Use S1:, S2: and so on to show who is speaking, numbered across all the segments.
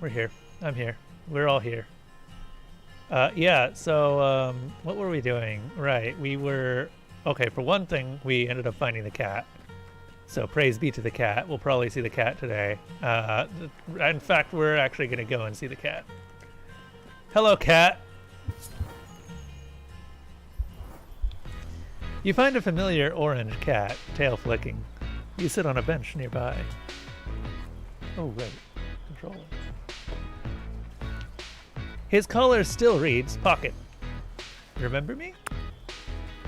S1: we're here. I'm here. We're all here. Yeah, so, what were we doing? Right, we were... Okay, for one thing, we ended up finding the cat. So praise be to the cat. We'll probably see the cat today. In fact, we're actually going to go and see the cat. Hello, cat. You find a familiar orange cat, tail flicking. You sit on a bench nearby. Oh, right. Control. His collar still reads Pocket. Remember me?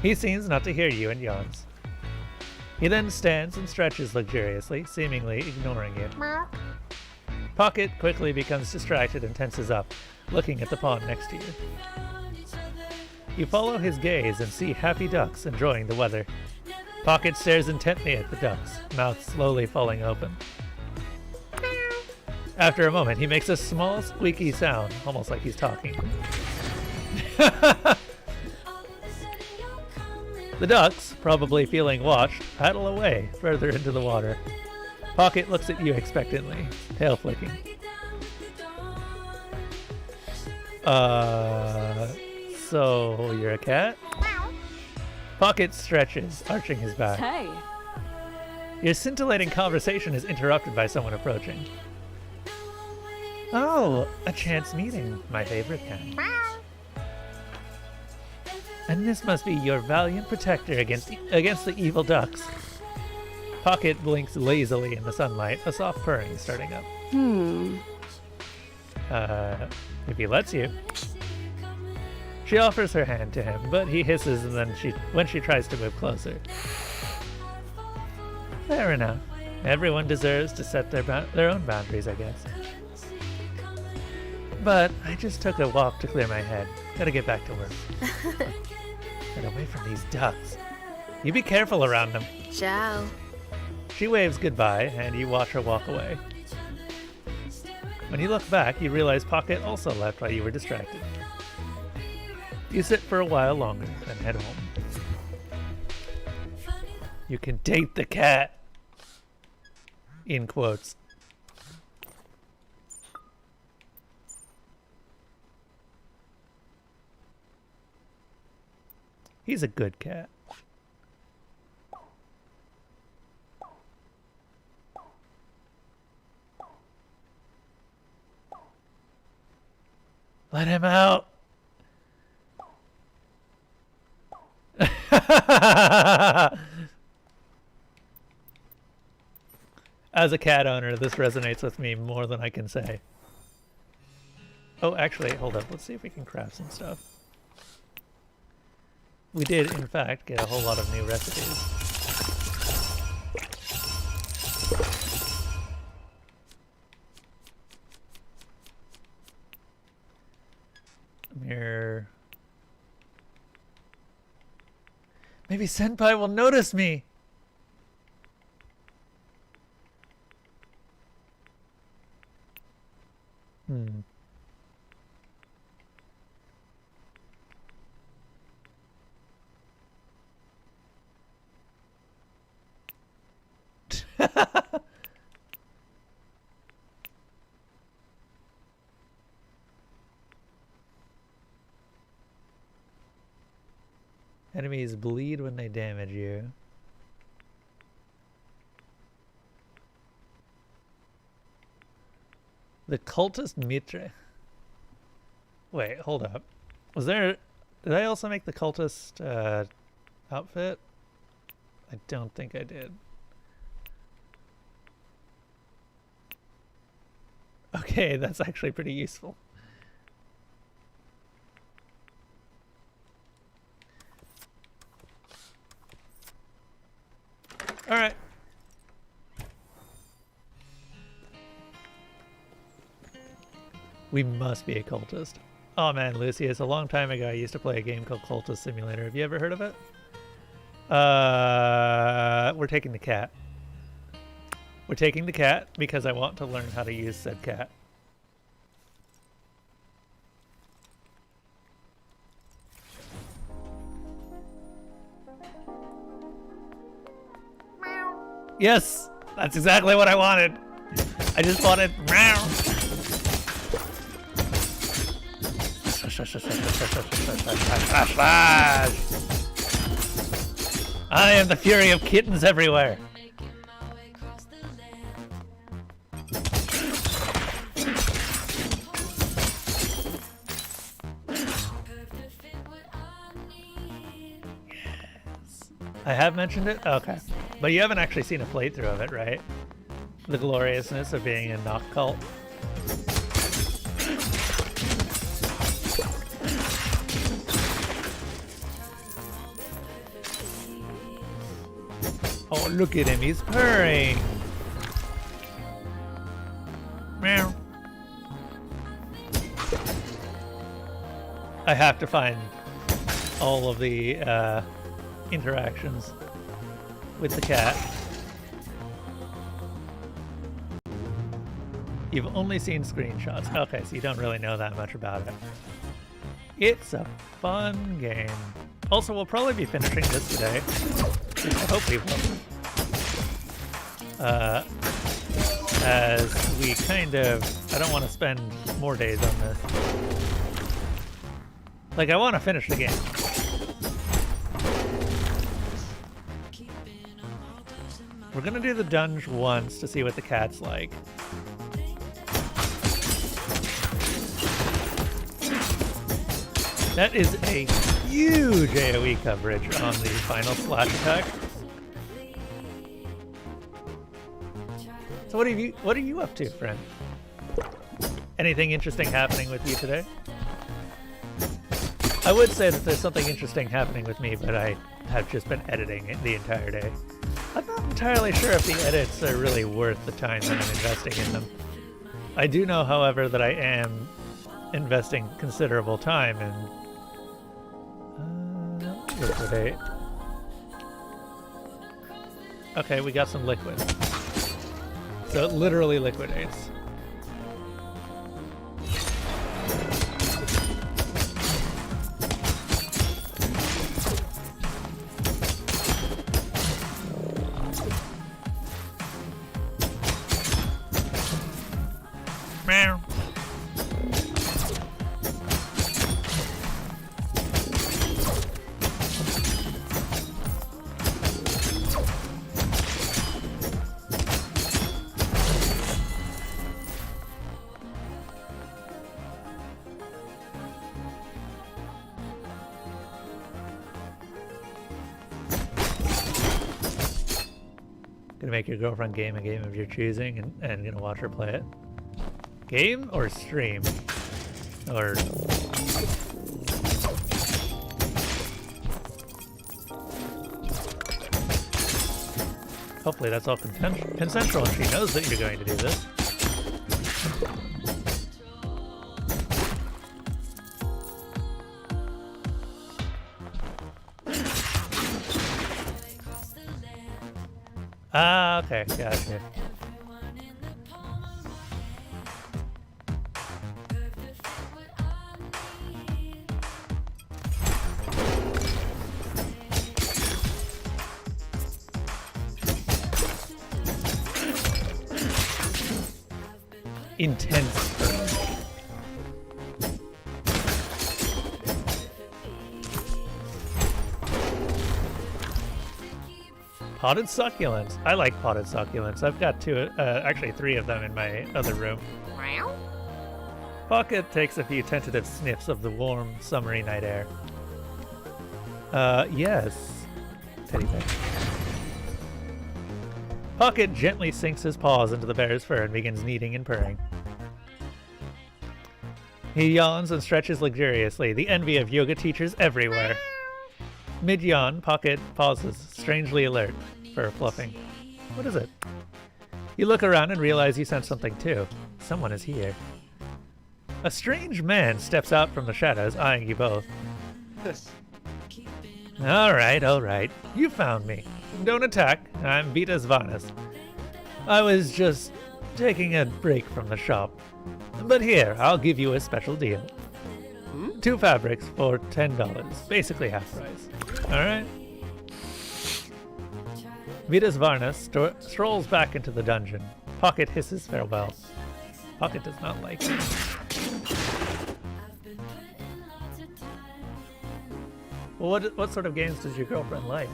S1: He seems not to hear you and yawns. He then stands and stretches luxuriously, seemingly ignoring you. Pocket quickly becomes distracted and tenses up, looking at the pond next to you. You follow his gaze and see happy ducks enjoying the weather. Pocket stares intently at the ducks, mouth slowly falling open. After a moment, he makes a small squeaky sound, almost like he's talking. The ducks, probably feeling watched, paddle away further into the water. Pocket looks at you expectantly, tail flicking. So you're a cat? Pocket stretches, arching his back.
S2: Hey.
S1: Your scintillating conversation is interrupted by someone approaching. Oh, a chance meeting, my favorite kind. And this must be your valiant protector against the evil ducks. Pocket blinks lazily in the sunlight, a soft purring starting up. If he lets you. She offers her hand to him, but he hisses and then when she tries to move closer. Fair enough. Everyone deserves to set their own boundaries, I guess. But I just took a walk to clear my head. Gotta get back to work. Get away from these ducks. You be careful around them.
S2: Ciao.
S1: She waves goodbye, and you watch her walk away. When you look back, you realize Pocket also left while you were distracted. You sit for a while longer, then head home. You can date the cat. In quotes. He's a good cat. Let him out. As a cat owner, this resonates with me more than I can say. Oh, actually, hold up. Let's see if we can craft some stuff. We did, in fact, get a whole lot of new recipes. Mirror. Maybe Senpai will notice me! Enemies bleed when they damage you. The cultist Mitre. Wait, hold up. Was there... Did I also make the cultist outfit? I don't think I did. Okay, that's actually pretty useful. All right. We must be a cultist. Oh man, Lucius, a long time ago I used to play a game called Cultist Simulator. Have you ever heard of it? We're taking the cat. We're taking the cat because I want to learn how to use said cat. Yes! That's exactly what I wanted! I just wanted... I am the fury of kittens everywhere. I have mentioned it? Okay. But you haven't actually seen a playthrough of it, right? The gloriousness of being a knock cult. Oh, look at him, he's purring. Meow. I have to find all of the interactions with the cat. You've only seen screenshots. Okay, so you don't really know that much about it. It's a fun game. Also, we'll probably be finishing this today. I hope we will. As we kind of... I don't want to spend more days on this. Like, I want to finish the game. We're gonna do the dungeon once to see what the cat's like. That is a huge AoE coverage on the final slash attack. So what are you up to, friend? Anything interesting happening with you today? I would say that there's something interesting happening with me, but I have just been editing it the entire day. I'm not entirely sure if the edits are really worth the time that I'm investing in them. I do know, however, that I am investing considerable time in liquidate. Okay, we got some liquid. So it literally liquidates. Meow. Gonna make your girlfriend game a game of your choosing and gonna watch her play it. Game or stream? Or... Hopefully that's all consensual and she knows that you're going to do this. Ah, okay, gotcha. Intense. Potted succulents. I like potted succulents. I've got two, actually 3 of them in my other room. Pocket takes a few tentative sniffs of the warm, summery night air. Yes. Teddy bear. Pocket gently sinks his paws into the bear's fur and begins kneading and purring. He yawns and stretches luxuriously, the envy of yoga teachers everywhere. Mid-yawn, Pocket pauses, strangely alert, fur fluffing. What is it? You look around and realize you sense something too. Someone is here. A strange man steps out from the shadows, eyeing you both. All right. You found me. Don't attack. I'm Vitas Varnas. I was just taking a break from the shop. But here, I'll give you a special deal. 2 fabrics for $10, basically half price. All right? Vitas Varnas strolls back into the dungeon. Pocket hisses farewell. Pocket does not like it. Well, what sort of games does your girlfriend like?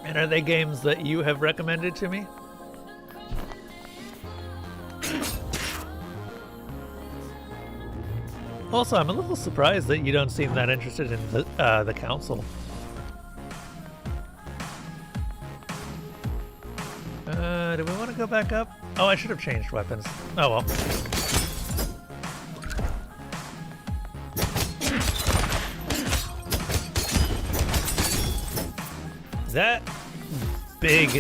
S1: And are they games that you have recommended to me? Also, I'm a little surprised that you don't seem that interested in the council. Do we want to go back up? Oh, I should have changed weapons. Oh well. That big,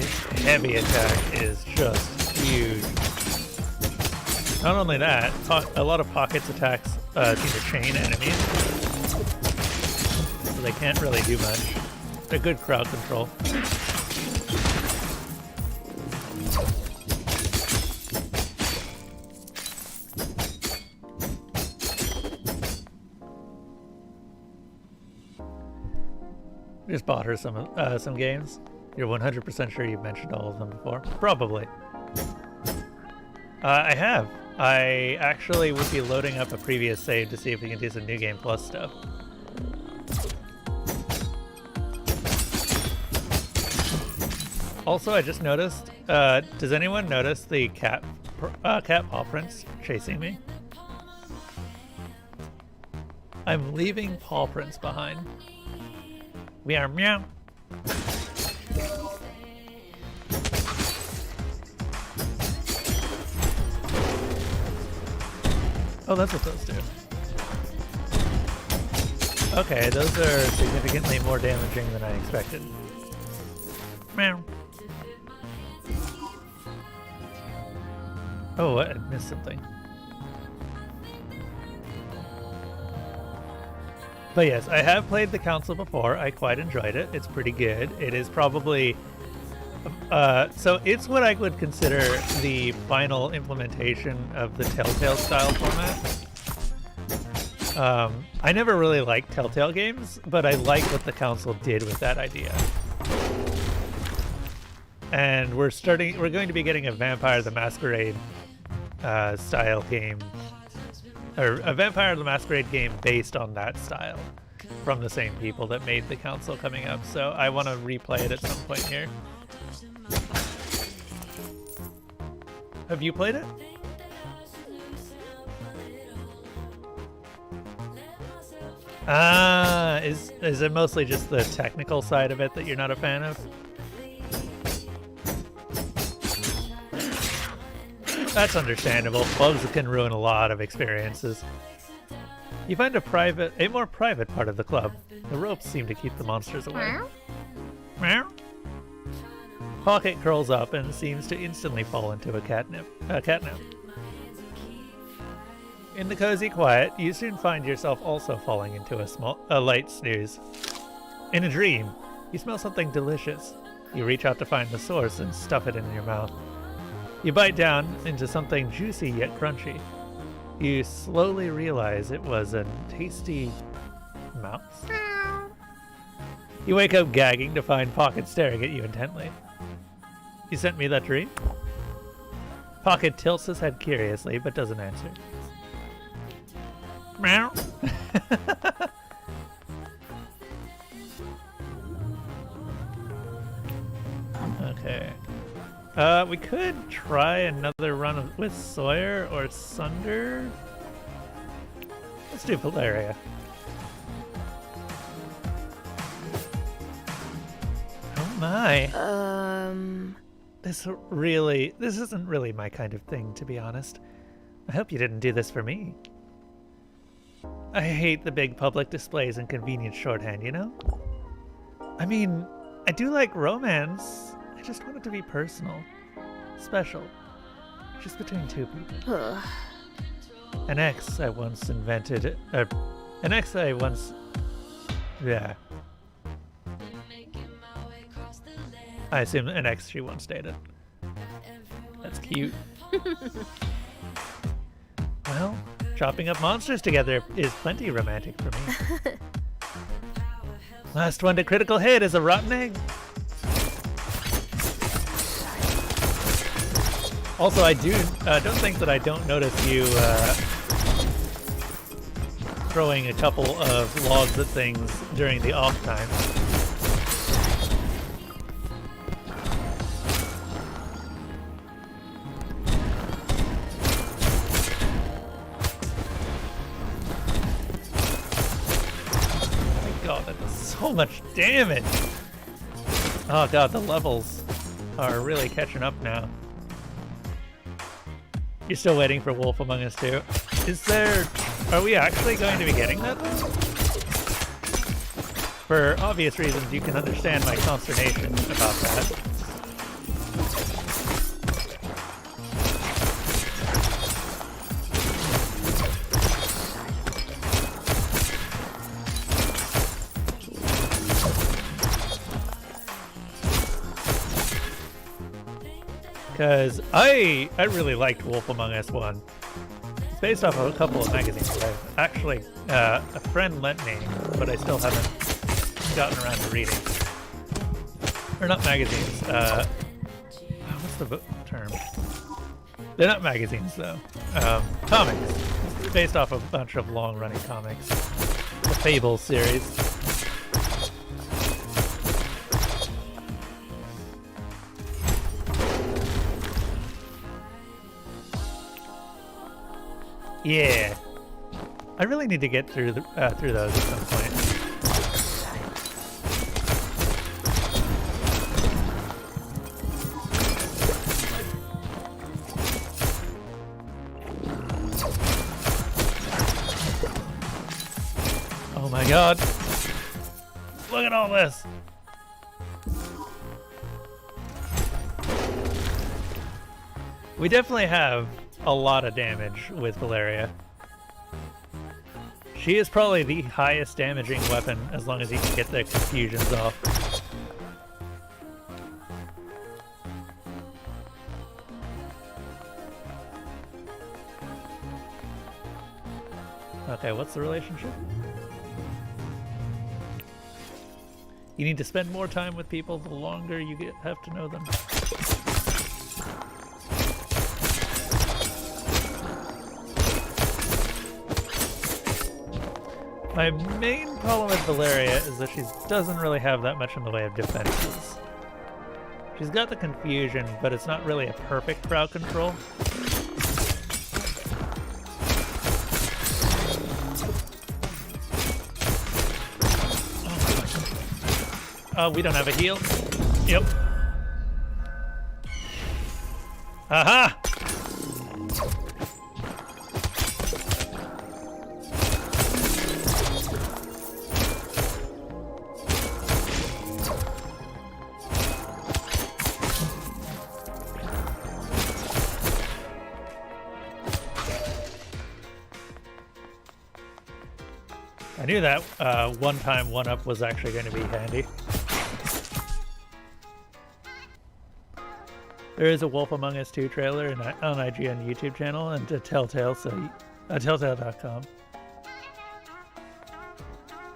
S1: heavy attack is just huge. Not only that, a lot of Pocket's attacks seem to chain enemies, so they can't really do much. They're good crowd control. Just bought her some games. You're 100% sure you've mentioned all of them before? Probably. I have. I actually would be loading up a previous save to see if we can do some New Game Plus stuff. Also, I just noticed, does anyone notice the cat paw prints chasing me? I'm leaving paw prints behind. We are meow. Oh, that's what those do. Okay, those are significantly more damaging than I expected. Meow. Oh, I missed something. But yes, I have played the council before. I quite enjoyed it. It's pretty good. It is probably... so it's what I would consider the final implementation of the Telltale style format. I never really liked Telltale games, but I like what the council did with that idea. And we're going to be getting a Vampire the Masquerade style game, or a Vampire the Masquerade game based on that style from the same people that made the council coming up. So I want to replay it at some point here. Have you played it? Is it mostly just the technical side of it that you're not a fan of? That's understandable. Bugs can ruin a lot of experiences. You find a more private part of the club. The ropes seem to keep the monsters away. Meow. Pocket curls up and seems to instantly fall into a catnap. In the cozy quiet, you soon find yourself also falling into a light snooze. In a dream, you smell something delicious. You reach out to find the source and stuff it in your mouth. You bite down into something juicy yet crunchy. You slowly realize it was a tasty mouse. You wake up gagging to find Pocket staring at you intently. You sent me that dream? Pocket tilts his head curiously, but doesn't answer. Meow. Okay. We could try another run with Sawyer or Sunder. Let's do Valeria. Oh my. This isn't really my kind of thing, to be honest. I hope you didn't do this for me. I hate the big public displays and convenient shorthand, you know? I mean, I do like romance. I just want it to be personal. Special. Just between two people. An ex I once invented... Yeah. I assume an ex she once dated. That's cute. Well, chopping up monsters together is plenty romantic for me. Last one to critical hit is a rotten egg. Also, I don't think that I don't notice you throwing a couple of logs at things during the off time. Oh my god, that does so much damage! Oh god, the levels are really catching up now. You're still waiting for Wolf Among Us 2. Are we actually going to be getting that though? For obvious reasons, you can understand my consternation about that. Because I really liked Wolf Among Us 1. It's based off of a couple of magazines that I've actually, a friend lent me, but I still haven't gotten around to reading. Or not magazines, what's the term? They're not magazines though. Comics. It's based off of a bunch of long-running comics. The Fable series. Yeah, I really need to get through those at some point. Oh my god! Look at all this! We definitely have a lot of damage with Valeria. She is probably the highest damaging weapon as long as you can get the confusions off. Okay, what's the relationship? You need to spend more time with people the longer you have to know them. My main problem with Valeria is that she doesn't really have that much in the way of defenses. She's got the confusion, but it's not really a perfect crowd control. Oh, we don't have a heal. Yep. Aha! I knew that one-time one-up was actually going to be handy. There is a Wolf Among Us 2 trailer on IGN YouTube channel and a Telltale, so Telltale.com.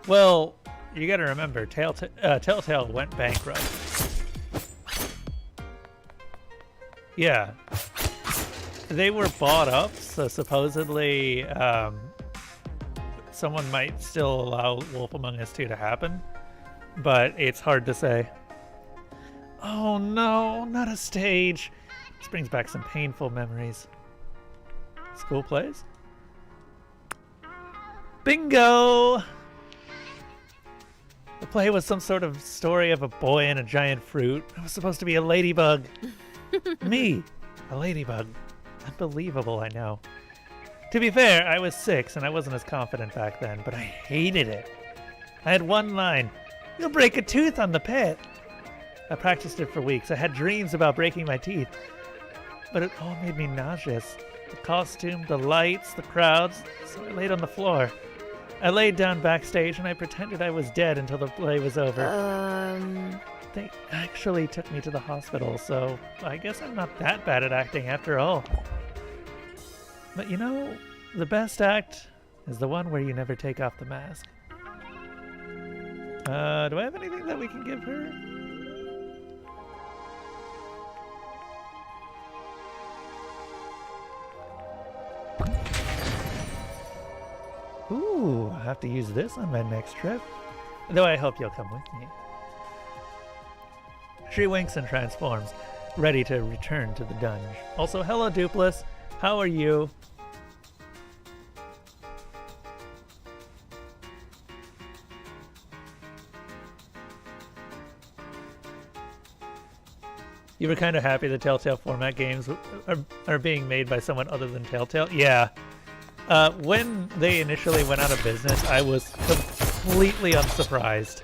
S1: Well, you gotta remember, Telltale went bankrupt. Yeah. They were bought up, so supposedly someone might still allow Wolf Among Us 2 to happen, but it's hard to say. Oh no, not a stage. This brings back some painful memories. School plays? Bingo! The play was some sort of story of a boy and a giant fruit. I was supposed to be a ladybug. Me, a ladybug. Unbelievable, I know. To be fair, I was 6 and I wasn't as confident back then, but I hated it. I had one line, "You'll break a tooth on the pit." I practiced it for weeks. I had dreams about breaking my teeth, but it all made me nauseous. The costume, the lights, the crowds, so I laid on the floor. I laid down backstage and I pretended I was dead until the play was over. They actually took me to the hospital, so I guess I'm not that bad at acting after all. But you know, the best act is the one where you never take off the mask. Do I have anything that we can give her? Ooh, I have to use this on my next trip. Though I hope you'll come with me. She winks and transforms, ready to return to the dungeon. Also, hello, Dupless. How are you? You were kind of happy the Telltale format games are being made by someone other than Telltale? Yeah. When they initially went out of business, I was completely unsurprised.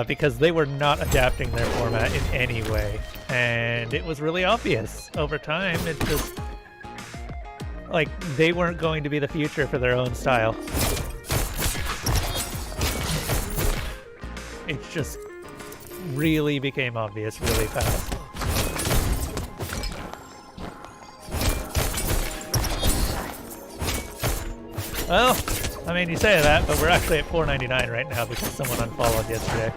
S1: Because they were not adapting their format in any way. And it was really obvious over time. It just... like, they weren't going to be the future for their own style. It just really became obvious really fast. Well, I mean, you say that, but we're actually at $4.99 right now because someone unfollowed yesterday.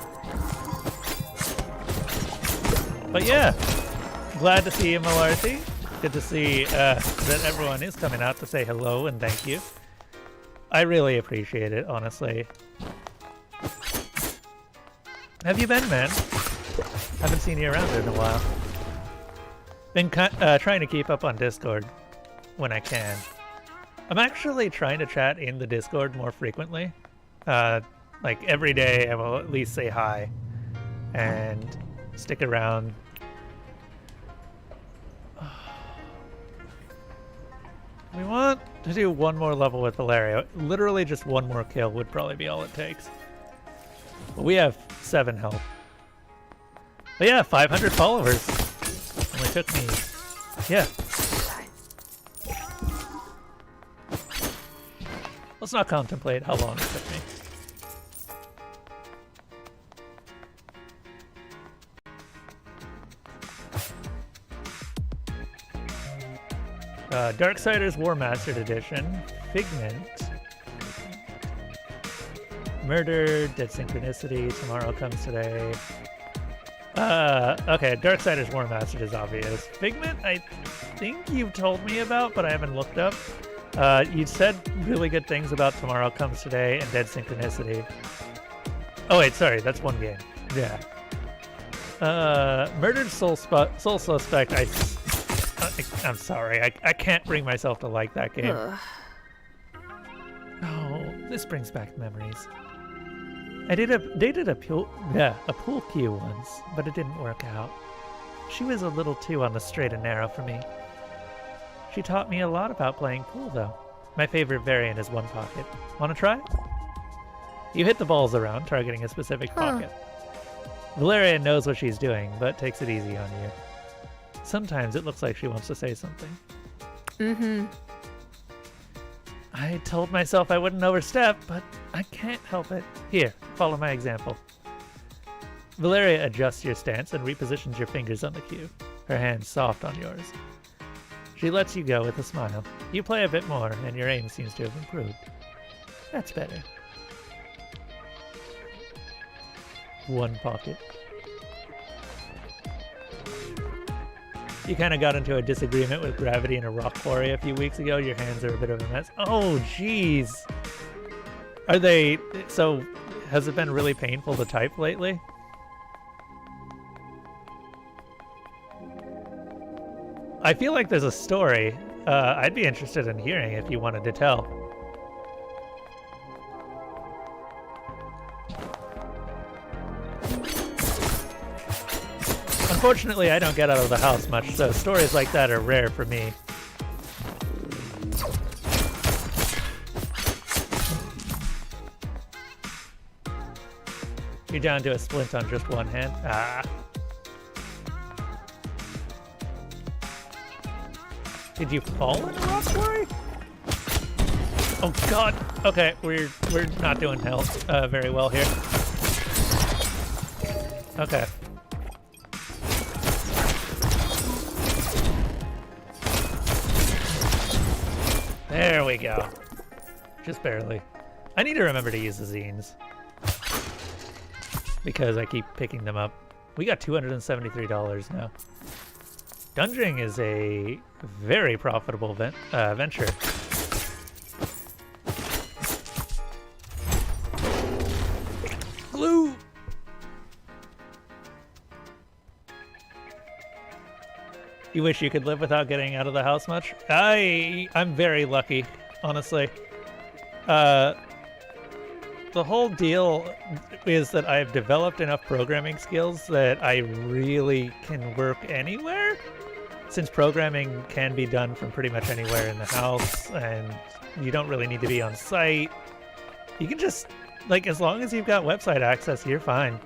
S1: But yeah, glad to see you, Malarty. Good to see that everyone is coming out to say hello and thank you. I really appreciate it, honestly. Have you been, man? Haven't seen you around in a while. Been trying to keep up on Discord when I can. I'm actually trying to chat in the Discord more frequently. Like every day I will at least say hi and stick around. We want to do one more level with Valeria. Literally just one more kill would probably be all it takes. But we have 7 health. But yeah, 500 followers. Only took me... yeah. Let's not contemplate how long it took me. Darksiders War Mastered Edition, Figment, Murder, Dead Synchronicity, Tomorrow Comes Today. Okay, Darksiders War Mastered is obvious. Figment, I think you've told me about, but I haven't looked up. You said really good things about Tomorrow Comes Today and Dead Synchronicity. Oh wait, sorry, that's one game. Yeah. Murdered Soul Suspect, I'm sorry, I can't bring myself to like that game. Oh, this brings back memories. I dated a pool cue once, but it didn't work out. She was a little too on the straight and narrow for me. She taught me a lot about playing pool, though. My favorite variant is one pocket. Want to try? You hit the balls around, targeting a specific pocket. Valeria knows what she's doing, but takes it easy on you. Sometimes it looks like she wants to say something.
S2: Mm-hmm.
S1: I told myself I wouldn't overstep, but I can't help it. Here, follow my example. Valeria adjusts your stance and repositions your fingers on the cue, her hands soft on yours. She lets you go with a smile. You play a bit more, and your aim seems to have improved. That's better. One pocket. You kind of got into a disagreement with Gravity in a rock quarry a few weeks ago. Your hands are a bit of a mess. Oh, jeez. Are they... so, has it been really painful to type lately? I feel like there's a story. I'd be interested in hearing if you wanted to tell. Unfortunately, I don't get out of the house much, so stories like that are rare for me. You're down to a splint on just one hand? Ah. Did you fall in a rock quarry? Oh god. Okay, we're not doing very well here. Okay. There we go. Just barely. I need to remember to use the zines, because I keep picking them up. We got $273 now. Dungeoning is a very profitable venture. You wish you could live without getting out of the house much? I'm very lucky, honestly. The whole deal is that I've developed enough programming skills that I really can work anywhere. Since programming can be done from pretty much anywhere in the house, and you don't really need to be on site. You can just, like, as long as you've got website access, you're fine.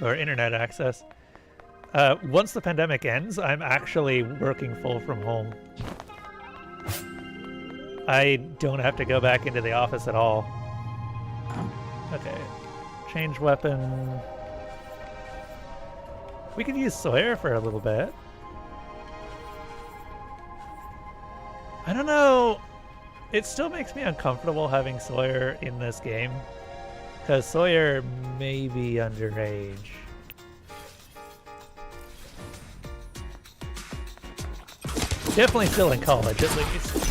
S1: Or internet access. Once the pandemic ends, I'm actually working full from home. I don't have to go back into the office at all. Okay. Change weapon. We could use Sawyer for a little bit. I don't know. It still makes me uncomfortable having Sawyer in this game. Because Sawyer may be underage. Definitely still in college, at least.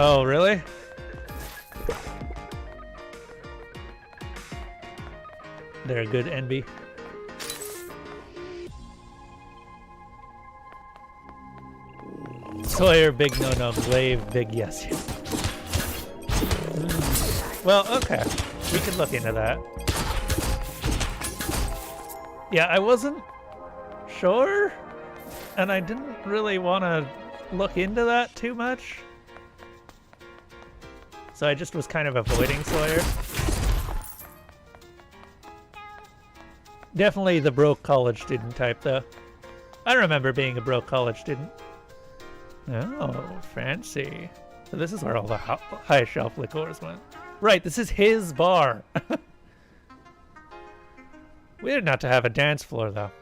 S1: Oh, really? They're a good NB. Sawyer, big no-no. Glaive, big yes. Well, okay. We can look into that. Yeah, I wasn't sure, and I didn't really want to look into that too much. So I just was kind of avoiding Sawyer. Definitely the broke college student type, though. I remember being a broke college student. Oh, fancy. So this is where all the high shelf liqueurs went. Right, this is his bar. Weird not to have a dance floor, though.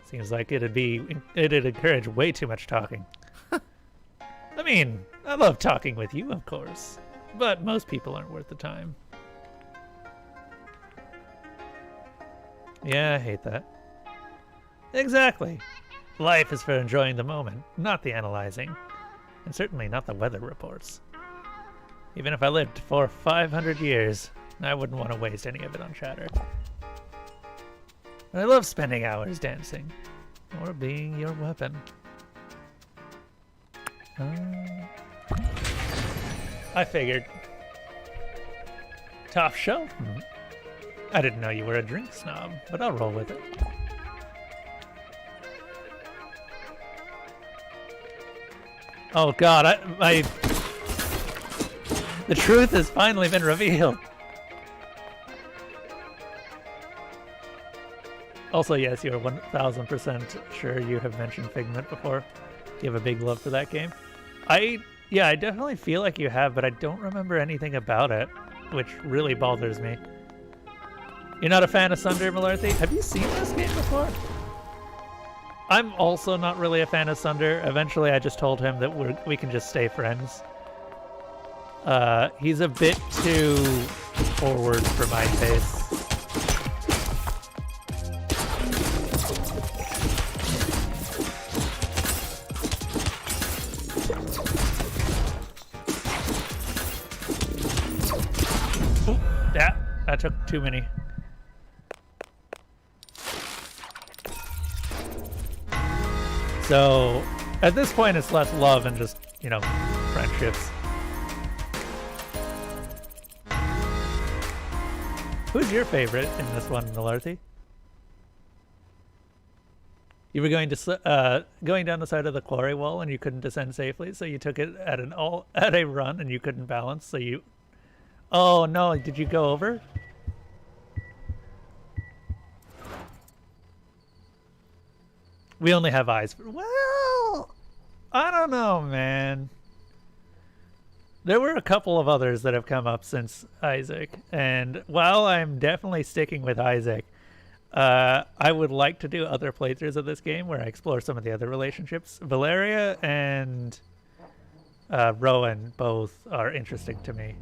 S1: Seems like it'd encourage way too much talking. I mean, I love talking with you, of course. But most people aren't worth the time. Yeah, I hate that. Exactly. Life is for enjoying the moment, not the analyzing. And certainly not the weather reports. Even if I lived for 500 years, I wouldn't want to waste any of it on chatter. But I love spending hours dancing. Or being your weapon. I figured. Top shelf? I didn't know you were a drink snob, but I'll roll with it. Oh god, the truth has finally been revealed. Also, yes, you are 1000% sure you have mentioned Figment before. You have a big love for that game. Yeah, I definitely feel like you have, but I don't remember anything about it, which really bothers me. You're not a fan of Sunder, Malarthy? Have you seen this game before? I'm also not really a fan of Sunder. Eventually, I just told him that we can just stay friends. He's a bit too forward for my taste. That took too many. So, at this point, it's less love and just, you know, friendships. Who's your favorite in this one, Malarthy? You were going down the side of the quarry wall and you couldn't descend safely, so you took it at a run and you couldn't balance, so you... Oh no, did you go over? We only have eyes for... Well, I don't know, man. There were a couple of others that have come up since Isaac, and while I'm definitely sticking with Isaac, I would like to do other playthroughs of this game where I explore some of the other relationships. Valeria and Rowan both are interesting to me.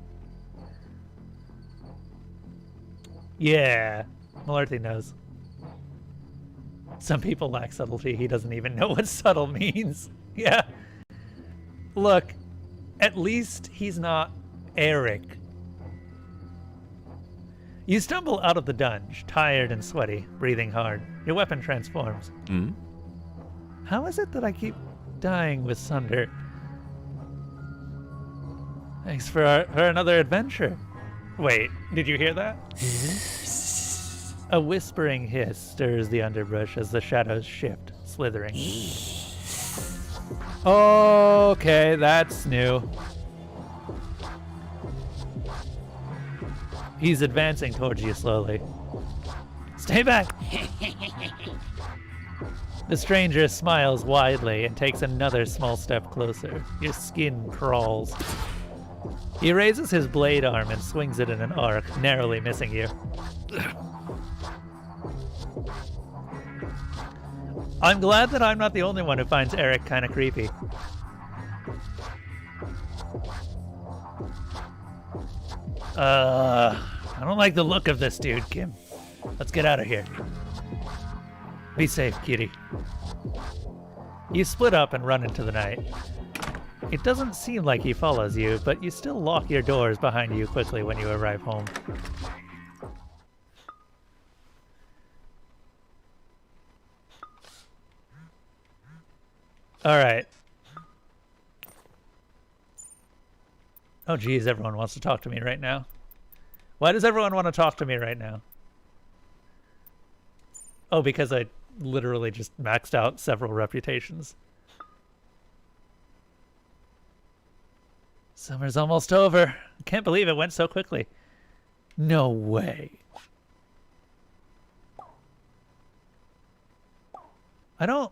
S1: Yeah, Malarty knows. Some people lack subtlety. He doesn't even know what subtle means. Yeah. Look, at least he's not Eric. You stumble out of the dungeon, tired and sweaty, breathing hard. Your weapon transforms.
S2: Hmm?
S1: How is it that I keep dying with Sunder? Thanks for another adventure. Wait, did you hear that? A whispering hiss stirs the underbrush as the shadows shift, slithering. Okay, that's new. He's advancing towards you slowly. Stay back! The stranger smiles widely and takes another small step closer. Your skin crawls. He raises his blade arm and swings it in an arc, narrowly missing you. I'm glad that I'm not the only one who finds Eric kind of creepy. I don't like the look of this dude, Kim. Let's get out of here. Be safe, kitty. You split up and run into the night. It doesn't seem like he follows you, but you still lock your doors behind you quickly when you arrive home. Alright. Oh geez, everyone wants to talk to me right now. Why does everyone want to talk to me right now? Oh, because I literally just maxed out several reputations. Summer's almost over. Can't believe it went so quickly. No way. I don't...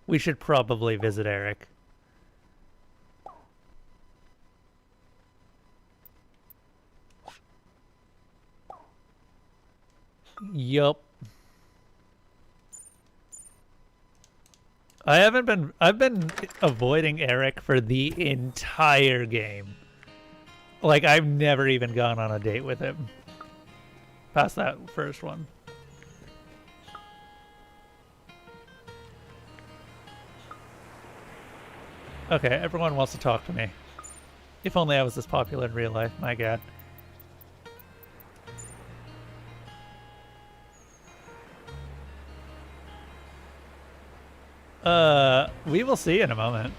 S1: We should probably visit Eric. Yup. I've been avoiding Eric for the entire game. Like, I've never even gone on a date with him. Past that first one. Okay, everyone wants to talk to me. If only I was this popular in real life, my god. We will see in a moment.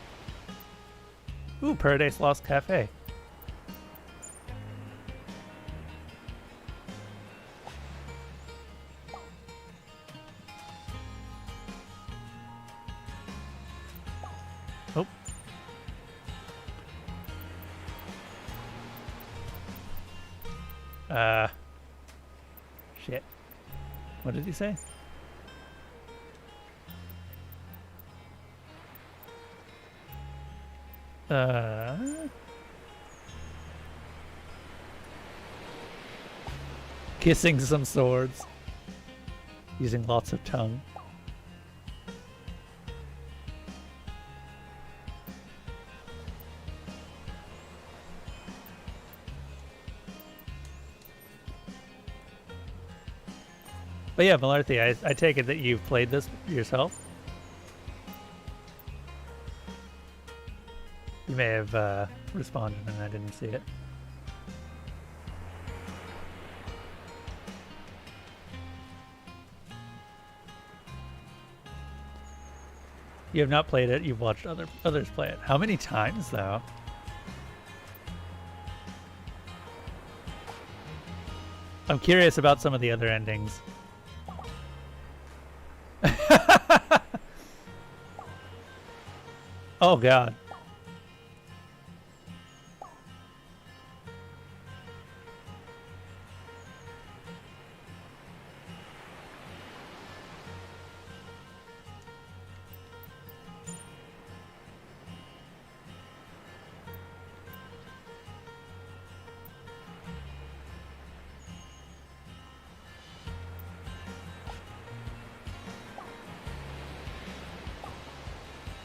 S1: Ooh, Paradise Lost Cafe. Oh. Shit. What did he say? Kissing some swords. Using lots of tongue. But yeah, Malarty, I take it that you've played this yourself? You may have responded and I didn't see it. You have not played it, you've watched others play it. How many times, though? I'm curious about some of the other endings. Oh, God.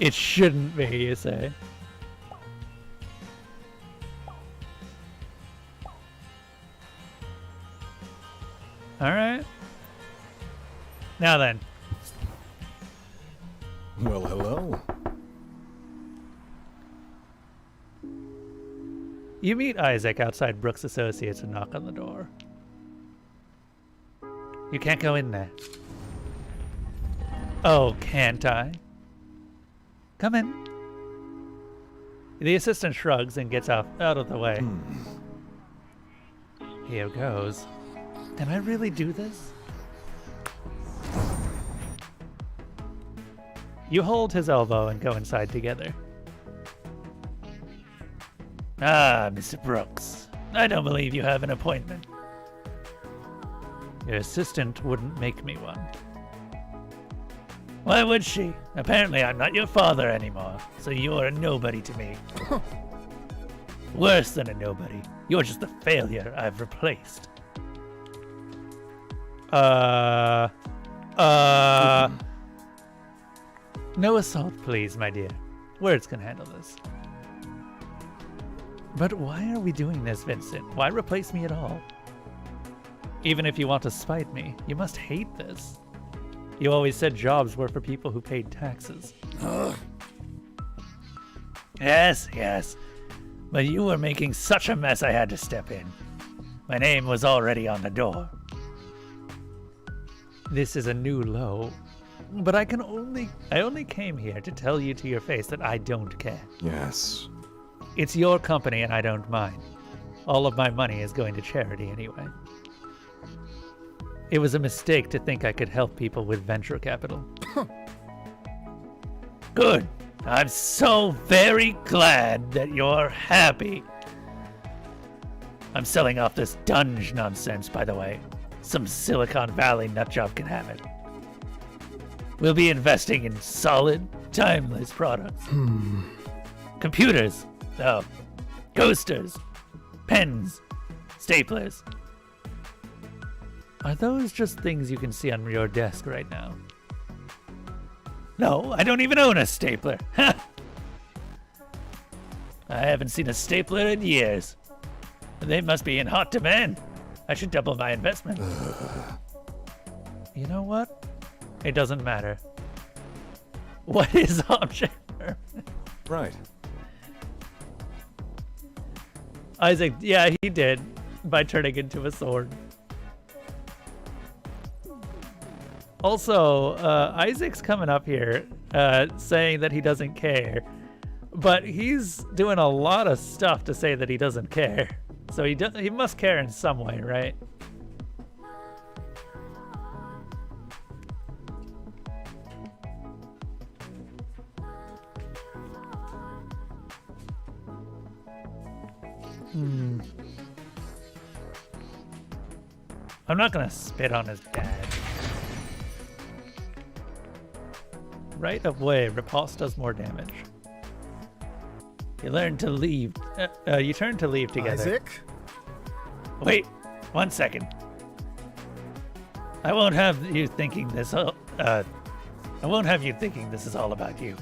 S1: It shouldn't be, you say. Alright. Now then.
S2: Well, hello.
S1: You meet Isaac outside Brooks Associates and knock on the door. You can't go in there. Oh, can't I? Come in. The assistant shrugs and gets out of the way. Here goes. Can I really do this? You hold his elbow and go inside together. Ah, Mr. Brooks. I don't believe you have an appointment. Your assistant wouldn't make me one. Why would she? Apparently I'm not your father anymore, so you're a nobody to me. Worse than a nobody. You're just the failure I've replaced. No assault, please, my dear. Words can handle this. But why are we doing this, Vincent? Why replace me at all? Even if you want to spite me, you must hate this. You always said jobs were for people who paid taxes. Yes. But you were making such a mess I had to step in. My name was already on the door. This is a new low. But I only came here to tell you to your face that I don't care.
S2: Yes.
S1: It's your company and I don't mind. All of my money is going to charity anyway. It was a mistake to think I could help people with venture capital. Good. I'm so very glad that you're happy. I'm selling off this Dunge nonsense, by the way. Some Silicon Valley nutjob can have it. We'll be investing in solid, timeless products. Computers. Oh. Coasters. Pens. Staplers. Are those just things you can see on your desk right now? No, I don't even own a stapler. I haven't seen a stapler in years. They must be in hot demand. I should double my investment. You know what? It doesn't matter. What is object permanent?
S2: Right.
S1: Isaac, yeah, he did by turning into a sword. Also, Isaac's coming up here saying that he doesn't care, but he's doing a lot of stuff to say that he doesn't care. So he must care in some way, right? I'm not gonna spit on his dad. Right of way, repulse does more damage. You learn to leave. You turn to leave together.
S3: Isaac?
S1: Wait, 1 second. I won't have you thinking this. I won't have you thinking this is all about you.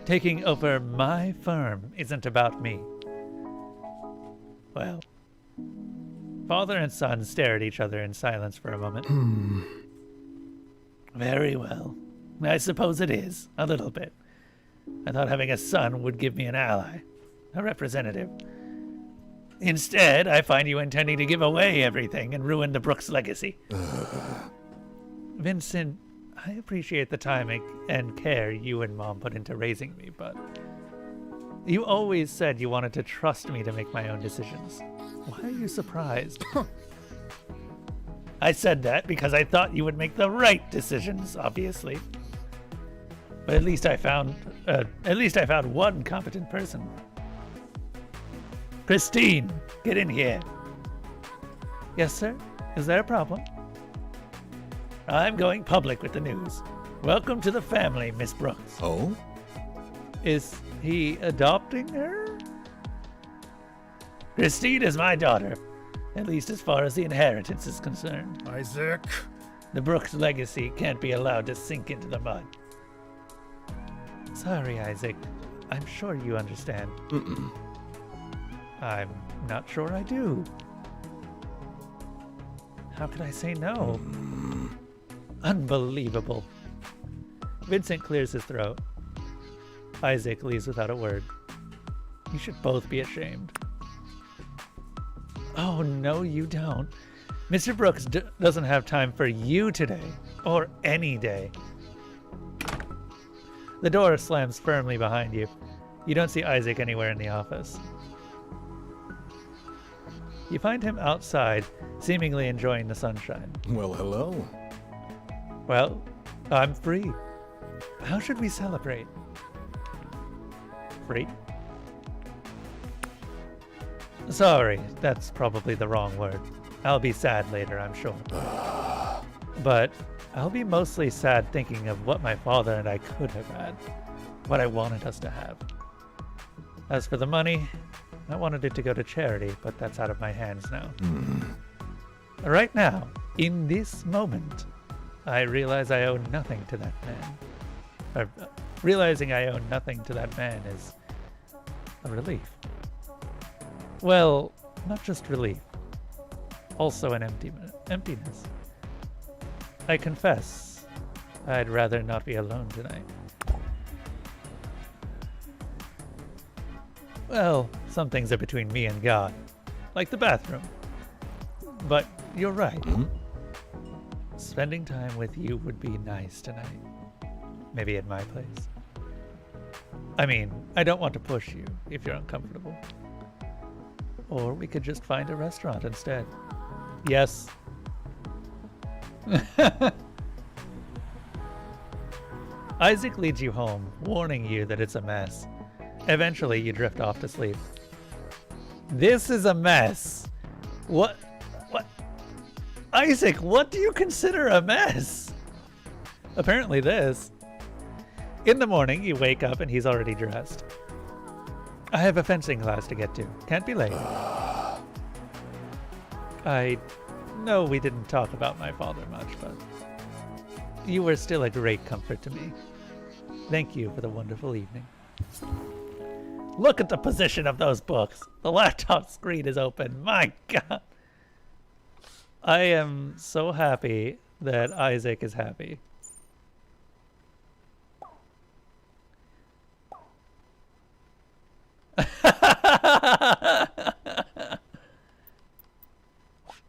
S1: Taking over my firm isn't about me. Well, father and son stare at each other in silence for a moment. Very well. I suppose it is, a little bit. I thought having a son would give me an ally, a representative. Instead, I find you intending to give away everything and ruin the Brooks legacy. Vincent, I appreciate the time and care you and Mom put into raising me, but you always said you wanted to trust me to make my own decisions. Why are you surprised? I said that because I thought you would make the right decisions, obviously. But at least I found one competent person. Christine, get in here. Yes, sir? Is there a problem? I'm going public with the news. Welcome to the family, Miss Brooks.
S2: Oh?
S1: Is he adopting her? Christine is my daughter, at least as far as the inheritance is concerned.
S3: Isaac?
S1: The Brooks legacy can't be allowed to sink into the mud. Sorry, Isaac. I'm sure you understand.
S2: Mm-mm.
S1: I'm not sure I do. How could I say no? Unbelievable. Vincent clears his throat. Isaac leaves without a word. You should both be ashamed. Oh, no, you don't. Mr. Brooks doesn't have time for you today, or any day. The door slams firmly behind you. You don't see Isaac anywhere in the office. You find him outside, seemingly enjoying the sunshine.
S2: Well, hello.
S1: Well, I'm free. How should we celebrate? Free? Sorry, that's probably the wrong word. I'll be sad later, I'm sure. But I'll be mostly sad thinking of what my father and I could have had. What I wanted us to have. As for the money, I wanted it to go to charity, but that's out of my hands now. Right now, in this moment, I realize I owe nothing to that man. Realizing I owe nothing to that man is a relief. Well, not just relief, also an emptiness. I confess, I'd rather not be alone tonight. Well, some things are between me and God, like the bathroom. But you're right. Spending time with you would be nice tonight. Maybe at my place. I mean, I don't want to push you if you're uncomfortable. Or we could just find a restaurant instead. Yes. Isaac leads you home, warning you that it's a mess. Eventually, you drift off to sleep. This is a mess. What? Isaac, what do you consider a mess? Apparently this. In the morning, you wake up and he's already dressed. I have a fencing class to get to. Can't be late. I know we didn't talk about my father much, but you were still a great comfort to me. Thank you for the wonderful evening. Look at the position of those books. The laptop screen is open. My God. I am so happy that Isaac is happy.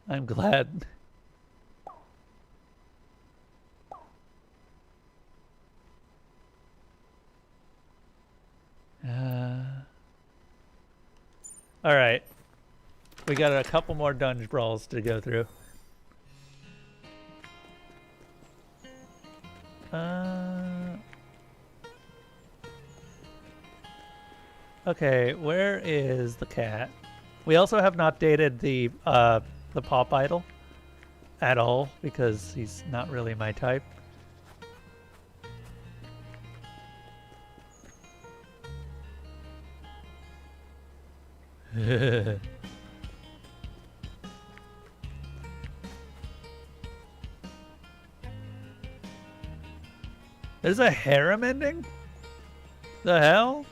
S1: I'm glad. All right. We got a couple more dungeon brawls to go through. Okay, where is the cat? We also have not dated the pop idol at all because he's not really my type. There's a harem ending? The hell?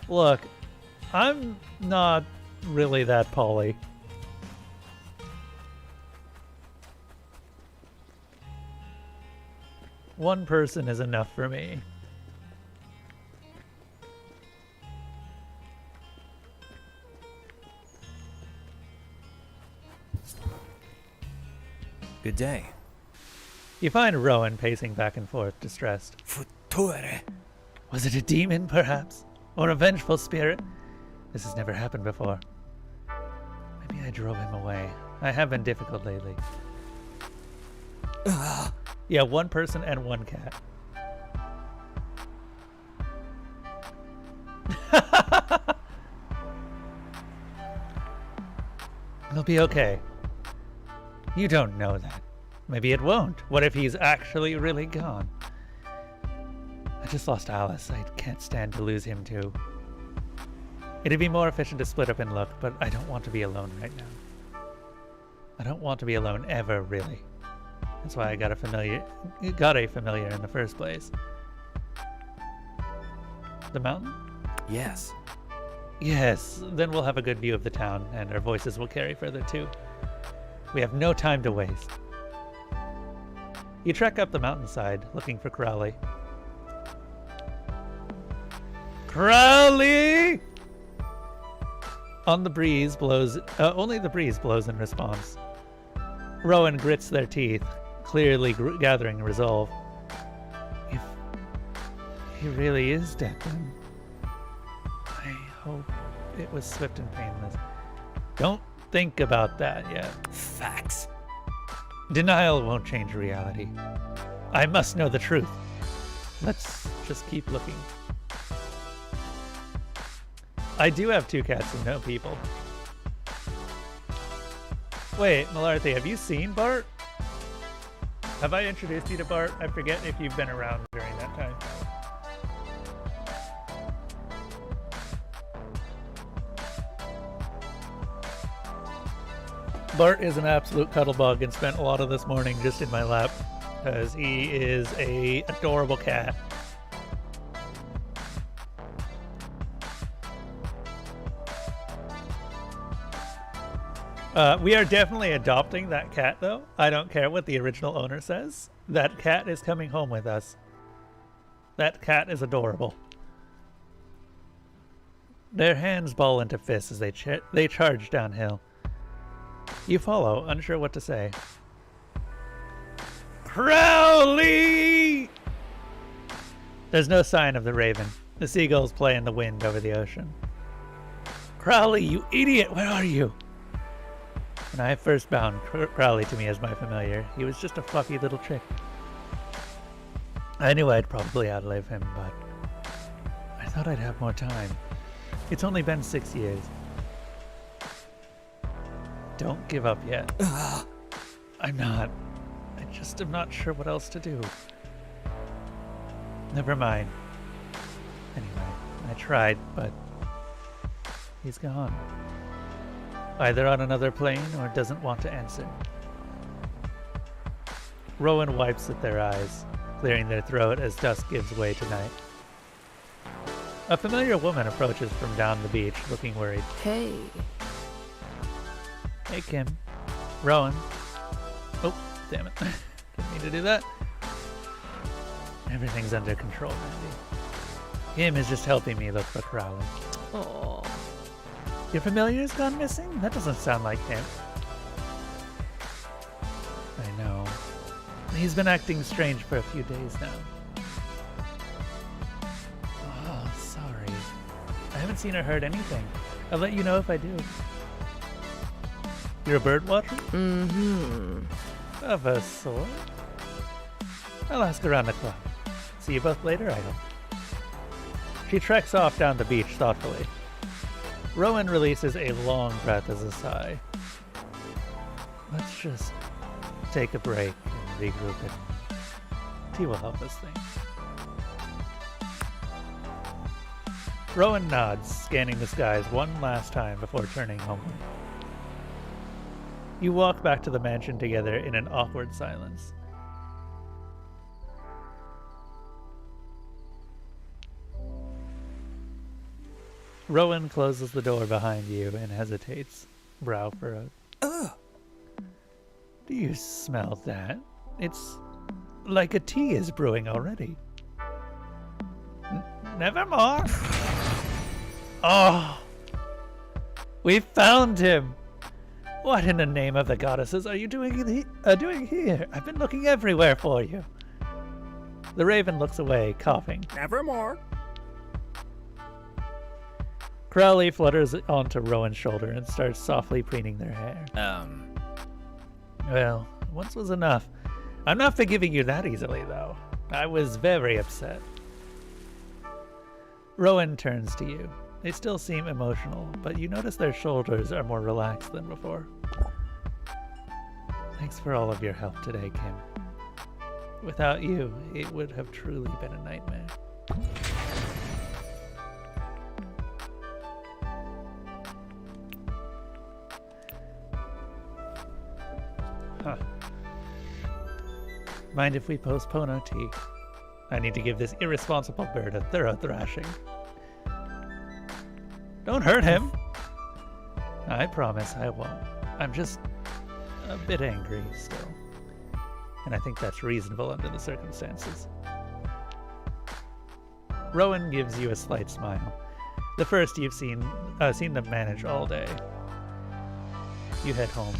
S1: Look, I'm not really that poly. One person is enough for me.
S3: Good day.
S1: You find Rowan pacing back and forth, distressed.
S3: Futtore.
S1: Was it a demon, perhaps? Or a vengeful spirit? This has never happened before. Maybe I drove him away. I have been difficult lately. Yeah, one person and one cat. It'll be okay. You don't know that. Maybe it won't. What if he's actually really gone? I just lost Alice. I can't stand to lose him too. It'd be more efficient to split up and look, but I don't want to be alone right now. I don't want to be alone ever, really. That's why I got a familiar in the first place. The mountain?
S2: Yes.
S1: Yes, then we'll have a good view of the town, and our voices will carry further too. We have no time to waste. You trek up the mountainside, looking for Crowley. Crowley! Only the breeze blows in response. Rowan grits their teeth, clearly gathering resolve. If he really is dead, then I hope it was swift and painless. Don't think about that yet.
S2: Facts.
S1: Denial won't change reality. I must know the truth. Let's just keep looking. I do have 2 cats and no people. Wait, Malarthy, have you seen Bart? Have I introduced you to Bart? I forget if you've been around during that time. Bart is an absolute cuddlebug and spent a lot of this morning just in my lap because he is a adorable cat. We are definitely adopting that cat, though. I don't care what the original owner says. That cat is coming home with us. That cat is adorable. Their hands ball into fists as they charge downhill. You follow, unsure what to say. Crowley! There's no sign of the raven. The seagulls play in the wind over the ocean. Crowley, you idiot! Where are you? When I first bound Crowley to me as my familiar, he was just a fluffy little chick. I knew I'd probably outlive him, but I thought I'd have more time. It's only been 6 years. Don't give up yet. I'm not. I just am not sure what else to do. Never mind. Anyway, I tried, but he's gone. Either on another plane or doesn't want to answer. Rowan wipes at their eyes, clearing their throat as dusk gives way to night. A familiar woman approaches from down the beach, looking worried.
S3: Hey.
S1: Hey, Kim. Rowan. Oh, damn it. Didn't mean to do that. Everything's under control, Mandy. Kim is just helping me look for Crowley.
S3: Oh.
S1: Your familiar's gone missing? That doesn't sound like him. I know. He's been acting strange for a few days now. Oh, sorry. I haven't seen or heard anything. I'll let you know if I do. You're a bird watcher?
S3: Mm-hmm.
S1: Of a sort. I'll ask around the club. See you both later, I hope. She treks off down the beach thoughtfully. Rowan releases a long breath as a sigh. Let's just take a break and regroup it. Tea will help us think. Rowan nods, scanning the skies one last time before turning homeward. You walk back to the mansion together in an awkward silence. Rowan closes the door behind you and hesitates, brow furrowed.
S2: Ugh.
S1: Do you smell that? It's like a tea is brewing already. Nevermore. Oh, we found him. What in the name of the goddesses are you doing here? I've been looking everywhere for you. The raven looks away, coughing.
S2: Nevermore.
S1: Crowley flutters onto Rowan's shoulder and starts softly preening their hair. Well, once was enough. I'm not forgiving you that easily, though. I was very upset. Rowan turns to you. They still seem emotional, but you notice their shoulders are more relaxed than before. Thanks for all of your help today, Kim. Without you, it would have truly been a nightmare. Huh. Mind if we postpone our tea? I need to give this irresponsible bird a thorough thrashing. Don't hurt him! I promise I won't. I'm just a bit angry still. And I think that's reasonable under the circumstances. Rowan gives you a slight smile. The first you've seen them manage all day. You head home.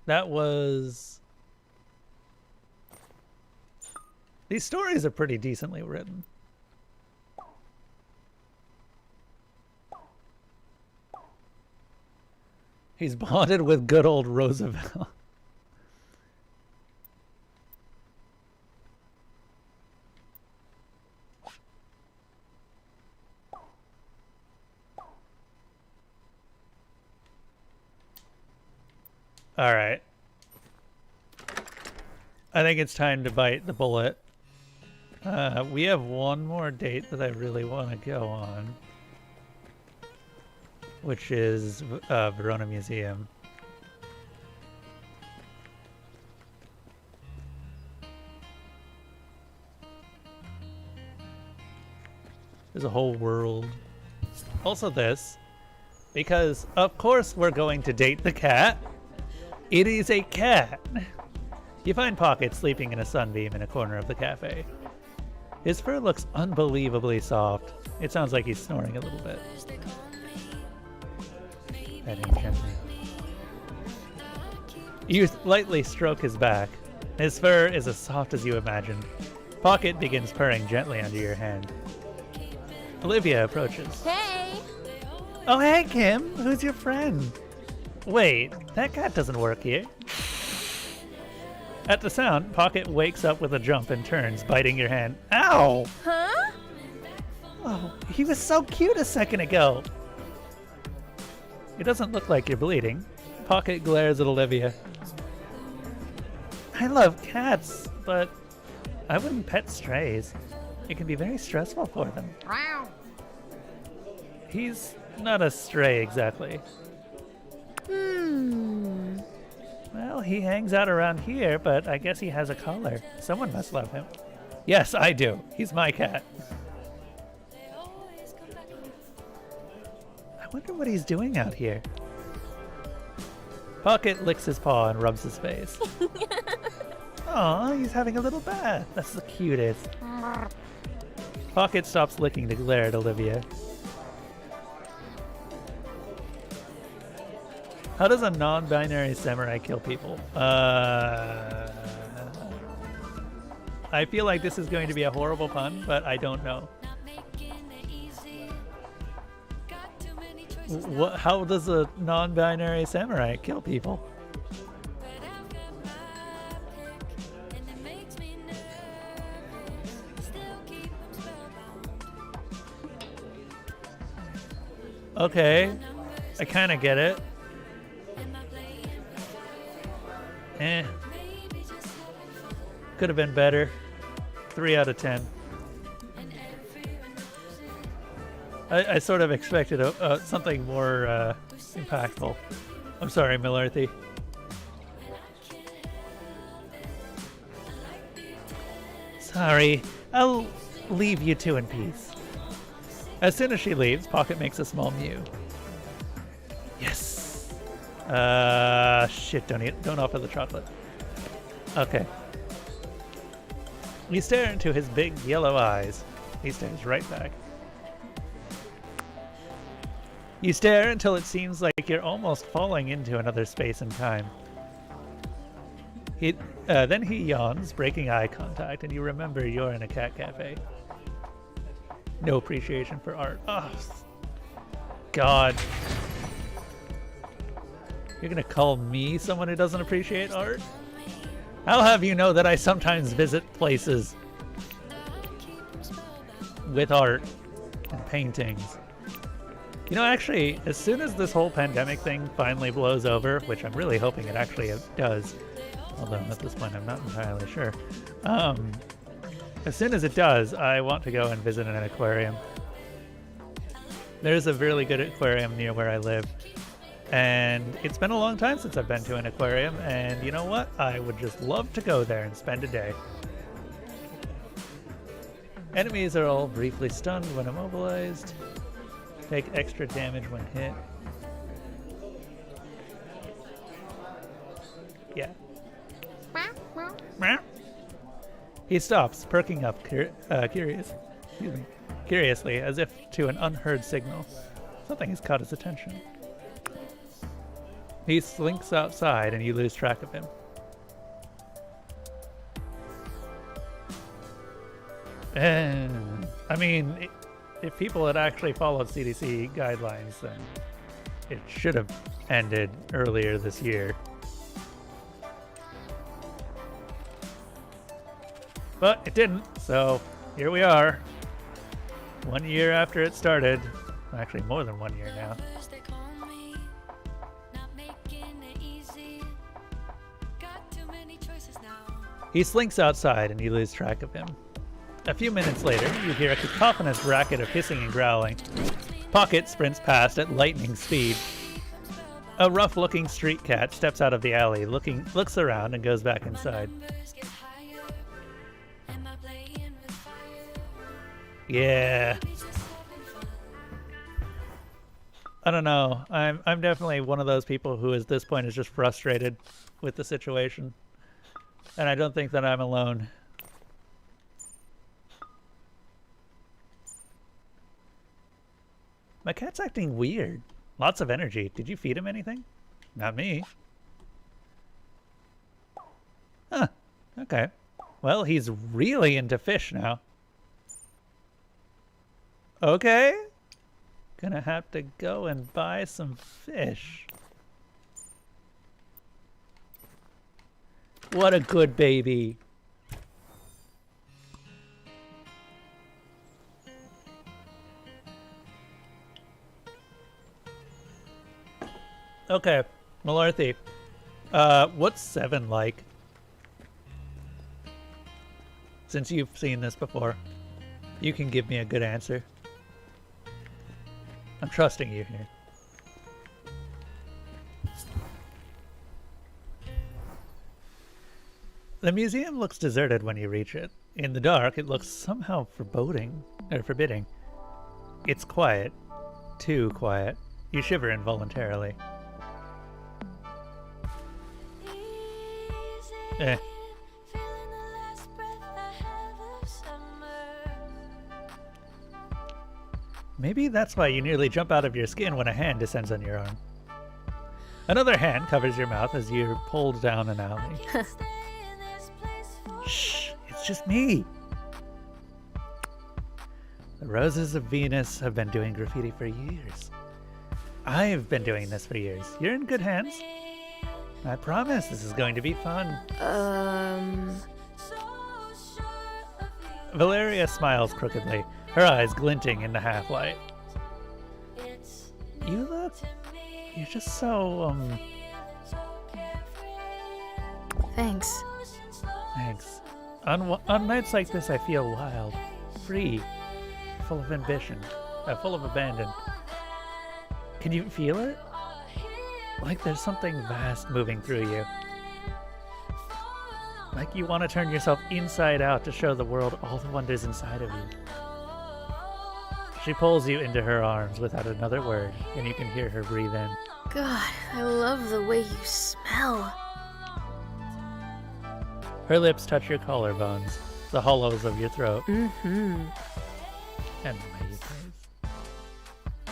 S1: That was... These stories are pretty decently written. He's bonded with good old Roosevelt. All right. I think it's time to bite the bullet. We have one more date that I really want to go on, which is Verona Museum. There's a whole world. Also this, because of course we're going to date the cat. It is a cat. You find Pocket sleeping in a sunbeam in a corner of the cafe. His fur looks unbelievably soft. It sounds like he's snoring a little bit. Petting gently. You lightly stroke his back. His fur is as soft as you imagined. Pocket begins purring gently under your hand. Olivia approaches.
S3: Hey!
S1: Oh, hey, Kim. Who's your friend? Wait, that cat doesn't work here. At the sound, Pocket wakes up with a jump and turns, biting your hand. Ow!
S3: Huh?
S1: Oh, he was so cute a second ago. It doesn't look like you're bleeding. Pocket glares at Olivia. I love cats, but I wouldn't pet strays. It can be very stressful for them. He's not a stray exactly. Well, he hangs out around here, but I guess he has a collar. Someone must love him. Yes, I do. He's my cat. I wonder what he's doing out here. Pocket licks his paw and rubs his face. Aw, he's having a little bath. That's the cutest. Pocket stops licking to glare at Olivia. How does a non-binary samurai kill people? I feel like this is going to be a horrible pun, but I don't know. How does a non-binary samurai kill people? Okay, I kind of get it. Could have been better. 3 out of 10. I sort of expected something more impactful. I'm sorry, Millarthy. Sorry, I'll leave you two in peace. As soon as she leaves, Pocket makes a small mew. Yes. Shit, don't offer the chocolate. Okay. You stare into his big yellow eyes. He stares right back. You stare until it seems like you're almost falling into another space and time. Then he yawns, breaking eye contact, and you remember you're in a cat cafe. No appreciation for art. Oh, God. You're gonna call me someone who doesn't appreciate art? I'll have you know that I sometimes visit places with art and paintings. You know, actually, as soon as this whole pandemic thing finally blows over, which I'm really hoping it actually does, although at this point I'm not entirely sure. As soon as it does, I want to go and visit an aquarium. There's a really good aquarium near where I live. And it's been a long time since I've been to an aquarium, and you know what? I would just love to go there and spend a day. Enemies are all briefly stunned when immobilized. Take extra damage when hit. Yeah. He stops, perking up curiously, as if to an unheard signal. Something has caught his attention. He slinks outside and you lose track of him. And, I mean, if people had actually followed CDC guidelines, then it should have ended earlier this year. But it didn't, so here we are. 1 year after it started. Actually, more than 1 year now. He slinks outside and you lose track of him. A few minutes later, you hear a cacophonous racket of hissing and growling. Pocket sprints past at lightning speed. A rough-looking street cat steps out of the alley, looks around, and goes back inside. Yeah. I don't know. I'm definitely one of those people who at this point is just frustrated with the situation. And I don't think that I'm alone. My cat's acting weird. Lots of energy. Did you feed him anything? Not me. Huh. Okay. Well, he's really into fish now. Okay. Gonna have to go and buy some fish. What a good baby. Okay, Malarthy. What's 7 like? Since you've seen this before, you can give me a good answer. I'm trusting you here. The museum looks deserted when you reach it. In the dark, it looks somehow forbidding. It's quiet. Too quiet. You shiver involuntarily. Maybe that's why you nearly jump out of your skin when a hand descends on your arm. Another hand covers your mouth as you're pulled down an alley. Shh, it's just me. The Roses of Venus have been doing graffiti for years. I've been doing this for years. You're in good hands. I promise this is going to be fun. Valeria smiles crookedly, her eyes glinting in the half-light. You're just so,
S3: Thanks.
S1: Thanks. On nights like this, I feel wild, free, full of ambition, full of abandon. Can you feel it? Like there's something vast moving through you. Like you want to turn yourself inside out to show the world all the wonders inside of you. She pulls you into her arms without another word, and you can hear her breathe in.
S3: God, I love the way you smell.
S1: Her lips touch your collarbones, the hollows of your throat,
S3: Mm-hmm.
S1: and the way you taste.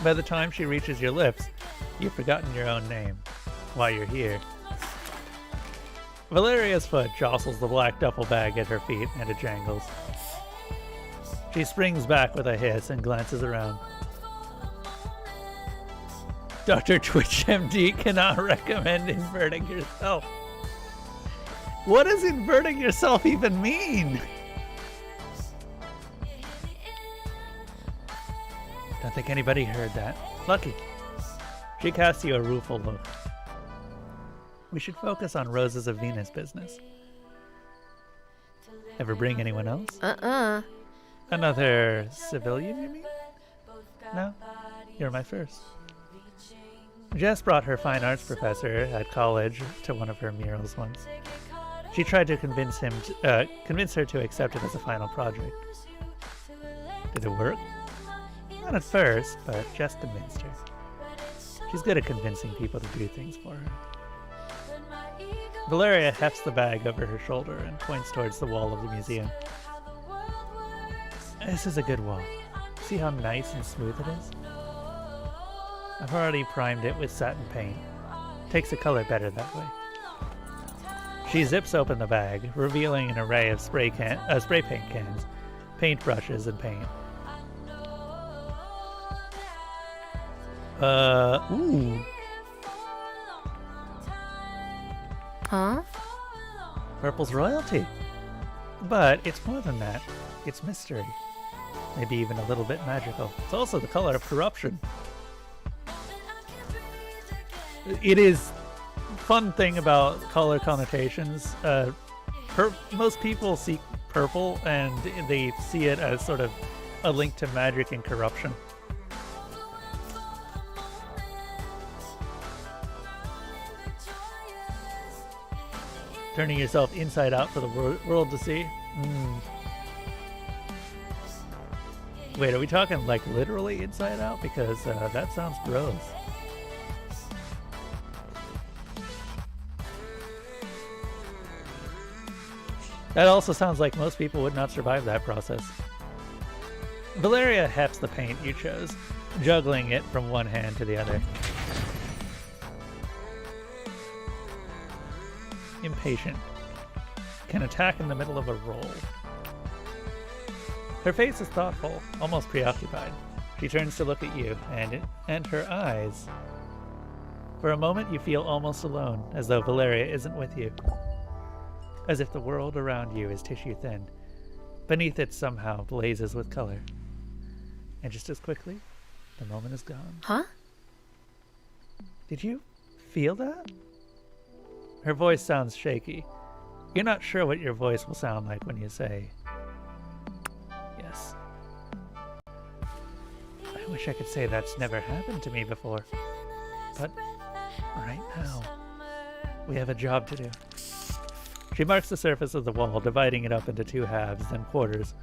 S1: By the time she reaches your lips, you've forgotten your own name. Why you're here. Valeria's foot jostles the black duffel bag at her feet, and it jangles. She springs back with a hiss and glances around. Dr. Twitch MD cannot recommend inverting yourself. What does inverting yourself even mean? Don't think anybody heard that. Lucky. She casts you a rueful look. We should focus on Roses of Venus business. Ever bring anyone else? Another civilian, you mean? No, you're my first. Jess brought her fine arts professor at college to one of her murals once. She tried to convince her to accept it as a final project. Did it work? Not at first, but Jess convinced her. She's good at convincing people to do things for her. Valeria hefts the bag over her shoulder and points towards the wall of the museum. This is a good wall. See how nice and smooth it is? I've already primed it with satin paint. Takes the color better that way. She zips open the bag, revealing an array of spray paint cans, paintbrushes, and paint. Ooh.
S3: Huh?
S1: Purple's royalty. But it's more than that. It's mystery. Maybe even a little bit magical. It's also the color of corruption. It is fun thing about color connotations. Most people see purple and they see it as sort of a link to magic and corruption. Turning yourself inside out for the world to see. Wait, are we talking like literally inside out? Because that sounds gross. That also sounds like most people would not survive that process. Valeria hefts the paint you chose, juggling it from one hand to the other. Impatient. Can attack in the middle of a roll. Her face is thoughtful, almost preoccupied. She turns to look at you, and her eyes. For a moment you feel almost alone, as though Valeria isn't with you. As if the world around you is tissue thin. Beneath it somehow blazes with color. And just as quickly, the moment is gone.
S3: Huh?
S1: Did you feel that? Her voice sounds shaky. You're not sure what your voice will sound like when you say, yes. I wish I could say that's never happened to me before. But right now, we have a job to do. She marks the surface of the wall, dividing it up into two halves, then quarters.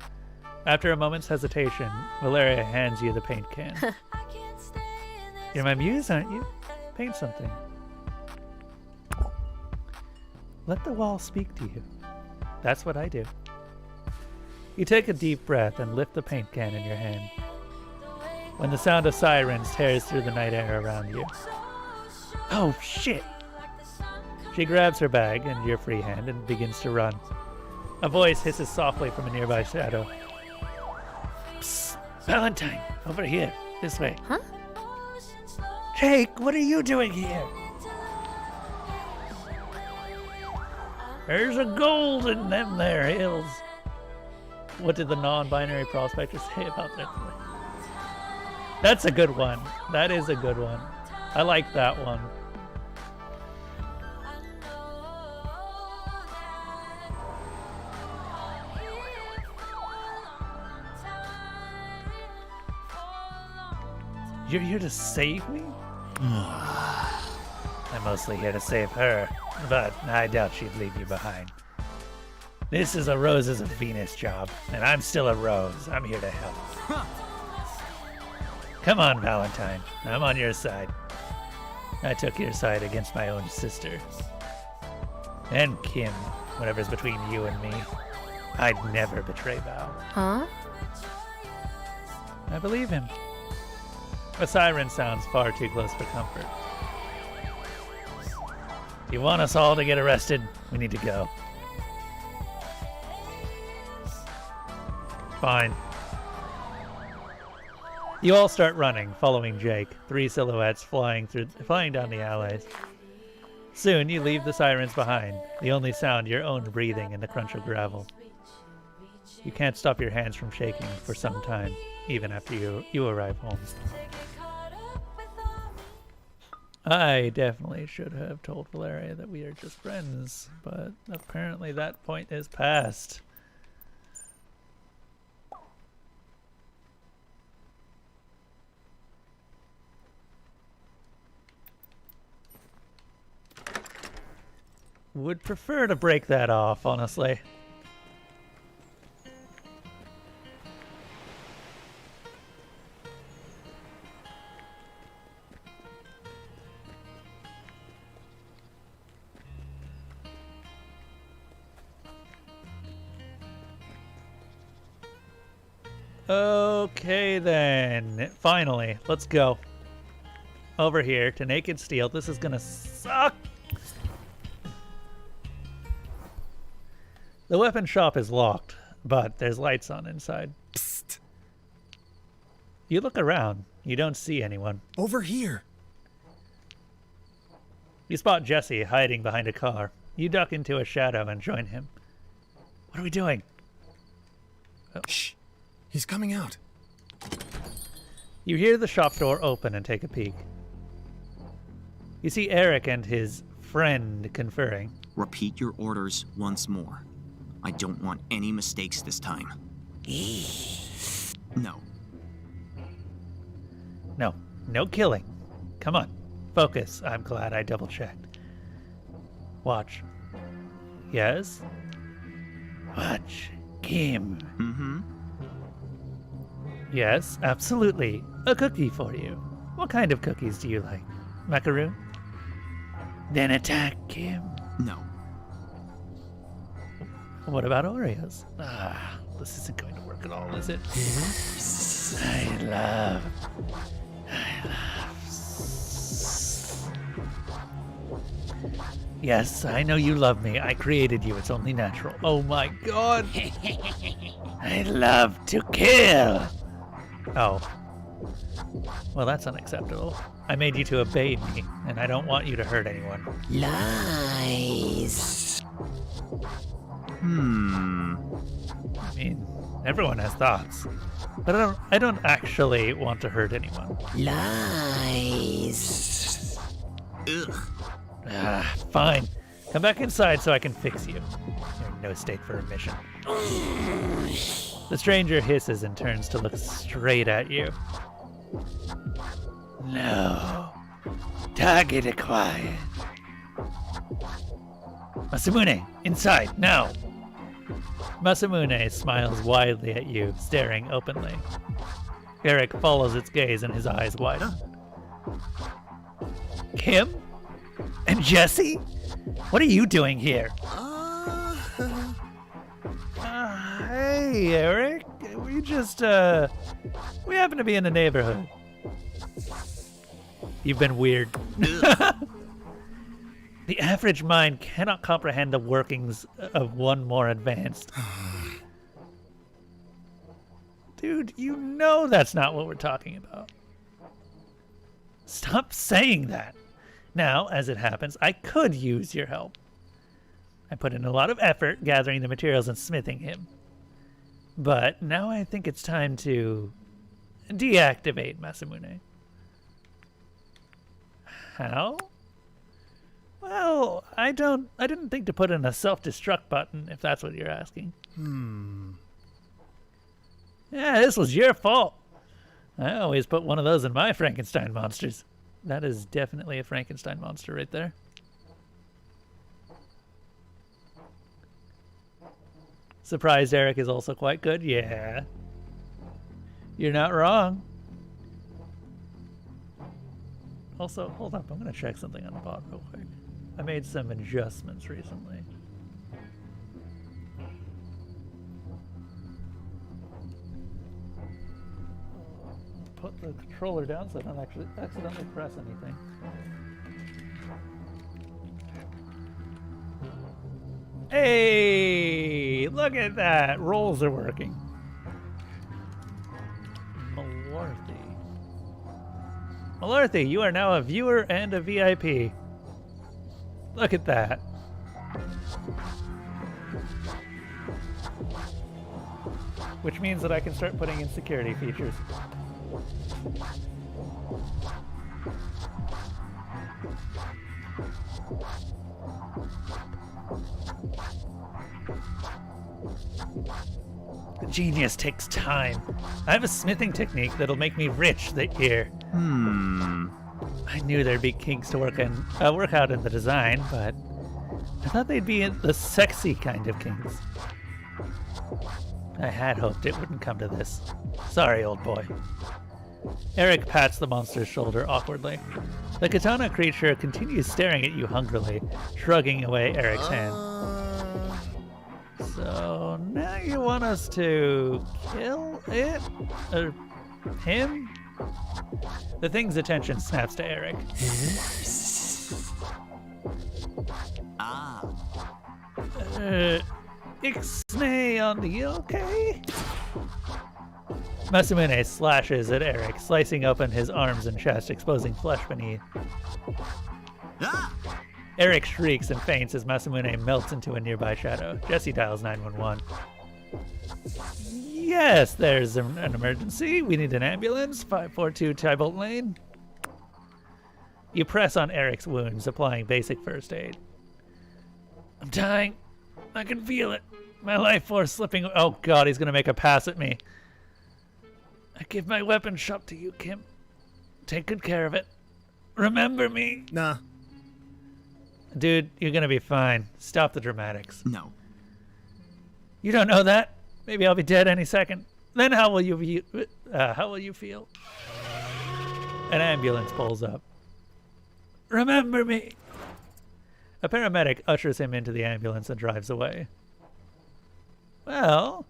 S1: After a moment's hesitation, Valeria hands you the paint can. You're my muse, aren't you? Paint something. Let the wall speak to you. That's what I do. You take a deep breath and lift the paint can in your hand. When the sound of sirens tears through the night air around you. Oh, shit! She grabs her bag and your free hand and begins to run. A voice hisses softly from a nearby shadow. Psst! Valentine! Over here! This way!
S3: Huh?
S1: Jake, what are you doing here? There's a gold in them there hills. What did the non-binary prospector say about that? That's a good one. That is a good one. I like that one. You're here to save me? I'm mostly here to save her, but I doubt she'd leave you behind. This is a Roses of Venus job, and I'm still a rose. I'm here to help. Come on, Valentine. I'm on your side. I took your side against my own sister. And Kim, whatever's between you and me. I'd never betray Val.
S3: Huh?
S1: I believe him. A siren sounds far too close for comfort. You want us all to get arrested? We need to go. Fine. You all start running, following Jake, three silhouettes flying down the alleys. Soon you leave the sirens behind, the only sound your own breathing and the crunch of gravel. You can't stop your hands from shaking for some time, even after you arrive home. I definitely should have told Valeria that we are just friends, but apparently that point is past. would prefer to break that off, honestly. Okay then, finally, let's go. Over here to Naked Steel. This is gonna suck. The weapon shop is locked, but there's lights on inside.
S2: Psst.
S1: You look around. You don't see anyone.
S2: Over here.
S1: You spot Jesse hiding behind a car. You duck into a shadow and join him. What are we doing?
S2: Shh. He's coming out.
S1: You hear the shop door open and take a peek. You see Eric and his friend conferring.
S4: Repeat your orders once more. I don't want any mistakes this time. No.
S1: No, no killing. Come on, focus. I'm glad I double-checked. Watch. Yes? Watch. Kim.
S4: Mm-hmm.
S1: Yes, absolutely. A cookie for you. What kind of cookies do you like? Macaroon? Then attack Kim.
S4: No.
S1: What about Oreos? Ah, this isn't going to work at all, is it? I love. Yes, I know you love me. I created you. It's only natural. Oh my god. I love to kill. Oh. Well, that's unacceptable. I made you to obey me, and I don't want you to hurt anyone.
S5: Lies.
S1: I mean, everyone has thoughts. But I don't actually want to hurt anyone.
S5: Lies.
S4: Ugh.
S1: Ah, fine. Come back inside so I can fix you. You're in no state for a mission. The stranger hisses and turns to look straight at you. No. Target acquired. Masamune, inside, now! Masamune smiles widely at you, staring openly. Eric follows its gaze and his eyes widen. Kim? And Jesse? What are you doing here? Hey, Eric. We just, we happen to be in the neighborhood. You've been weird. The average mind cannot comprehend the workings of one more advanced. Dude, you know that's not what we're talking about. Stop saying that. Now, as it happens, I could use your help. I put in a lot of effort gathering the materials and smithing him. But now I think it's time to deactivate Masamune. How? Well, I didn't think to put in a self-destruct button, if that's what you're asking. Yeah, this was your fault. I always put one of those in my Frankenstein monsters. That is definitely a Frankenstein monster right there. Surprised Eric is also quite good? Yeah. You're not wrong. Also, hold up. I'm going to check something on the bot real quick. I made some adjustments recently. Put the controller down so I don't actually accidentally press anything. Hey! Look at that! Rolls are working. Malarthy. Malarthy, you are now a viewer and a VIP. Look at that. Which means that I can start putting in security features. The genius takes time. I have a smithing technique that'll make me rich that year. I knew there'd be kinks to work out in the design, but I thought they'd be the sexy kind of kings. I had hoped it wouldn't come to this. Sorry, old boy. Eric pats the monster's shoulder awkwardly. The katana creature continues staring at you hungrily, shrugging away Eric's hand. So now you want us to kill it? Or him? The thing's attention snaps to Eric. Ixnay on the okay? Masamune slashes at Eric, slicing open his arms and chest, exposing flesh beneath. Eric shrieks and faints as Masamune melts into a nearby shadow. Jesse dials 911. Yes, there's an emergency. We need an ambulance. 542 Tybolt Lane. You press on Eric's wounds, applying basic first aid. I'm dying. I can feel it. My life force slipping. Oh god, he's gonna make a pass at me. I give my weapon shop to you, Kim. Take good care of it. Remember me.
S2: Nah.
S1: Dude, you're gonna be fine. Stop the dramatics.
S4: No.
S1: You don't know that? Maybe I'll be dead any second. Then how will you feel? An ambulance pulls up. Remember me. A paramedic ushers him into the ambulance and drives away. Well,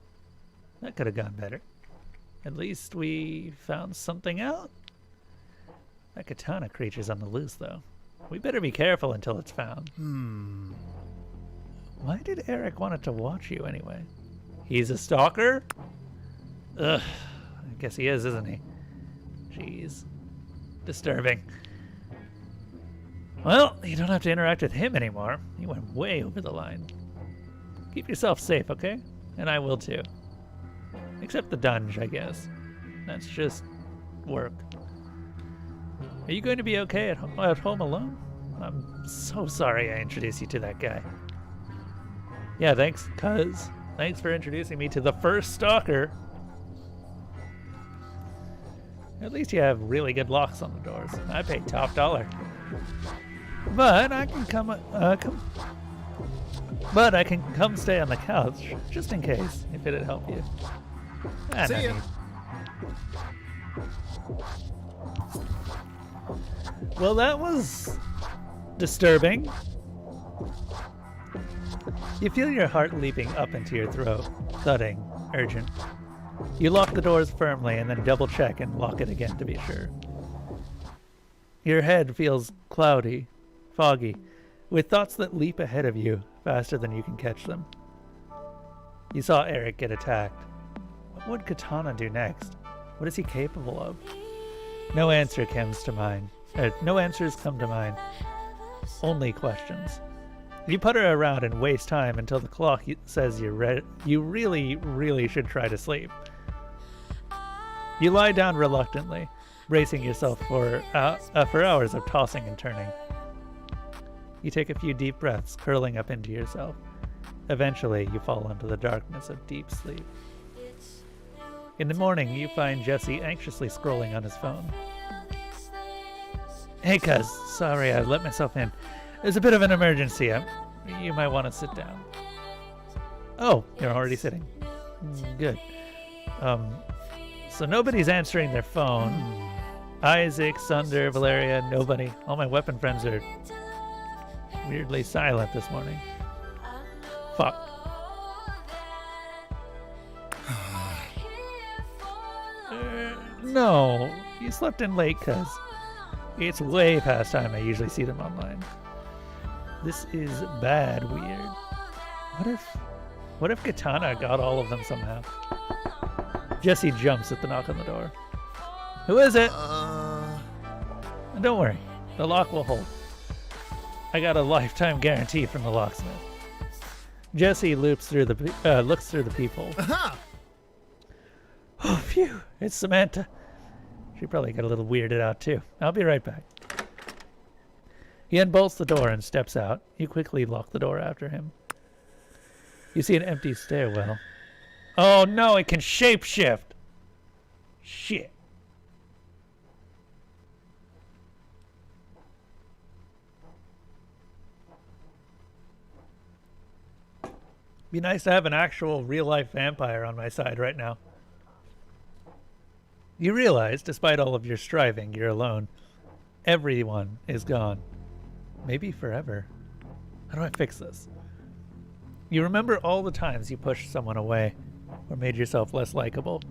S1: that could have gone better. At least we found something out. That katana creature's on the loose, though. We better be careful until it's found. Why did Eric want it to watch you anyway? He's a stalker? Ugh, I guess he is, isn't he? Jeez. Disturbing. Well, you don't have to interact with him anymore. He went way over the line. Keep yourself safe, okay? And I will too. Except the dungeon, I guess. That's just work. Are you going to be okay at home alone? I'm so sorry I introduced you to that guy. Yeah, thanks, cuz. Thanks for introducing me to the first stalker. At least you have really good locks on the doors. I paid top dollar. But I can come stay on the couch, just in case, if it'd help you.
S2: See ya.
S1: Well, that was disturbing. You feel your heart leaping up into your throat, thudding, urgent. You lock the doors firmly and then double check and lock it again to be sure. Your head feels cloudy, foggy, with thoughts that leap ahead of you faster than you can catch them. You saw Eric get attacked. What would Katana do next? What is he capable of? No answer comes to mind. No answers come to mind. Only questions. You putter around and waste time until the clock says you're ready. You really should try to sleep. You lie down reluctantly, bracing yourself for hours of tossing and turning. You take a few deep breaths, curling up into yourself. Eventually, you fall into the darkness of deep sleep. In the morning, you find Jesse anxiously scrolling on his phone. Hey, cuz. Sorry I let myself in. There's a bit of an emergency. You might want to sit down. Oh, you're already sitting. Good. So nobody's answering their phone. Isaac, Sunder, Valeria, nobody. All my weapon friends are weirdly silent this morning. Fuck. No, you slept in late, cuz. It's way past time I usually see them online. This is bad weird. What if Katana got all of them somehow? Jesse jumps at the knock on the door. Who is it? Don't worry, the lock will hold. I got a lifetime guarantee from the locksmith. Jesse looks through the peephole. Oh, phew, it's Samantha. She probably got a little weirded out too. I'll be right back. He unbolts the door and steps out. You quickly lock the door after him. You see an empty stairwell. Oh no, it can shapeshift! Shit. Be nice to have an actual real-life vampire on my side right now. You realize, despite all of your striving, you're alone. Everyone is gone. Maybe forever. How do I fix this? You remember all the times you pushed someone away or made yourself less likable.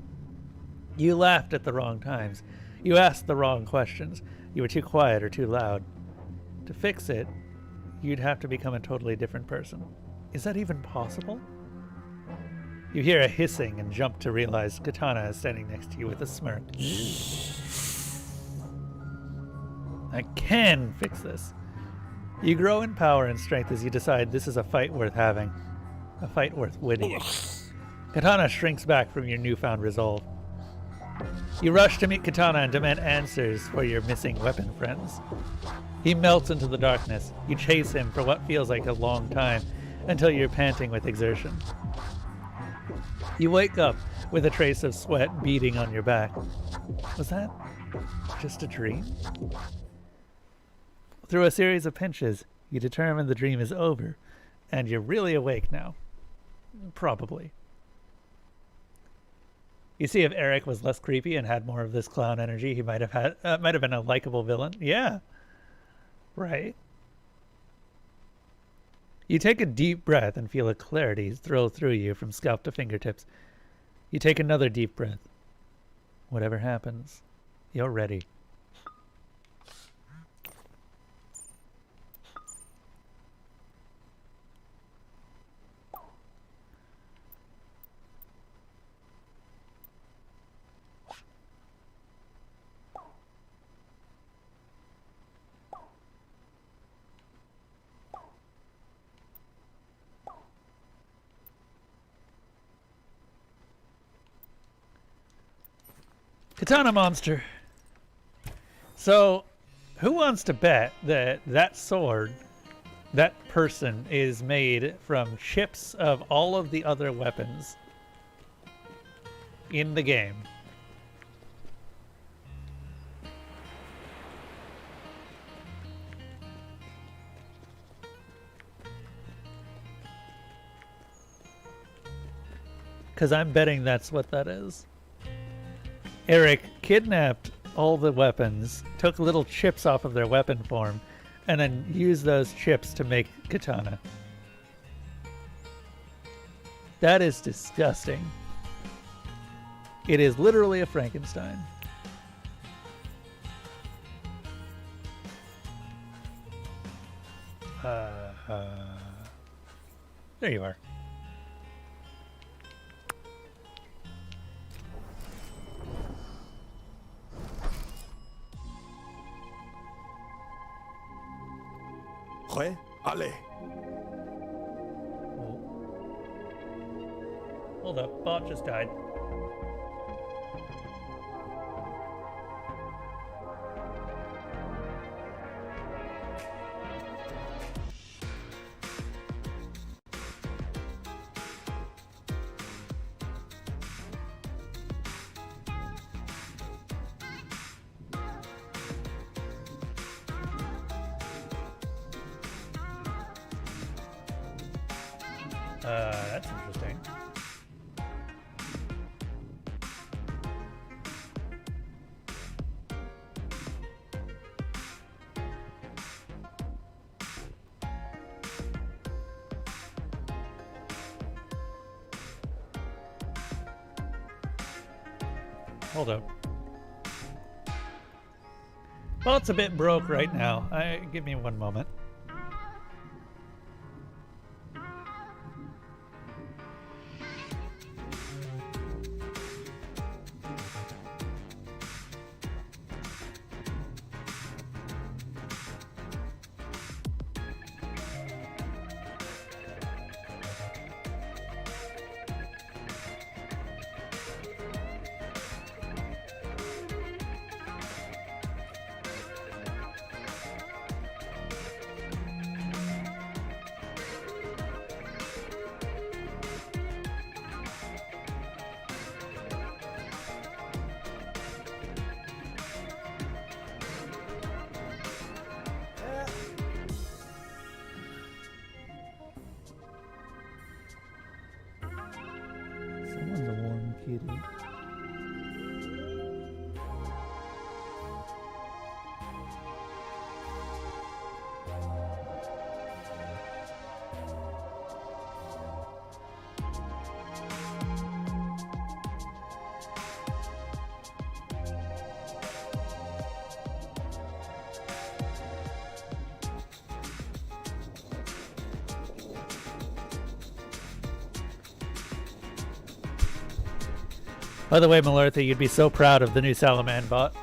S1: You laughed at the wrong times. You asked the wrong questions. You were too quiet or too loud. To fix it, you'd have to become a totally different person. Is that even possible? You hear a hissing and jump to realize Katana is standing next to you with a smirk. I can fix this. You grow in power and strength as you decide this is a fight worth having. A fight worth winning. Katana shrinks back from your newfound resolve. You rush to meet Katana and demand answers for your missing weapon friends. He melts into the darkness. You chase him for what feels like a long time until you're panting with exertion. You wake up with a trace of sweat beading on your back. Was that just a dream? Through a series of pinches, you determine the dream is over, and you're really awake now. Probably. You see, if Eric was less creepy and had more of this clown energy, he might have been a likable villain. Yeah. Right. You take a deep breath and feel a clarity thrill through you from scalp to fingertips. You take another deep breath. Whatever happens, you're ready. Katana monster. So, who wants to bet that that sword, that person, is made from chips of all of the other weapons in the game? Because I'm betting that's what that is. Eric kidnapped all the weapons, took little chips off of their weapon form, and then used those chips to make Katana. That is disgusting. It is literally a Frankenstein. There you are.
S2: Ale.
S1: Hold up, bot just died. That's interesting. Hold up. Well, it's a bit broke right now. Give me one moment. kitty. By the way, Malurtha, you'd be so proud of the new Salaman bot.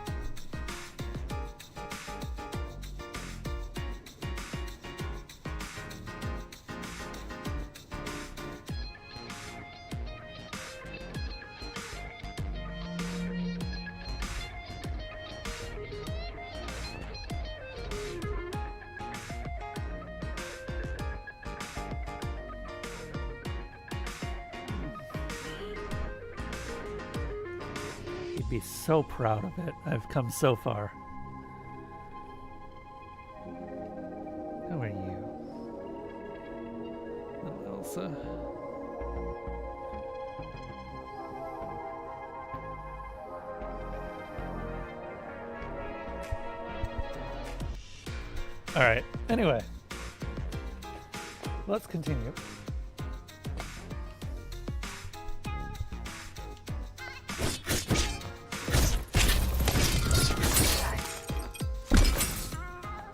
S1: Be so proud of it. I've come so far. How are you, little Elsa? All right. Anyway, let's continue.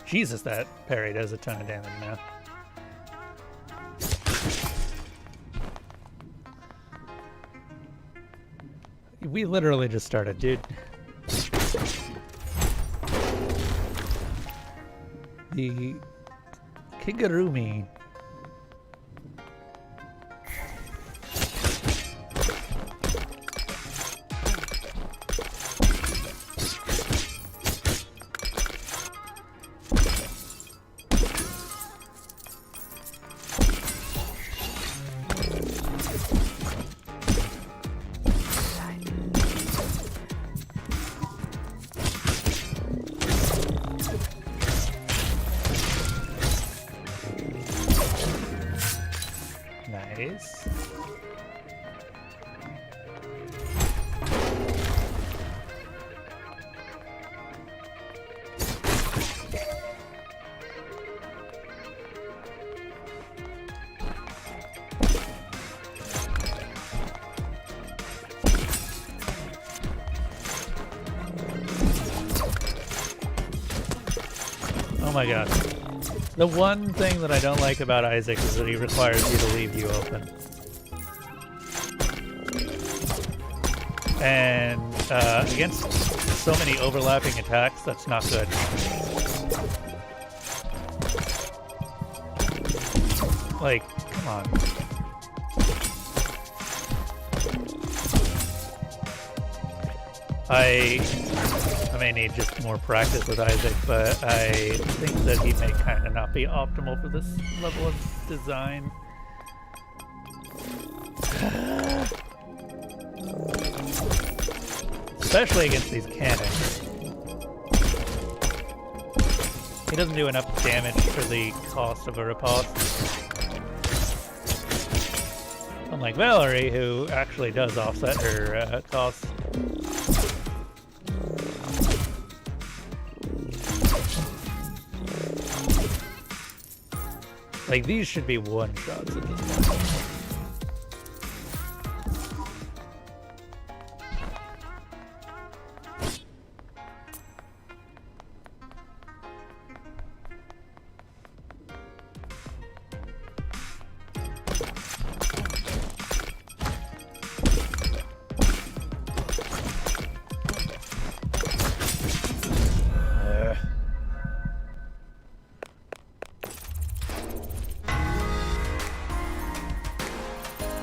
S1: Jesus, that parry does a ton of damage now. We literally just started, dude. The Kigurumi. Nice. Oh my god. The one thing that I don't like about Isaac is that he requires you to leave you open. And against so many overlapping attacks, that's not good. Like, come on. I may need just more practice with Isaac, but I think that he may kind of not be optimal for this level of design. Especially against these cannons. He doesn't do enough damage for the cost of a riposte. Unlike Valerie, who actually does offset her costs. Like, these should be one-shots at this point.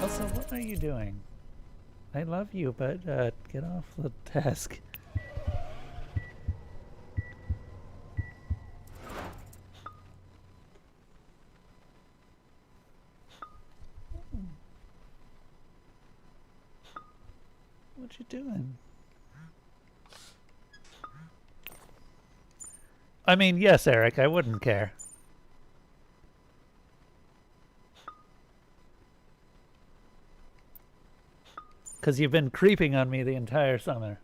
S1: Also, what are you doing? I love you, but get off the desk. What you doing? I mean, yes, Eric, I wouldn't care. Because you've been creeping on me the entire summer.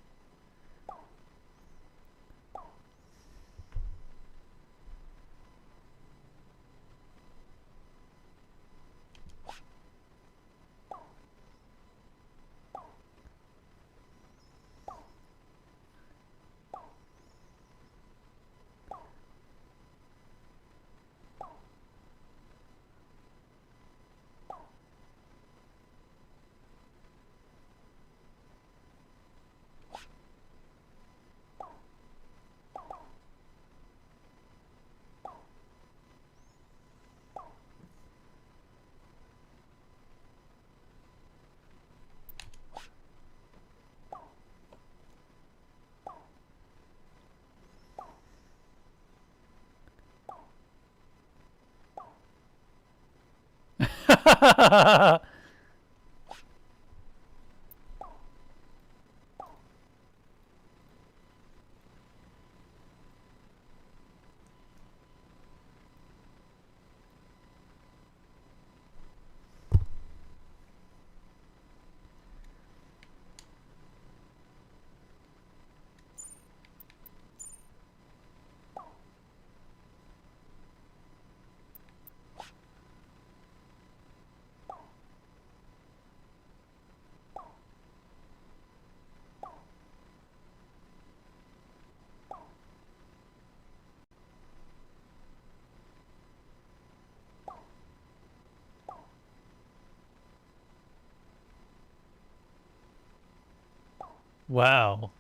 S1: Wow.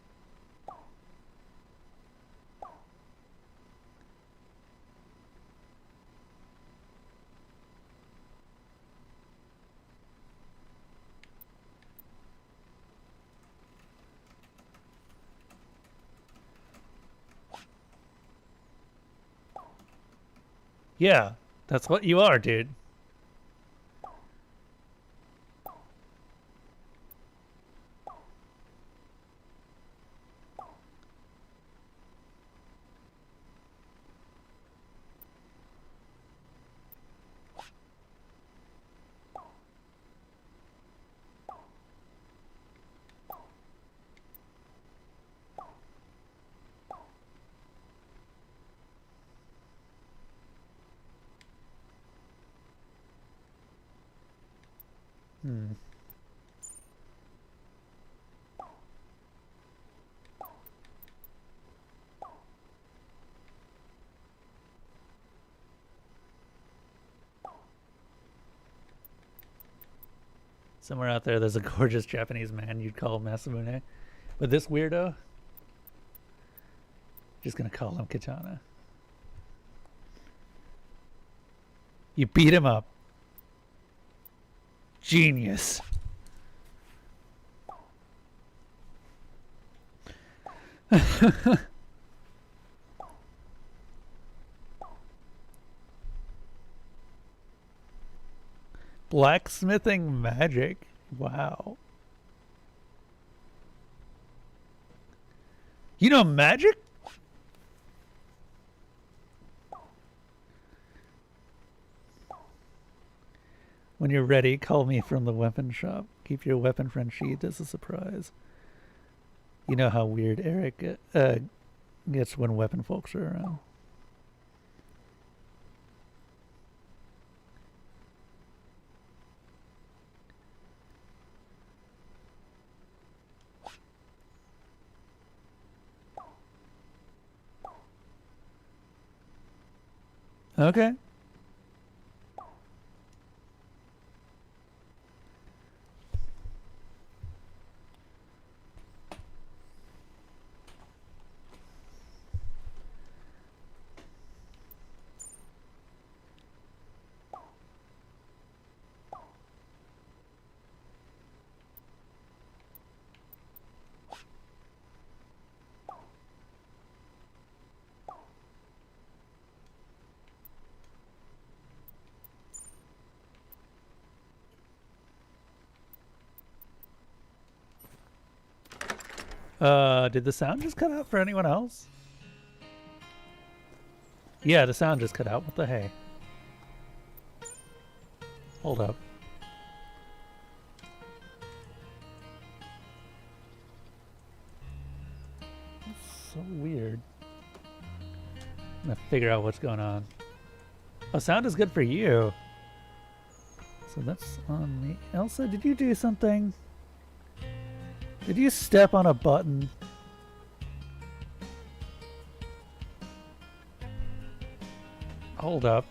S1: Yeah, that's what you are, dude. Hmm. Somewhere out there, there's a gorgeous Japanese man you'd call Masamune. But this weirdo, just gonna call him Katana. You beat him up. Genius. Blacksmithing magic. Wow. You know magic? When you're ready, call me from the weapon shop. Keep your weapon friend sheathed as a surprise. You know how weird Eric gets when weapon folks are around. Okay. Did the sound just cut out for anyone else? Yeah, the sound just cut out. What the hey? Hold up. so weird. I'm gonna figure out what's going on. Oh, sound is good for you. So that's on me. Elsa, did you do something? Did you step on a button? Hold up.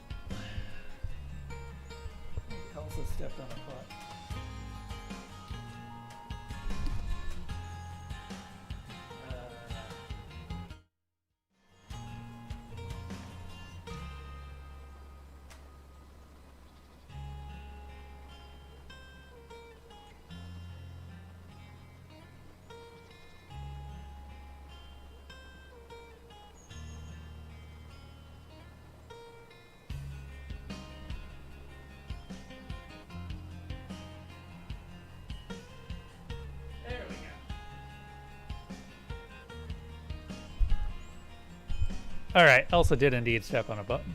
S1: Elsa stepped on a button. Alright, Elsa did indeed step on a button.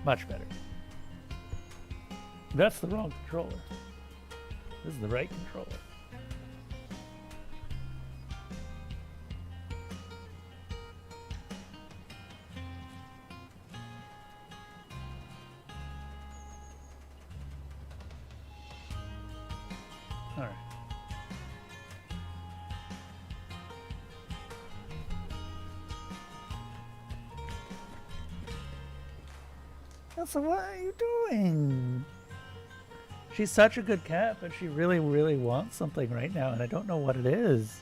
S1: Much better. That's the wrong controller. This is the right controller. Alright. Elsa, what are you doing? She's such a good cat, but she really, really wants something right now, and I don't know what it is.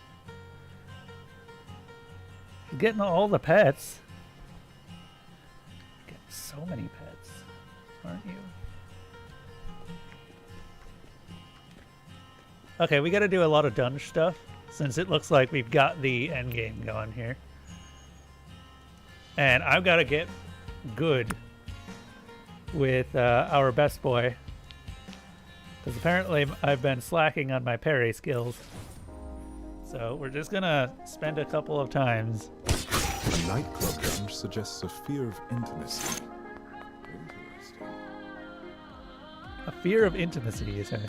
S1: She's getting all the pets. Getting so many pets, aren't you? Okay, we gotta do a lot of dungeon stuff, since it looks like we've got the end game going here. And I've gotta get good with our best boy, because apparently I've been slacking on my parry skills. So we're just gonna spend a couple of times.
S2: A nightclub lounge suggests a fear of intimacy. Interesting.
S1: A fear of intimacy, you say?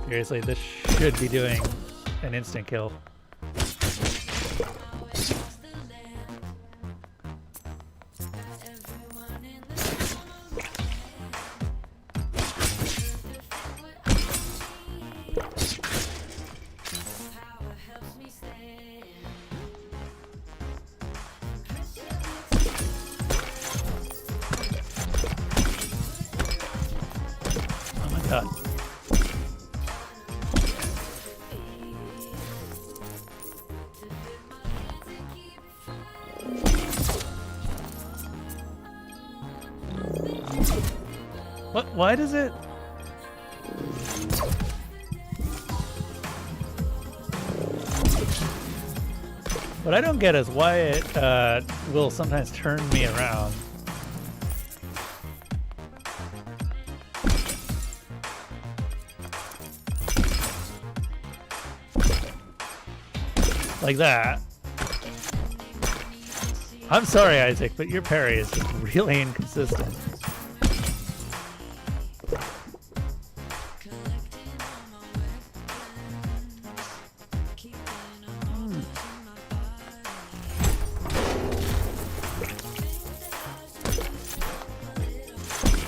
S1: Seriously, this should be doing an instant kill. Why does it... What I don't get is why it will sometimes turn me around. Like that. I'm sorry, Isaac, but your parry is just really inconsistent.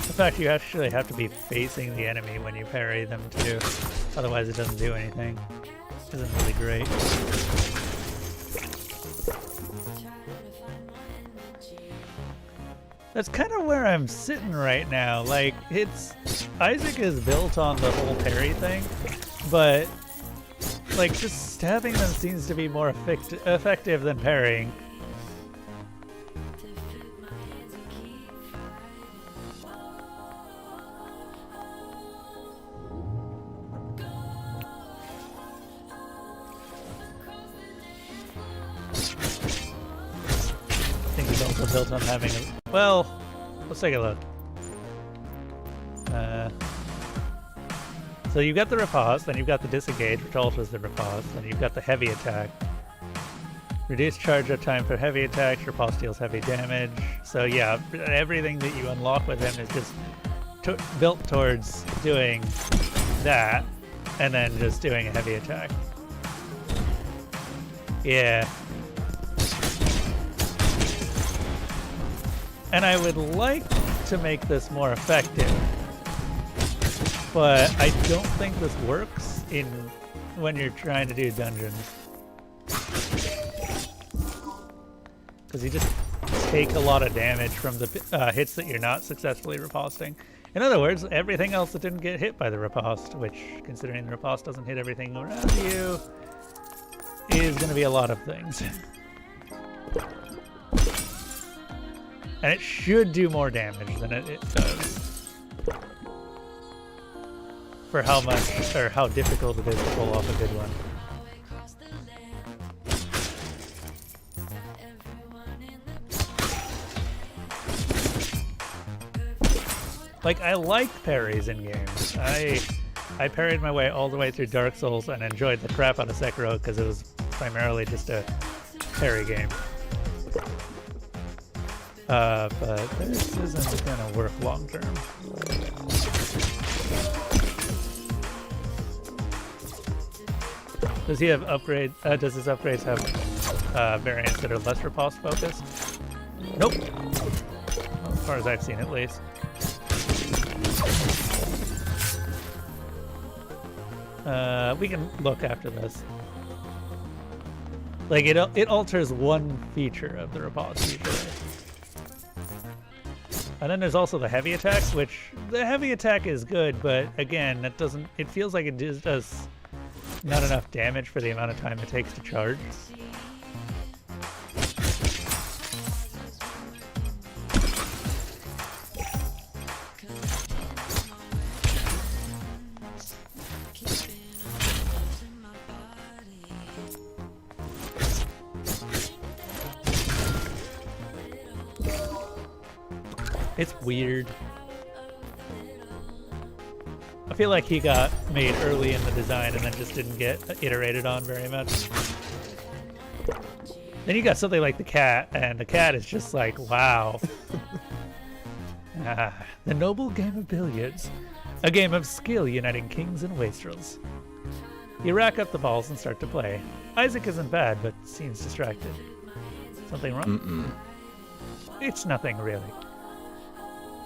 S1: In fact, you actually have to be facing the enemy when you parry them too, otherwise it doesn't do anything. It isn't really great. That's kind of where I'm sitting right now. Like, Isaac is built on the whole parry thing, but like just stabbing them seems to be more effective than parrying. Built on having a... Well, let's take a look. So you've got the riposte, then you've got the disengage, which alters the riposte, then you've got the heavy attack. Reduce charge up time for heavy attacks, riposte deals heavy damage. So yeah, everything that you unlock with him is just built towards doing that, and then just doing a heavy attack. Yeah. And I would like to make this more effective, but I don't think this works when you're trying to do dungeons. Because you just take a lot of damage from the hits that you're not successfully riposting. In other words, everything else that didn't get hit by the riposte, which, considering the riposte doesn't hit everything around you, is going to be a lot of things. And it should do more damage than it does. For how much, or how difficult it is to pull off a good one. Like, I like parries in games. I parried my way all the way through Dark Souls and enjoyed the crap out of Sekiro because it was primarily just a parry game. But this isn't gonna work long term. Does he have upgrade? Does his upgrades have variants that are less riposte focused? Nope. Well, as far as I've seen, at least. We can look after this. Like, it alters one feature of the riposte usually. And then there's also the heavy attacks, which the heavy attack is good, but again, it feels like it does not enough damage for the amount of time it takes to charge. It's weird. I feel like he got made early in the design and then just didn't get iterated on very much. Then you got something like the cat, and the cat is just like, wow. The noble game of billiards. A game of skill uniting kings and wastrels. You rack up the balls and start to play. Isaac isn't bad, but seems distracted. Something wrong? It's nothing, really.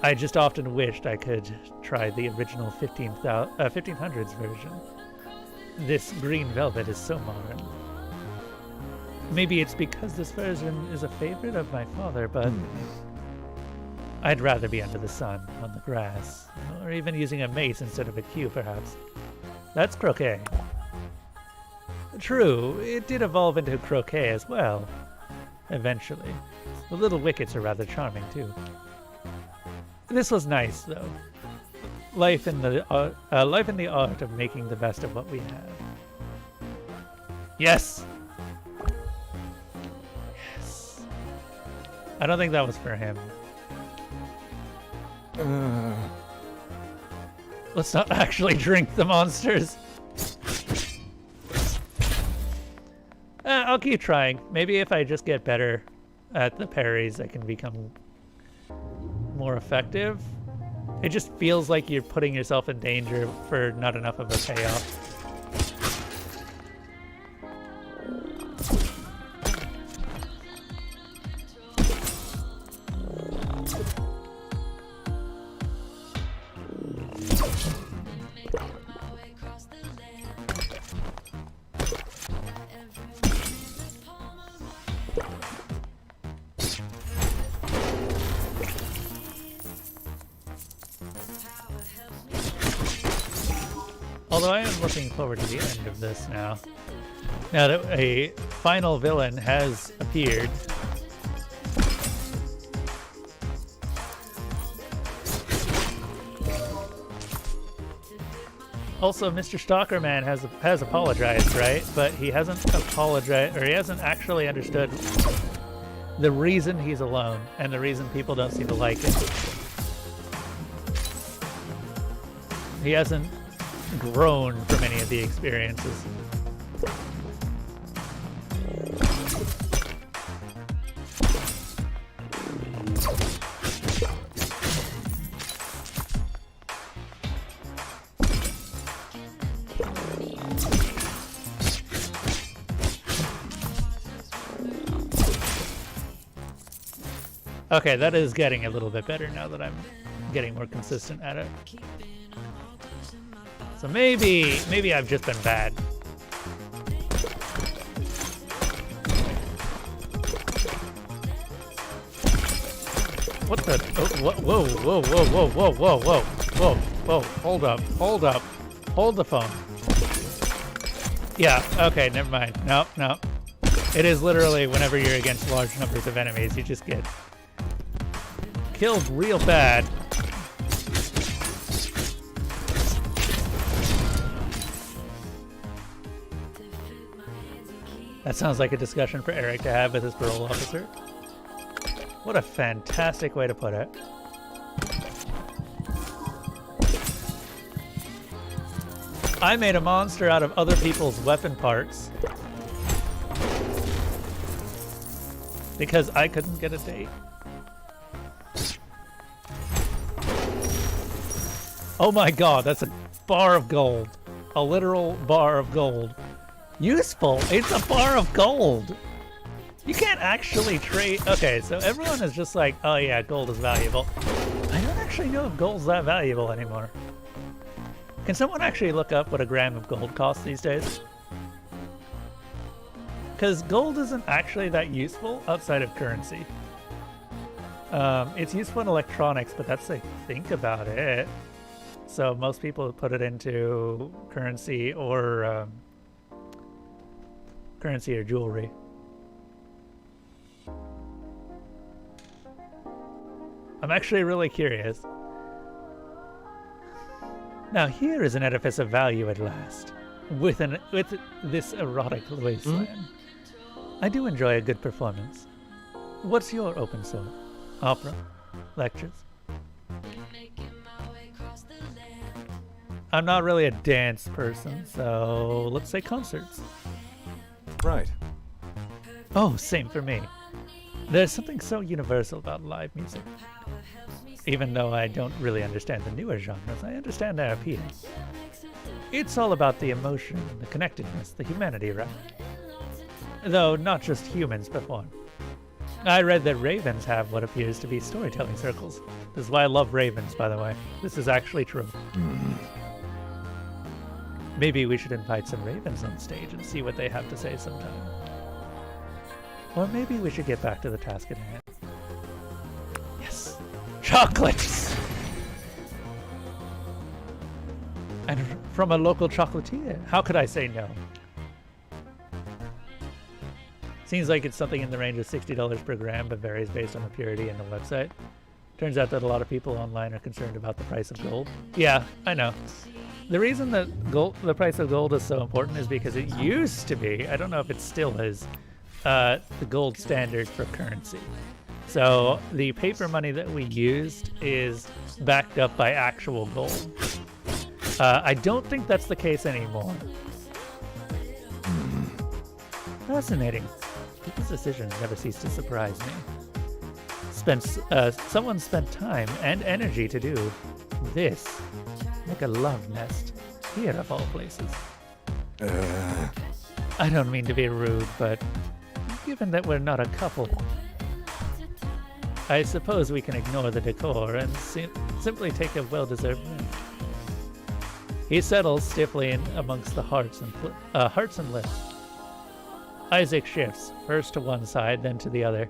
S1: I just often wished I could try the original 1500s version. This green velvet is so modern. Maybe it's because this version is a favorite of my father, but I'd rather be under the sun, on the grass, or even using a mace instead of a cue, perhaps. That's croquet. True, it did evolve into croquet as well, eventually. The little wickets are rather charming, too. This was nice, though. Life in the art of making the best of what we have. Yes! Yes. I don't think that was for him. Let's not actually drink the monsters. I'll keep trying. Maybe if I just get better at the parries, I can become more effective. It just feels like you're putting yourself in danger for not enough of a payoff. Although I am looking forward to the end of this now. Now that a final villain has appeared. Also, Mr. Stalkerman has apologized, right? But he hasn't apologized, or he hasn't actually understood the reason he's alone and the reason people don't seem to like him. He hasn't grown from any of the experiences. Okay, that is getting a little bit better now that I'm getting more consistent at it. So maybe I've just been bad. What the? Oh, whoa, whoa, whoa, whoa, whoa, whoa, whoa, whoa, whoa! Hold up, hold up, hold the phone. Yeah. Okay. Never mind. No, no. It is literally whenever you're against large numbers of enemies, you just get killed real bad. That sounds like a discussion for Eric to have with his parole officer. What a fantastic way to put it. I made a monster out of other people's weapon parts because I couldn't get a date. Oh my god, that's a bar of gold. A literal bar of gold. Useful! It's a bar of gold! You can't actually trade... Okay, so everyone is just like, oh yeah, gold is valuable. I don't actually know if gold's that valuable anymore. Can someone actually look up what a gram of gold costs these days? Because gold isn't actually that useful outside of currency. It's useful in electronics, but that's, I think, about it. So most people put it into currency or jewelry. I'm actually really curious. Now here is an edifice of value at last, with this erotic wasteland. I do enjoy a good performance. What's your open soul? Opera? Lectures? I'm not really a dance person, so let's say concerts.
S2: Right.
S1: Oh, same for me. There's something so universal about live music. Even though I don't really understand the newer genres, I understand their appeal. It's all about the emotion, the connectedness, the humanity, right? Though not just humans perform. I read that ravens have what appears to be storytelling circles. This is why I love ravens, by the way. This is actually true. Maybe we should invite some ravens on stage and see what they have to say sometime. Or maybe we should get back to the task at hand. Yes! Chocolates! And from a local chocolatier. How could I say no? Seems like it's something in the range of $60 per gram, but varies based on the purity and the website. Turns out that a lot of people online are concerned about the price of gold. Yeah, I know. The reason that the price of gold is so important is because it used to be, I don't know if it still is, the gold standard for currency. So the paper money that we used is backed up by actual gold. I don't think that's the case anymore. Fascinating. People's decisions never cease to surprise me. Someone spent time and energy to do this. Like a love nest. Here of all places. I don't mean to be rude, but given that we're not a couple, I suppose we can ignore the decor and simply take a well-deserved nap. He settles stiffly in amongst the hearts and lips. Isaac shifts, first to one side, then to the other.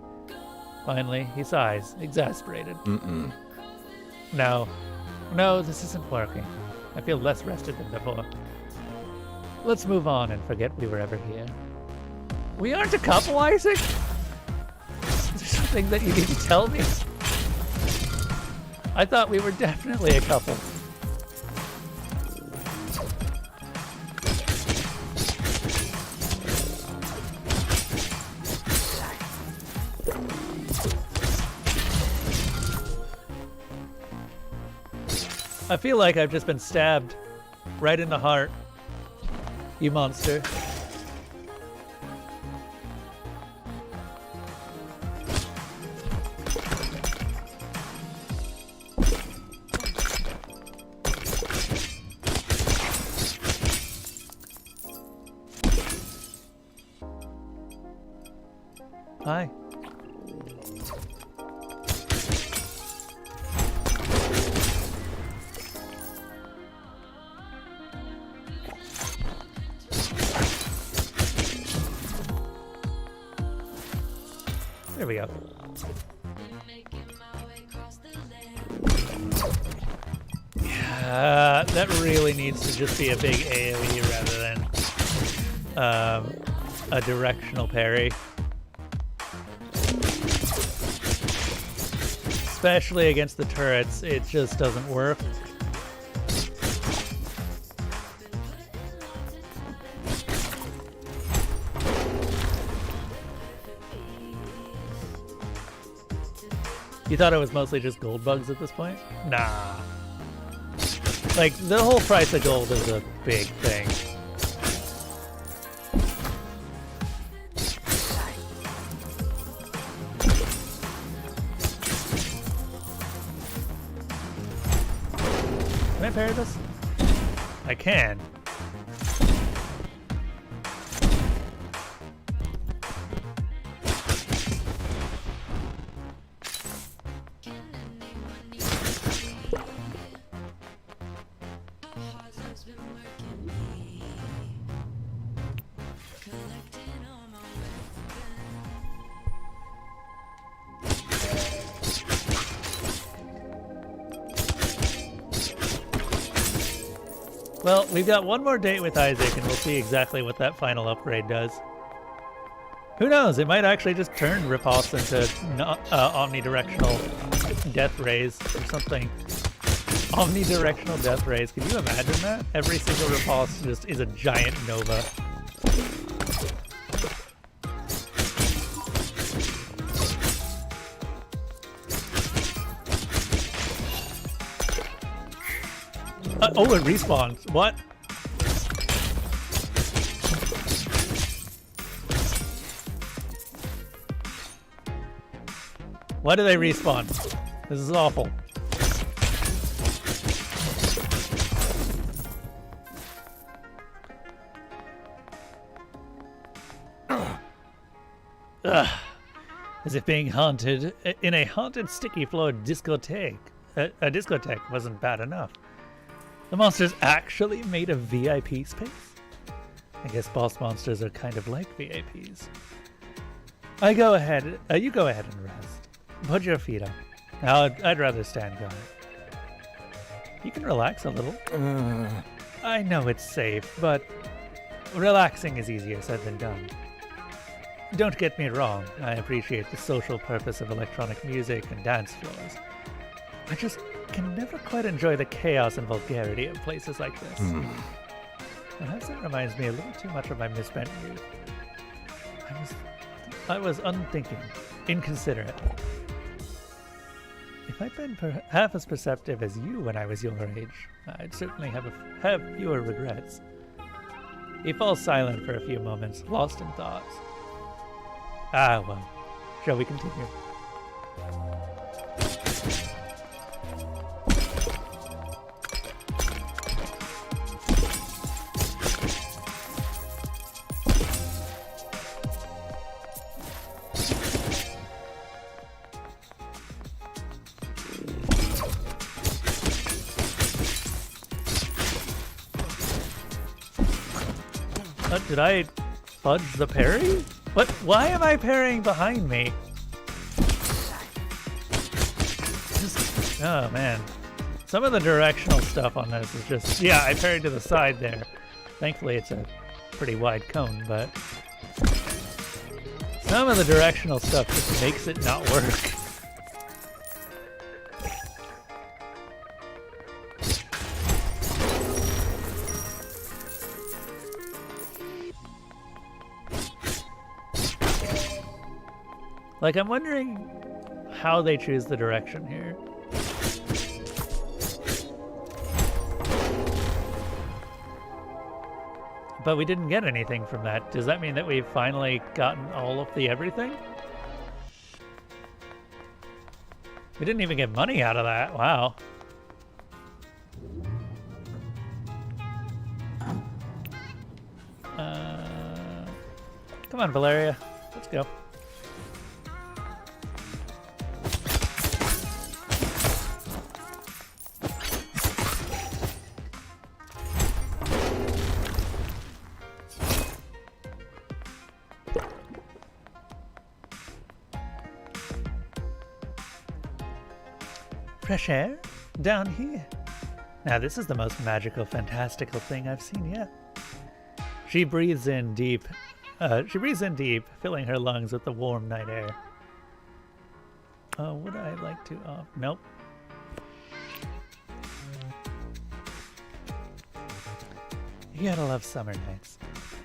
S1: Finally, he sighs, exasperated. No, this isn't working. I feel less rested than before. Let's move on and forget we were ever here. We aren't a couple, Isaac? Is there something that you need to tell me? I thought we were definitely a couple. I feel like I've just been stabbed right in the heart. You monster. Hi. There we go. Yeah, that really needs to just be a big AoE rather than a directional parry. Especially against the turrets, it just doesn't work. You thought it was mostly just gold bugs at this point? Nah. Like, the whole price of gold is a big thing. Can I parry this? I can. Well, we've got one more date with Isaac, and we'll see exactly what that final upgrade does. Who knows? It might actually just turn ripoffs into omnidirectional death rays or something. Omnidirectional death rays. Can you imagine that? Every single ripoff just is a giant nova. Oh, it respawns. What? Why do they respawn? This is awful. Ugh. As if being haunted in a haunted sticky floor discotheque. A discotheque wasn't bad enough. The monsters actually made a VIP space? I guess boss monsters are kind of like VIPs. You go ahead and rest. Put your feet up. I'd rather stand guard. You can relax a little. I know it's safe, but relaxing is easier said than done. Don't get me wrong, I appreciate the social purpose of electronic music and dance floors. I just can never quite enjoy the chaos and vulgarity of places like this. Perhaps it reminds me a little too much of my misspent youth. I was unthinking, inconsiderate. If I'd been half as perceptive as you when I was your age, I'd certainly have fewer regrets. He falls silent for a few moments, lost in thoughts. Ah, well. Shall we continue? Did I fudge the parry? What? Why am I parrying behind me? Oh man. Some of the directional stuff on this is just... Yeah, I parried to the side there. Thankfully it's a pretty wide cone, but... Some of the directional stuff just makes it not work. Like, I'm wondering how they choose the direction here. But we didn't get anything from that. Does that mean that we've finally gotten all of the everything? We didn't even get money out of that. Wow. Come on, Valeria. Let's go. Fresh air? Down here. Now this is the most magical, fantastical thing I've seen yet. She breathes in deep, filling her lungs with the warm night air. Would I like to, nope. You gotta love summer nights.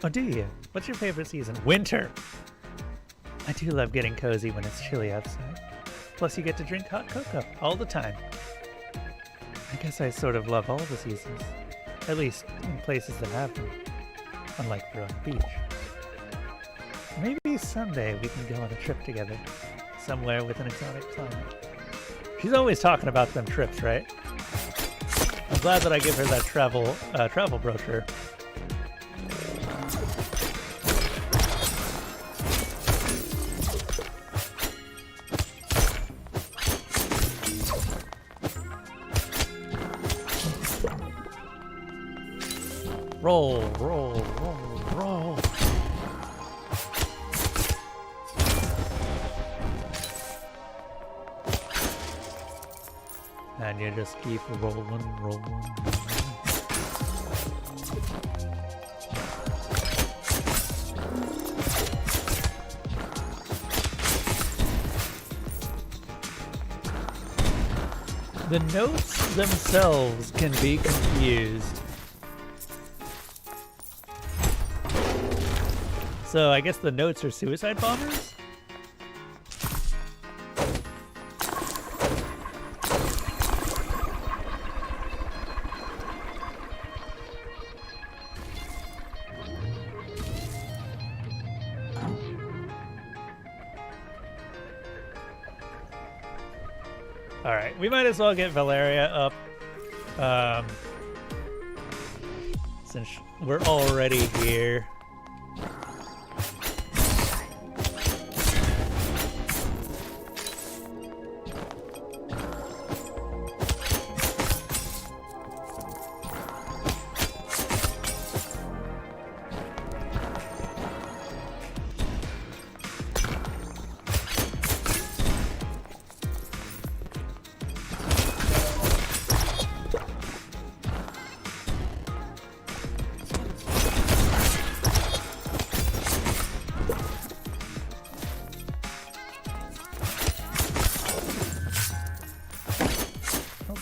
S1: Oh, do you? What's your favorite season? Winter! I do love getting cozy when it's chilly outside. Plus you get to drink hot cocoa all the time. I guess I sort of love all the seasons. At least in places that have them. Unlike Verona Beach. Maybe someday we can go on a trip together. Somewhere with an exotic climate. She's always talking about them trips, right? I'm glad that I give her that travel brochure. Roll, roll, roll, roll. And you just keep rolling, rolling. The notes themselves can be confused. So I guess the notes are suicide bombers? Alright, we might as well get Valeria up. Since we're already here.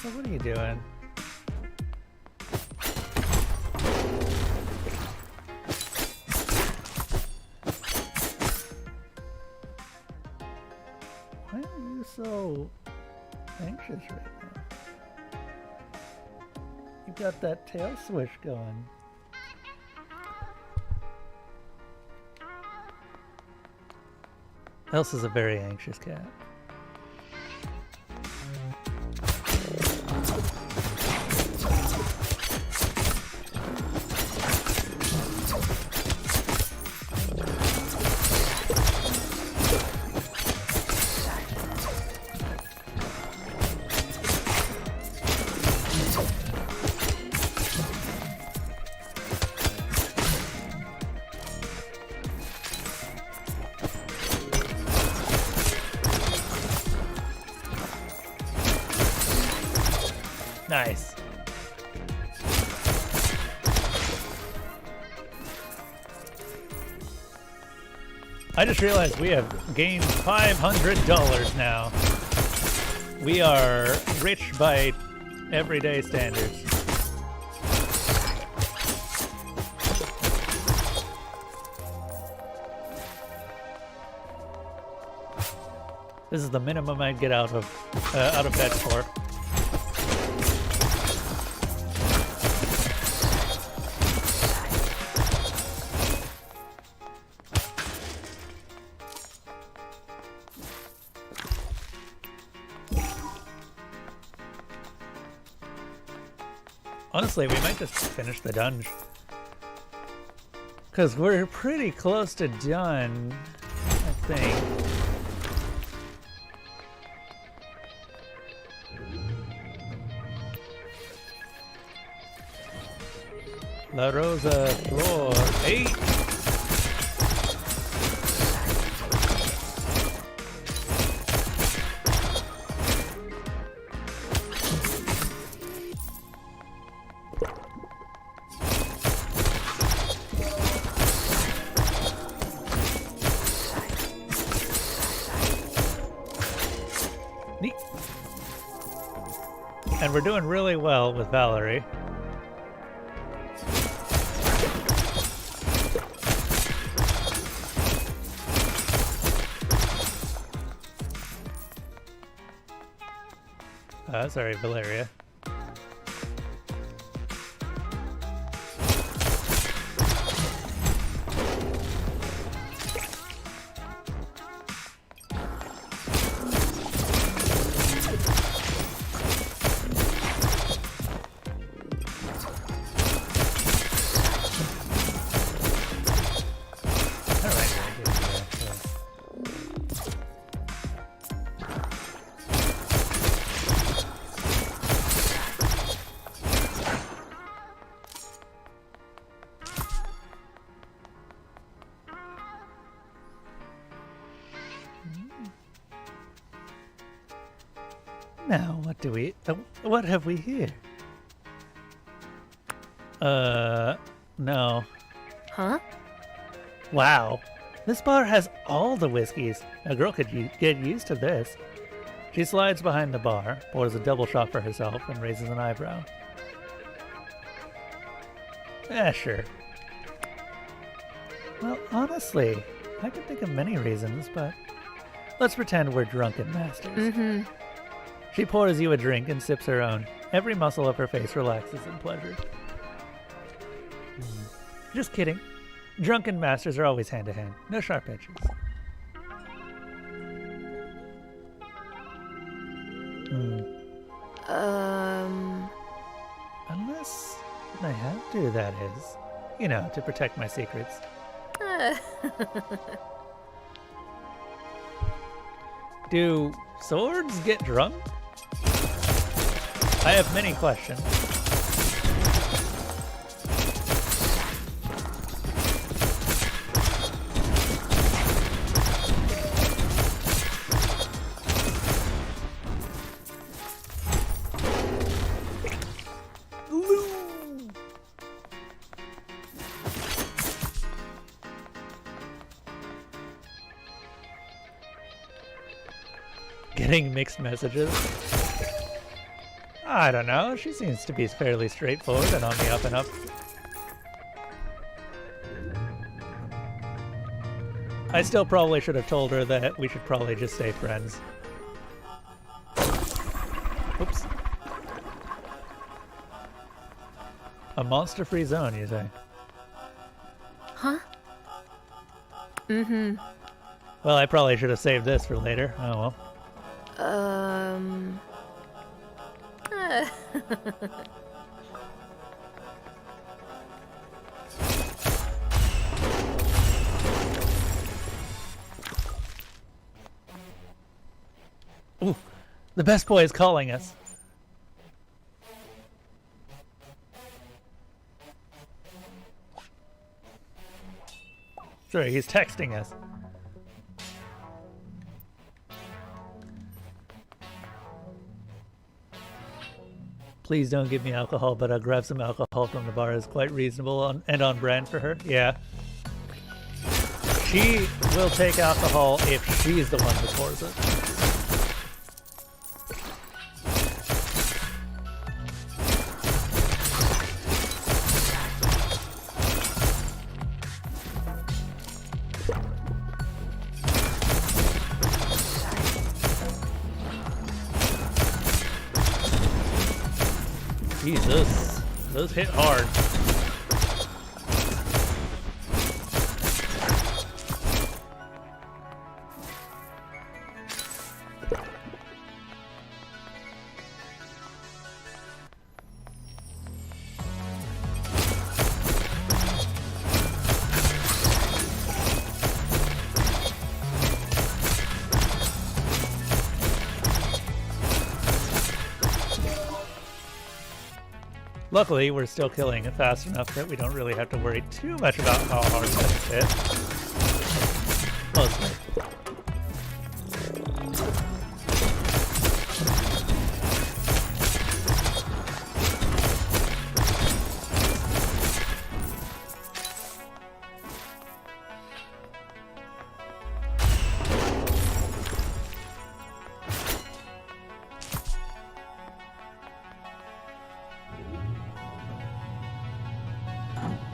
S1: What are you doing? Why are you so anxious right now? You got that tail swish going. Elsa's a very anxious cat. Nice. I just realized we have gained $500 now. We are rich by everyday standards. This is the minimum I'd get out of bed for. Honestly, we might just finish the dungeon. Because we're pretty close to done, I think. La Rosa Floor 8. And we're doing really well with Valerie. Sorry, Valeria. Now, what have we here? No.
S3: Huh?
S1: Wow. This bar has all the whiskeys. A girl could get used to this. She slides behind the bar, pours a double shot for herself, and raises an eyebrow. Sure. Well, honestly, I can think of many reasons, but let's pretend we're drunken masters.
S3: Mm-hmm.
S1: She pours you a drink and sips her own. Every muscle of her face relaxes in pleasure. Just kidding. Drunken masters are always hand-to-hand. No sharp edges. Unless I have to, that is. You know, to protect my secrets. Do swords get drunk? I have many questions. Getting mixed messages. I don't know. She seems to be fairly straightforward and on the up and up. I still probably should have told her that we should probably just stay friends. Oops. A monster-free zone, you say?
S3: Huh? Mm-hmm.
S1: Well, I probably should have saved this for later. Oh well. Ooh, the best boy is calling us. Sorry, he's texting us. Please don't give me alcohol, but I'll grab some alcohol from the bar is quite reasonable and on brand for her. Yeah. She will take alcohol if she's the one who pours it. Jesus, those hit hard. Luckily, we're still killing it fast enough that we don't really have to worry too much about how hard things hit. Mostly.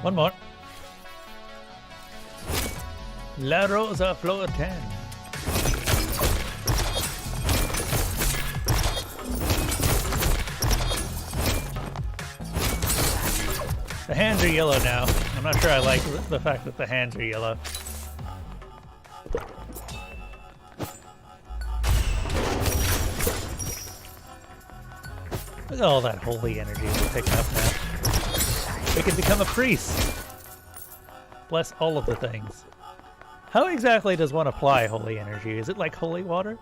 S1: One more. La Rosa floor 10. The hands are yellow now. I'm not sure I like the fact that the hands are yellow. Look at all that holy energy we're picking up now. We can become a priest. Bless all of the things. How exactly does one apply holy energy? Is it like holy water?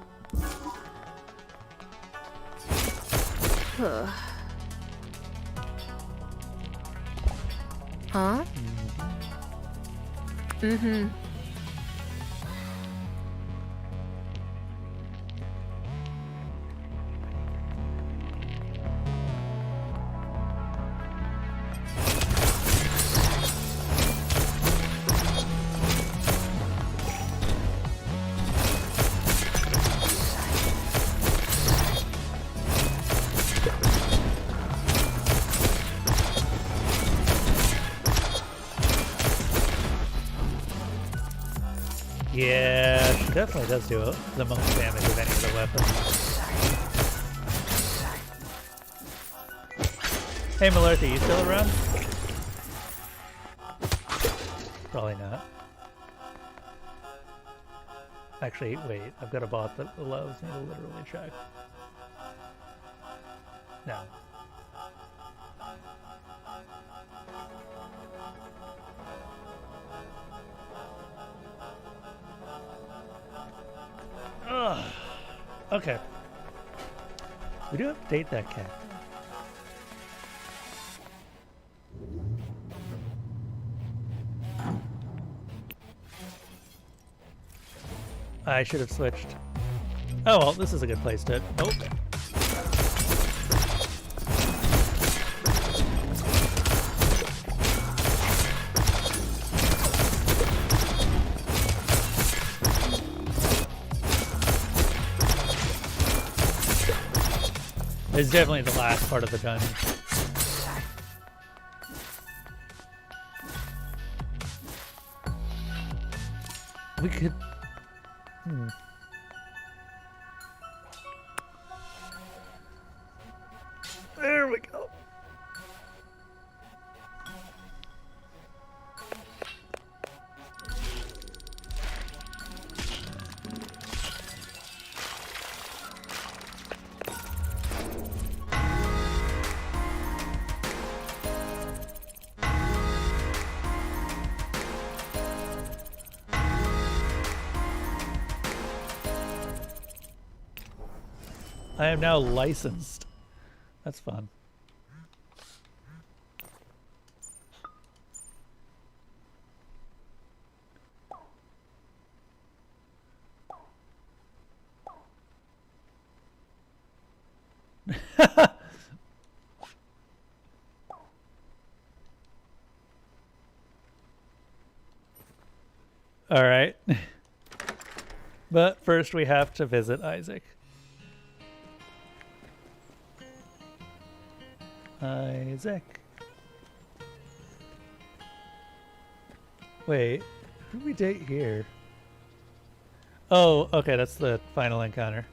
S3: Huh? Mm-hmm.
S1: Yeah, she definitely does do the most damage of any of the weapons. Hey Malarthy, you still around? Probably not. Actually, wait, I've got a bot that allows me to literally check. No. Ugh. Okay. We do have to date that cat. I should have switched. Oh well, this is a good place to. Oh. It's definitely the last part of the dungeon. We could... There we go. I am now licensed. That's fun. All right. But first we have to visit Isaac. Isaac. Wait, who did we date here? Oh, okay, that's the final encounter.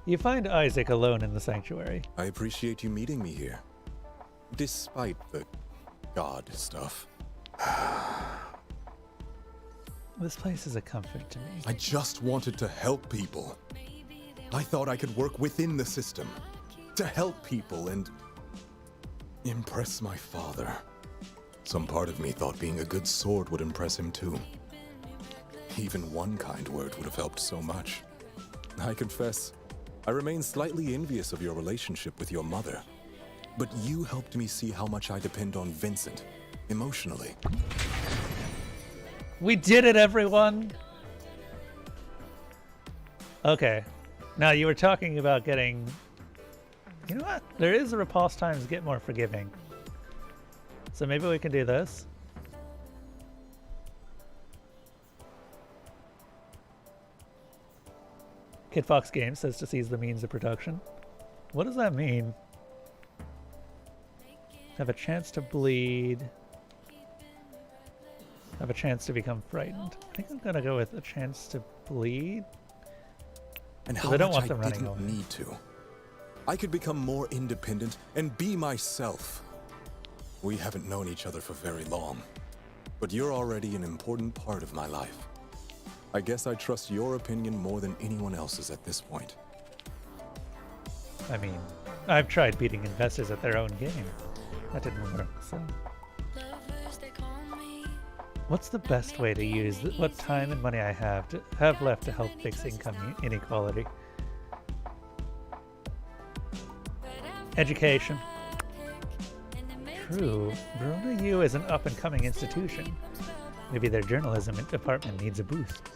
S1: You find Isaac alone in the sanctuary.
S2: I appreciate you meeting me here. Despite the god stuff.
S1: This place is a comfort to me.
S2: I just wanted to help people. I thought I could work within the system to help people and impress my father. Some part of me thought being a good sword would impress him too. Even one kind word would have helped so much. I confess, I remain slightly envious of your relationship with your mother. But you helped me see how much I depend on Vincent, emotionally.
S1: We did it, everyone! Okay. Now, you were talking about getting... You know what? There is a repulse times get more forgiving. So maybe we can do this. Kid Fox Games says to seize the means of production. What does that mean? Have a chance to bleed. Have a chance to become frightened. I think I'm gonna go with a chance to bleed.
S2: And
S1: 'Cause
S2: how
S1: I don't
S2: much
S1: want them running
S2: didn't
S1: over.
S2: need to. I could become more independent and be myself. We haven't known each other for very long, but you're already an important part of my life. I guess I trust your opinion more than anyone else's at this point.
S1: I mean, I've tried beating investors at their own game. That didn't work, so... What's the best way to use what time and money I have left to help fix income inequality? Education. True. Verona U is an up-and-coming institution. Maybe their journalism department needs a boost.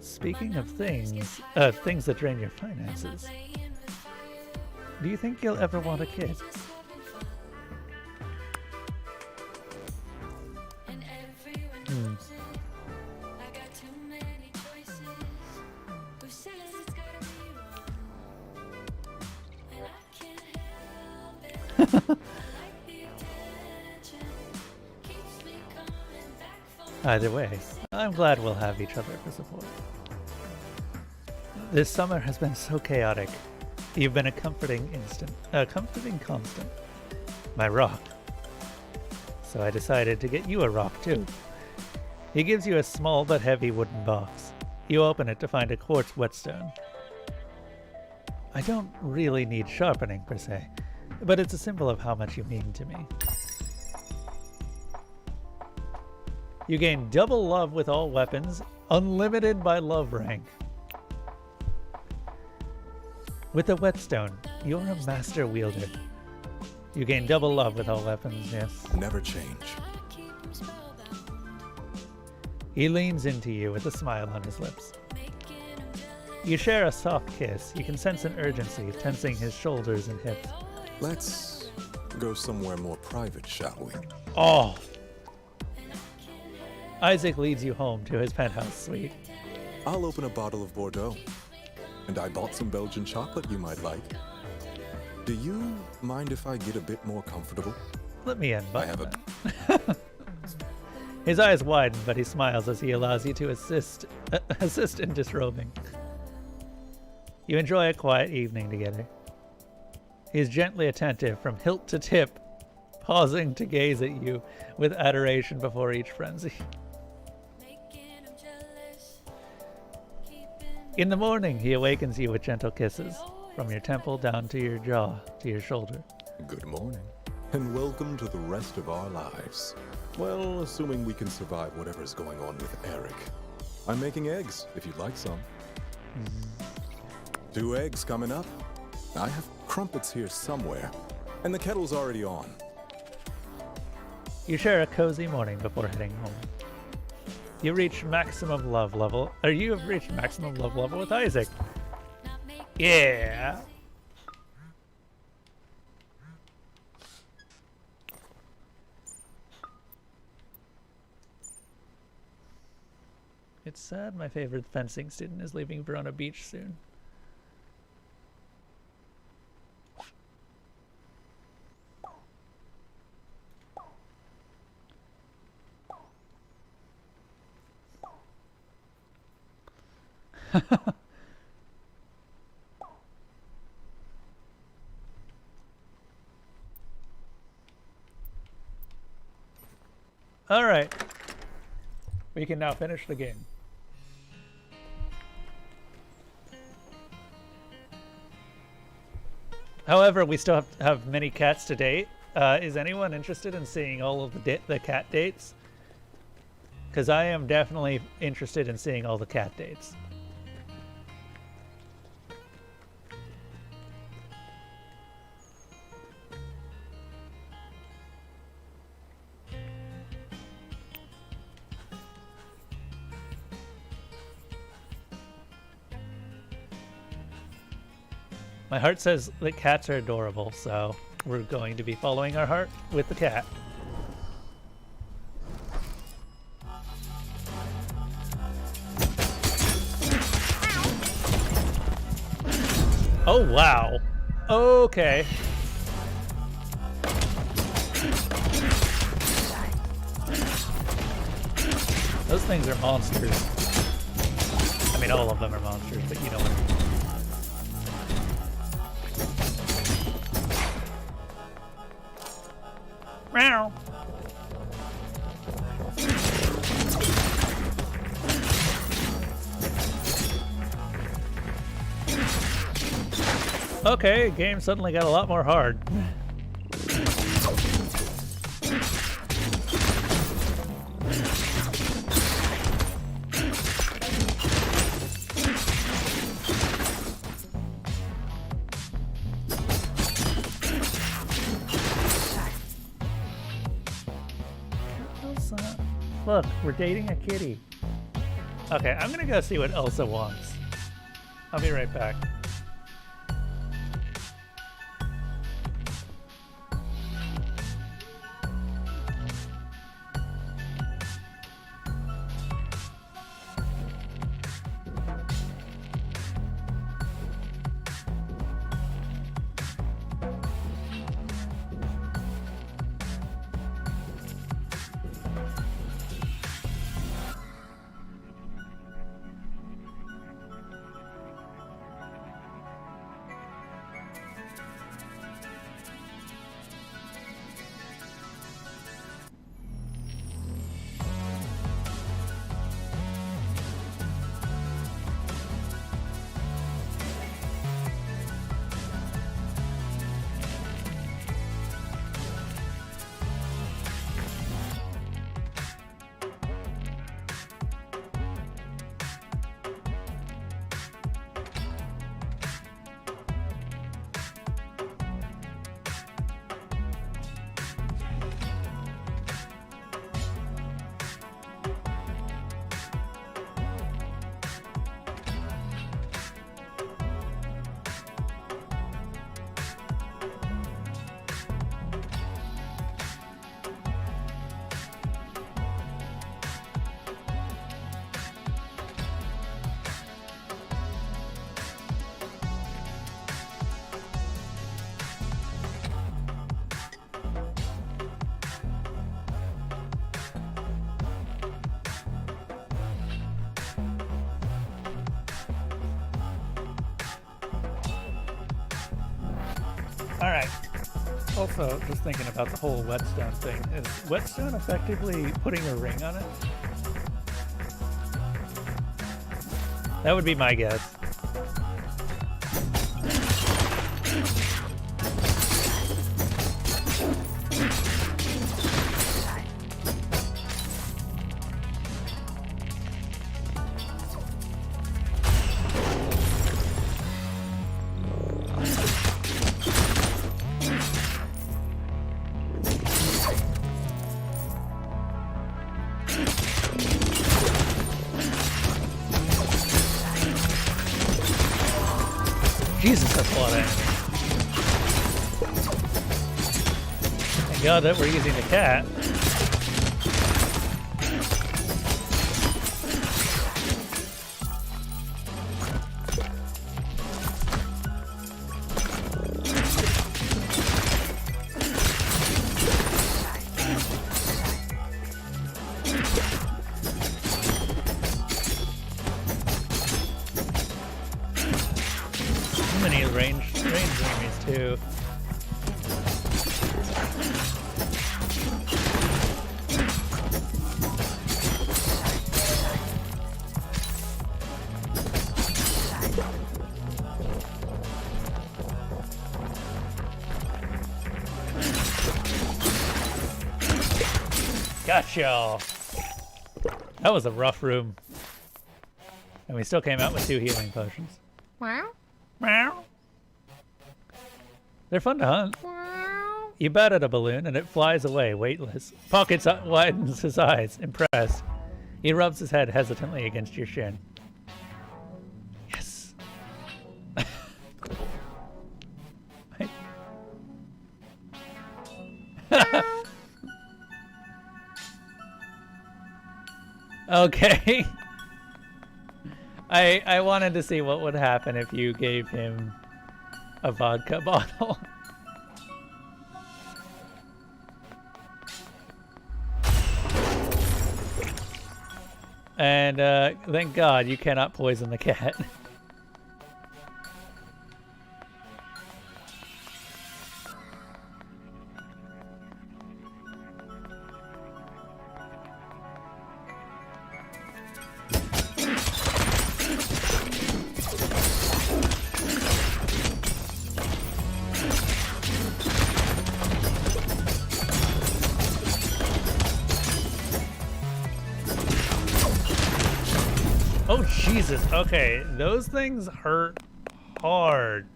S1: Speaking of things that drain your finances, do you think you'll ever want a kid? Either way, I'm glad we'll have each other for support. This summer has been so chaotic. You've been a comforting constant. My rock. So I decided to get you a rock too. He gives you a small but heavy wooden box. You open it to find a quartz whetstone. I don't really need sharpening per se, but it's a symbol of how much you mean to me. You gain double love with all weapons, unlimited by love rank. With the whetstone, you're a master wielder. You gain double love with all weapons, yes.
S2: Never change.
S1: He leans into you with a smile on his lips. You share a soft kiss. You can sense an urgency tensing his shoulders and hips.
S2: Let's go somewhere more private, shall we?
S1: Oh! Isaac leads you home to his penthouse suite.
S2: I'll open a bottle of Bordeaux. And I bought some Belgian chocolate you might like. Do you mind if I get a bit more comfortable?
S1: Let me in,
S2: I have
S1: that. His eyes widen, but he smiles as he allows you to assist in disrobing. You enjoy a quiet evening together. He is gently attentive from hilt to tip, pausing to gaze at you with adoration before each frenzy. In the morning, he awakens you with gentle kisses, from your temple down to your jaw, to your shoulder.
S2: Good morning, and welcome to the rest of our lives. Well, assuming we can survive whatever's going on with Eric. I'm making eggs, if you'd like some. 2 eggs coming up. I have crumpets here somewhere, and the kettle's already on.
S1: You share a cozy morning before heading home. You reach maximum love level, or you have reached maximum love level with Isaac. Yeah! It's sad my favorite fencing student is leaving Verona Beach soon. All right. We can now finish the game. However, we still have many cats to date. Is anyone interested in seeing all of the cat dates? Because I am definitely interested in seeing all the cat dates. My heart says that cats are adorable, so we're going to be following our heart with the cat. Oh, wow. Okay. Those things are monsters. I mean, all of them are monsters, but you know what I mean. Meow. Okay, game suddenly got a lot more hard. Look, we're dating a kitty. Okay, I'm gonna go see what Elsa wants. I'll be right back. Alright. Also, just thinking about the whole whetstone thing. Is whetstone effectively putting a ring on it? That would be my guess. Jesus, that's a lot of enemies. Thank God that we're using the cat. Ranged enemies too. Gotcha! That was a rough room. And we still came out with 2 healing potions. Meow. Meow. They're fun to hunt. You bat at a balloon and it flies away, weightless. Pockets widens his eyes, impressed. He rubs his head hesitantly against your shin. Yes. Okay. I wanted to see what would happen if you gave him a vodka bottle. And thank God you cannot poison the cat. Oh, Jesus. Okay, those things hurt hard.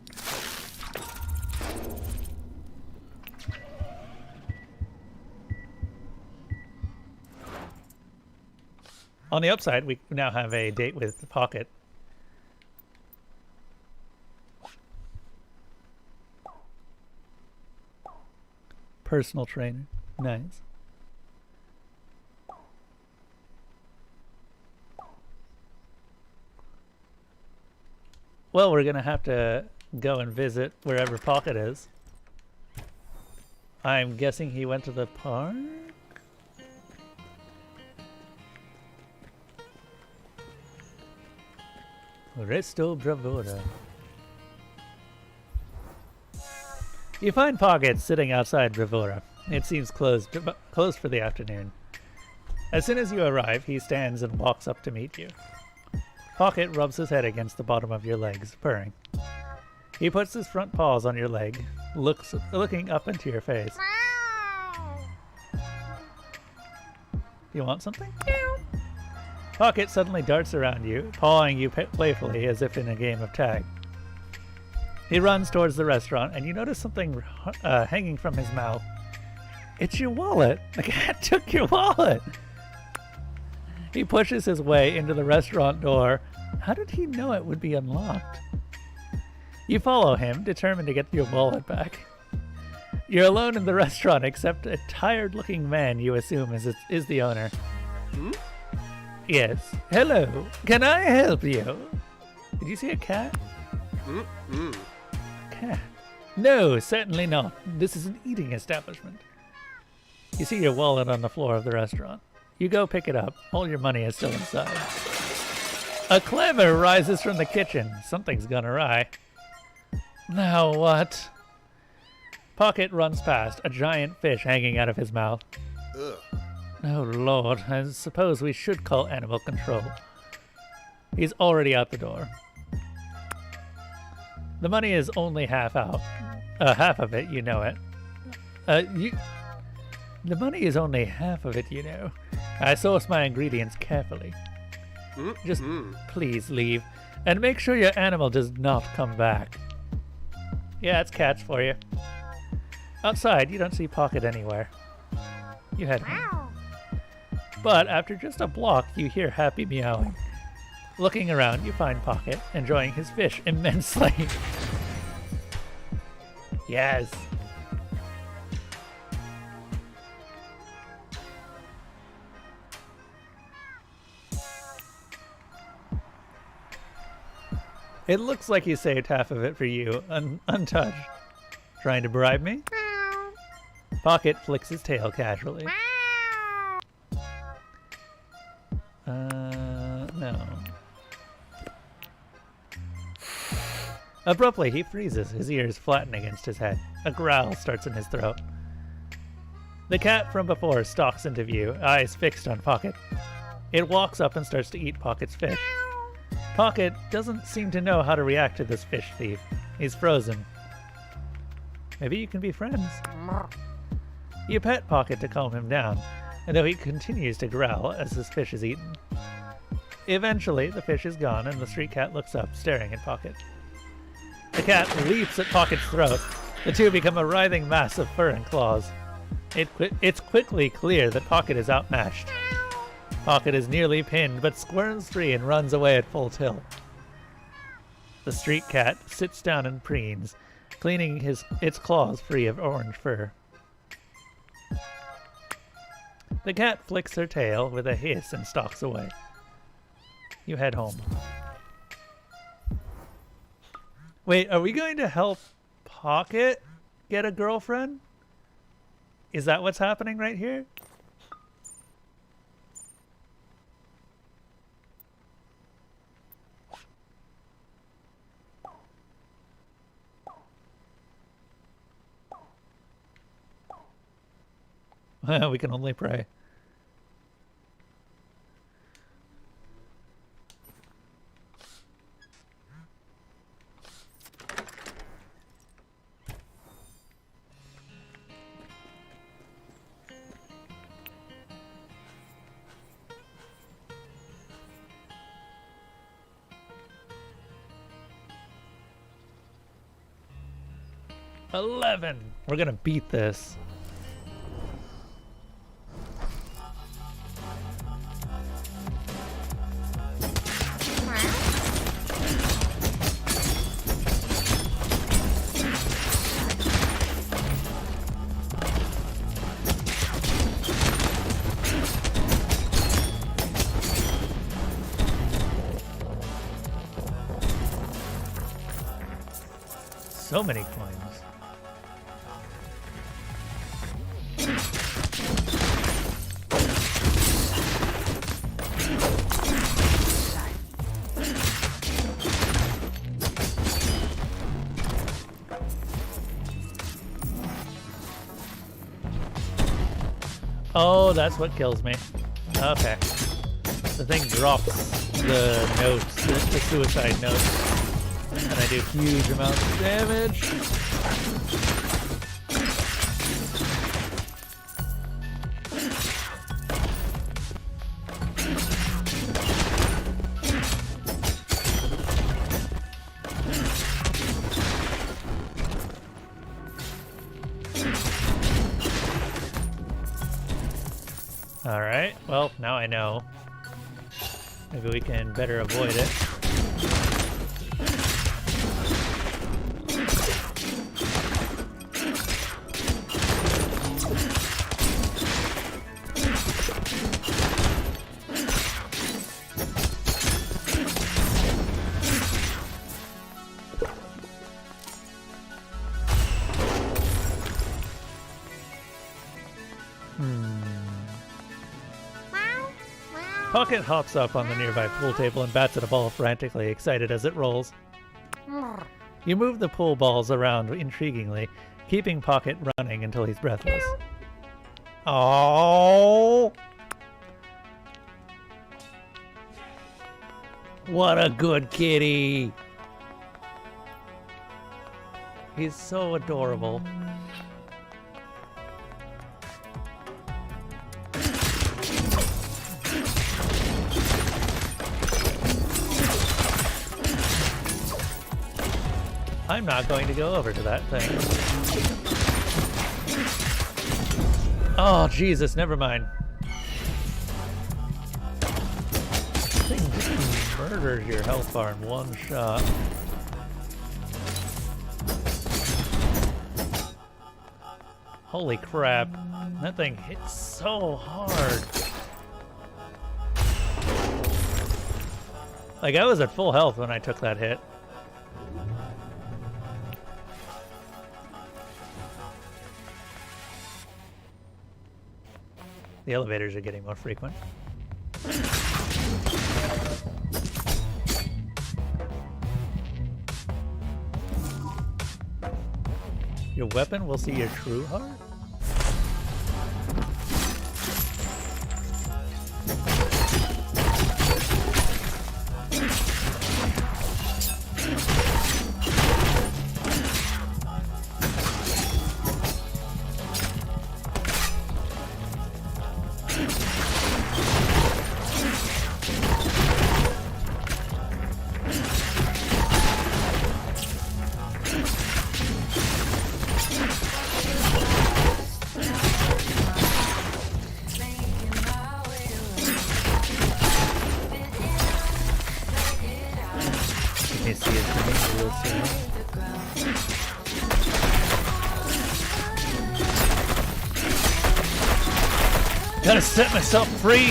S1: On the upside, we now have a date with Pocket. Personal trainer. Nice. Well, we're gonna have to go and visit wherever Pocket is. I'm guessing he went to the park? Resto Bravura. You find Pocket sitting outside Bravura. It seems closed for the afternoon. As soon as you arrive, he stands and walks up to meet you. Pocket rubs his head against the bottom of your legs, purring. He puts his front paws on your leg, looking up into your face. You want something? Pocket suddenly darts around you, pawing you playfully as if in a game of tag. He runs towards the restaurant, and you notice something hanging from his mouth. It's your wallet! The cat took your wallet! He pushes his way into the restaurant door. How did he know it would be unlocked? You follow him, determined to get your wallet back. You're alone in the restaurant except a tired-looking man you assume is the owner.
S5: Hmm?
S1: Yes. Hello. Can I help you? Did you see a cat?
S5: Mm-mm.
S1: Cat? No, certainly not. This is an eating establishment. You see your wallet on the floor of the restaurant. You go pick it up. All your money is still inside. A clamor rises from the kitchen. Something's gone awry. Now what? Pocket runs past, a giant fish hanging out of his mouth.
S5: Ugh.
S1: Oh Lord, I suppose we should call animal control. He's already out the door. The money is only half out. Half of it, you know it. The money is only half of it, you know. I source my ingredients carefully. Just please leave. And make sure your animal does not come back. Yeah, it's cats for you. Outside, you don't see Pocket anywhere. You head home. But after just a block, you hear Happy meowing. Looking around, you find Pocket, enjoying his fish immensely. Yes. It looks like he saved half of it for you, untouched. Trying to bribe me? Pocket flicks his tail casually. No. Abruptly, he freezes, his ears flatten against his head. A growl starts in his throat. The cat from before stalks into view, eyes fixed on Pocket. It walks up and starts to eat Pocket's fish. Pocket doesn't seem to know how to react to this fish thief. He's frozen. Maybe you can be friends. You pet Pocket to calm him down, and though he continues to growl as his fish is eaten. Eventually, the fish is gone, and the street cat looks up, staring at Pocket. The cat leaps at Pocket's throat. The two become a writhing mass of fur and claws. It's quickly clear that Pocket is outmatched. Pocket is nearly pinned, but squirms free and runs away at full tilt. The street cat sits down and preens, cleaning its claws free of orange fur. The cat flicks her tail with a hiss and stalks away. You head home. Wait, are we going to help Pocket get a girlfriend? Is that what's happening right here? We can only pray. We're gonna beat this. So many coins. Oh, that's what kills me. Okay. The thing drops the notes, the suicide notes. And I do huge amounts of damage. Alright, well, now I know. Maybe we can better avoid it. Pocket hops up on the nearby pool table and bats at a ball frantically, excited as it rolls. You move the pool balls around intriguingly, keeping Pocket running until he's breathless. Oh! What a good kitty! He's so adorable. I'm not going to go over to that thing. Oh, Jesus, never mind. This thing just murders your health bar in one shot. Holy crap. That thing hits so hard. Like, I was at full health when I took that hit. The elevators are getting more frequent. Your weapon will see your true heart? Gotta set myself free.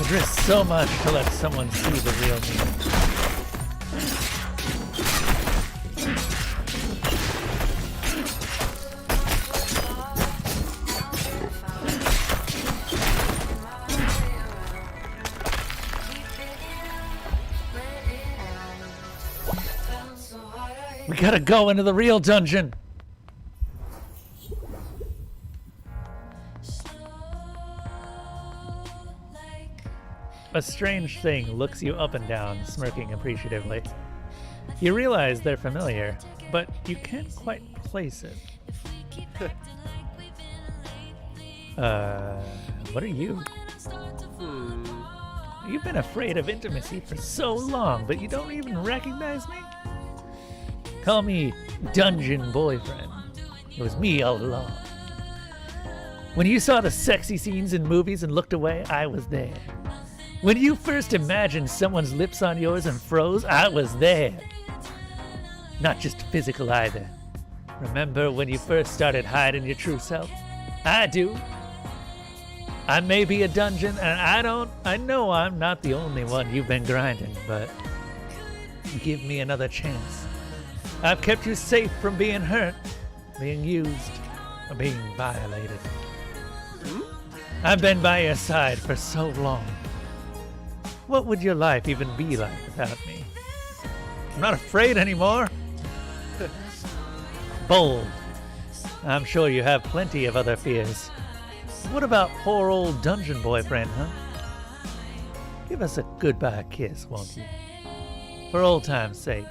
S1: I'd risk so much to let someone see the real me. We gotta go into the real dungeon. A strange thing looks you up and down, smirking appreciatively. You realize they're familiar, but you can't quite place it. What are you? You've been afraid of intimacy for so long, but you don't even recognize me? Call me Dungeon Boyfriend. It was me all along. When you saw the sexy scenes in movies and looked away, I was there. When you first imagined someone's lips on yours and froze, I was there. Not just physical either. Remember when you first started hiding your true self? I do. I may be a dungeon, and I know I'm not the only one you've been grinding, but give me another chance. I've kept you safe from being hurt, being used, or being violated. I've been by your side for so long. What would your life even be like without me? I'm not afraid anymore. Bold. I'm sure you have plenty of other fears. What about poor old Dungeon Boyfriend, huh? Give us a goodbye kiss, won't you? For old time's sake.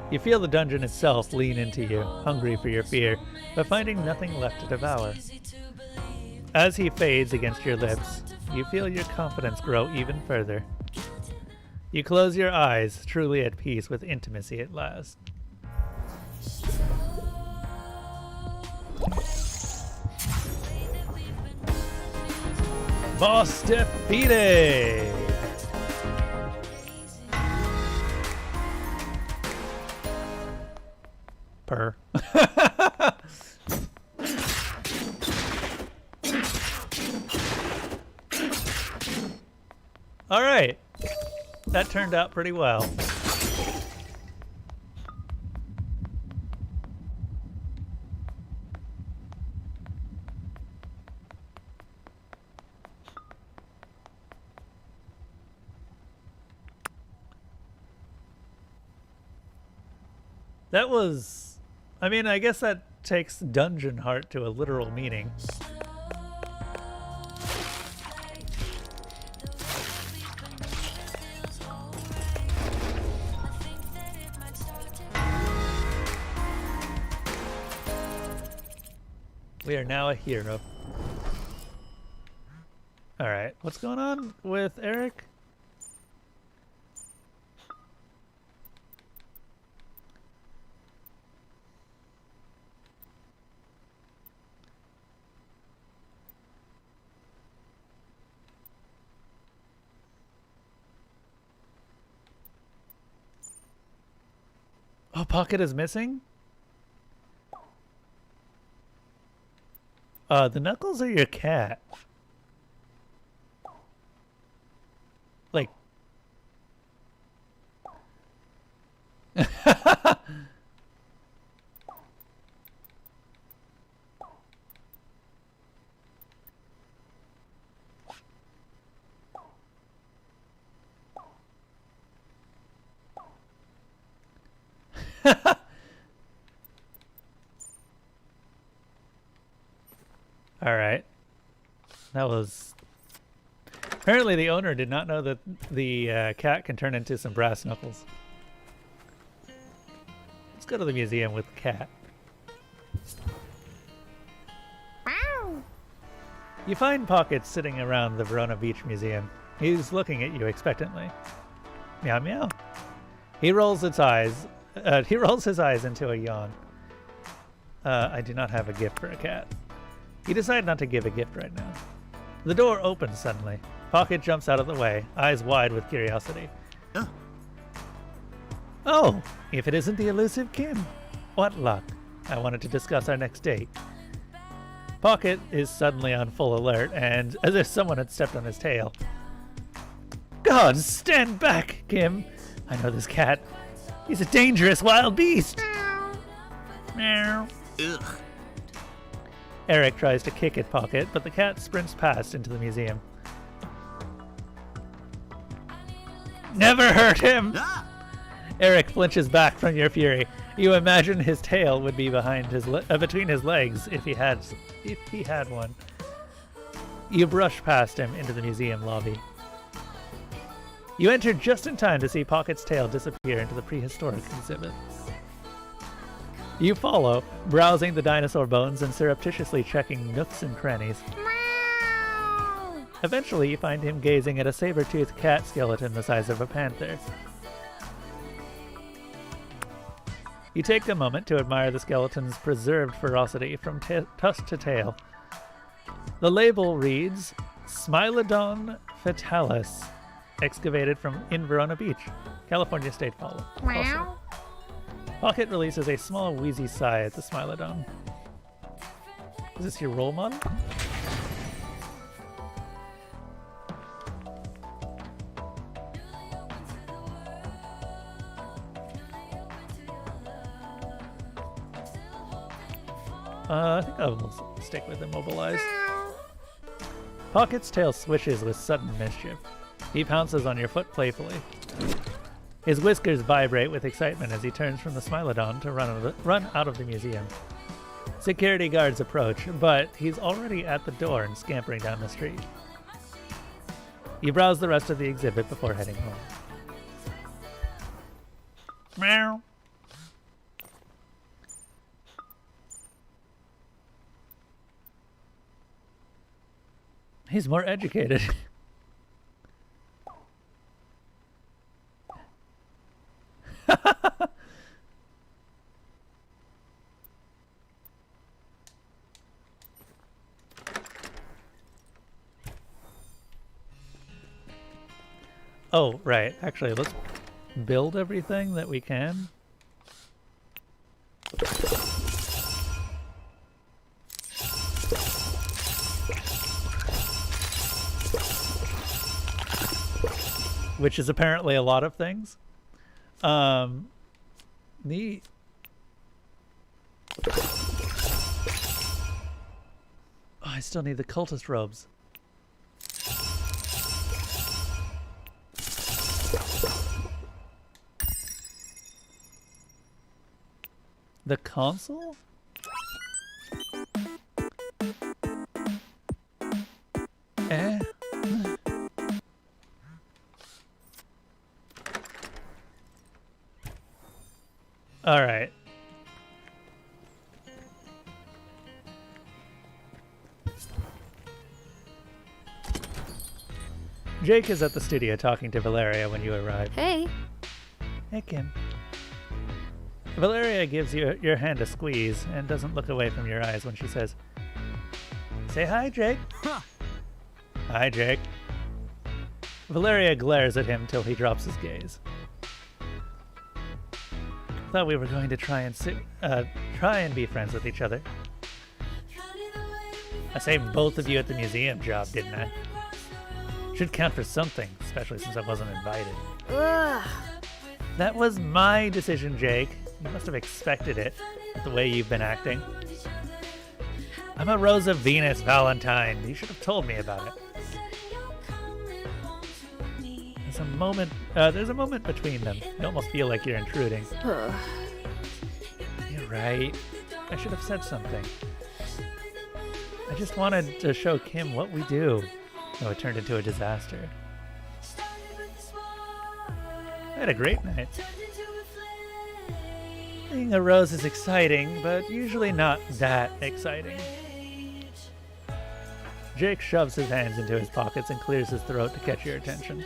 S1: You feel the dungeon itself lean into you, hungry for your fear, but finding nothing left to devour. As he fades against your lips, you feel your confidence grow even further. You close your eyes, truly at peace with intimacy at last. Boss defeated! Purr. All right. That turned out pretty well. That was, I mean, I guess that takes Dungeon Heart to a literal meaning. We are now a hero. Alright, what's going on with Eric? Oh, Pocket is missing? The Knuckles or your cat? Like... Alright. That was... Apparently the owner did not know that the cat can turn into some brass knuckles. Let's go to the museum with the cat.
S3: Wow.
S1: You find Pocket sitting around the Verona Beach Museum. He's looking at you expectantly. Meow meow. He rolls his eyes into a yawn. I do not have a gift for a cat. You decide not to give a gift right now. The door opens suddenly. Pocket jumps out of the way, eyes wide with curiosity. Oh, if it isn't the elusive Kim. What luck. I wanted to discuss our next date. Pocket is suddenly on full alert, and as if someone had stepped on his tail. God, stand back, Kim! I know this cat. He's a dangerous wild beast! Meow.
S4: Ugh.
S1: Eric tries to kick at Pocket, but the cat sprints past into the museum. Never hurt him!
S4: Ah!
S1: Eric flinches back from your fury. You imagine his tail would be behind his between his legs if he had one. You brush past him into the museum lobby. You enter just in time to see Pocket's tail disappear into the prehistoric exhibit. You follow, browsing the dinosaur bones and surreptitiously checking nooks and crannies. Eventually, you find him gazing at a saber-toothed cat skeleton the size of a panther. You take a moment to admire the skeleton's preserved ferocity from tusk to tail. The label reads, Smilodon fatalis, excavated in Verona Beach, California State Fossil. Pocket releases a small wheezy sigh at the Smilodon. Is this your role model? I think I'll stick with Immobilized. Pocket's tail swishes with sudden mischief. He pounces on your foot playfully. His whiskers vibrate with excitement as he turns from the Smilodon to run out of the museum. Security guards approach, but he's already at the door and scampering down the street. You browse the rest of the exhibit before heading home. Meow. He's more educated. Oh, right. Actually, let's build everything that we can. Which is apparently a lot of things. Neat. Oh, I still need the cultist robes. The console? Eh? All right. Jake is at the studio talking to Valeria when you arrive.
S3: Hey.
S1: Hey, Kim. Valeria gives you your hand a squeeze and doesn't look away from your eyes when she says, "Say hi, Jake."
S4: Huh.
S1: Hi, Jake. Valeria glares at him till he drops his gaze. Thought we were going to try and be friends with each other. I saved both of you at the museum job, didn't I? Should count for something, especially since I wasn't invited.
S3: Ugh.
S1: That was my decision, Jake. You must have expected it, the way you've been acting. I'm a Rosa Venus Valentine. You should have told me about it. There's a moment between them. You almost feel like you're intruding.
S3: Ugh.
S1: You're right. I should have said something. I just wanted to show Kim what we do. No, it turned into a disaster. I had a great night. Being a rose is exciting, but usually not that exciting. Jake shoves his hands into his pockets and clears his throat to catch your attention.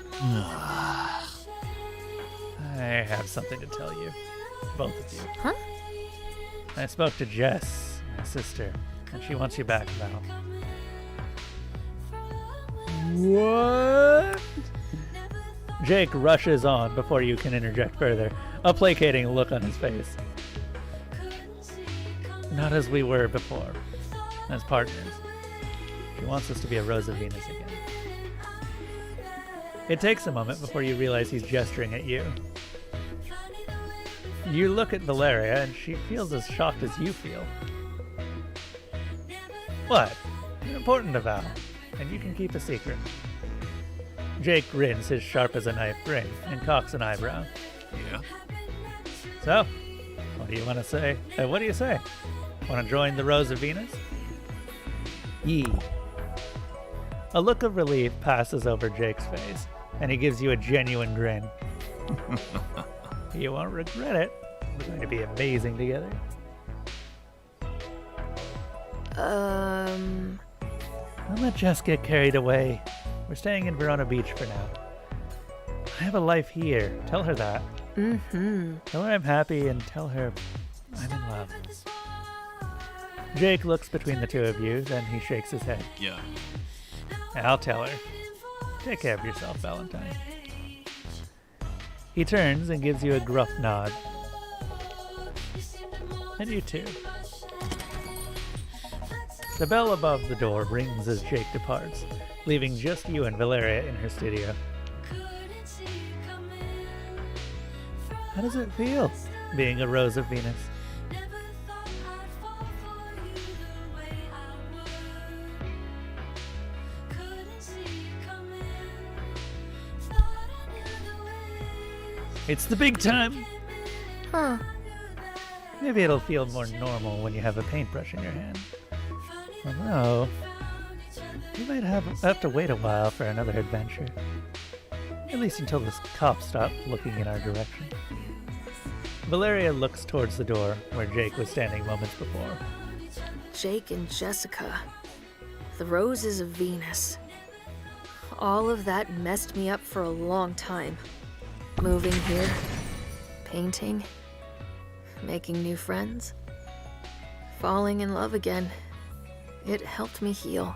S1: I have something to tell you. Both of you.
S3: Huh?
S1: I spoke to Jess, my sister, and she wants you back now. What? Jake rushes on before you can interject further, a placating look on his face. Not as we were before. as partners. She wants us to be a Rose of Venus again. It takes a moment before you realize he's gesturing at you. You look at Valeria, and she feels as shocked as you feel. What? You're important to Val, and you can keep a secret. Jake grins his sharp-as-a-knife grin and cocks an eyebrow.
S5: Yeah?
S1: So, what do you want to say? What do you say? Want to join the Rose of Venus? Yee. A look of relief passes over Jake's face, and he gives you a genuine grin. You won't regret it. We're going to be amazing together. Don't let Jess get carried away. We're staying in Verona Beach for now. I have a life here. Tell her that. Tell her I'm happy and tell her I'm in love. Jake looks between the two of you, then he shakes his head.
S5: Yeah.
S1: I'll tell her. Take care of yourself, Valentine. He turns and gives you a gruff nod. And you too. The bell above the door rings as Jake departs, leaving just you and Valeria in her studio. How does it feel, being a Rose of Venus? It's the big time!
S3: Huh.
S1: Maybe it'll feel more normal when you have a paintbrush in your hand. Although, you might have to wait a while for another adventure. At least until the cops stop looking in our direction. Valeria looks towards the door where Jake was standing moments before.
S3: Jake and Jessica. The Roses of Venus. All of that messed me up for a long time. Moving here, painting, making new friends, falling in love again. It helped me heal.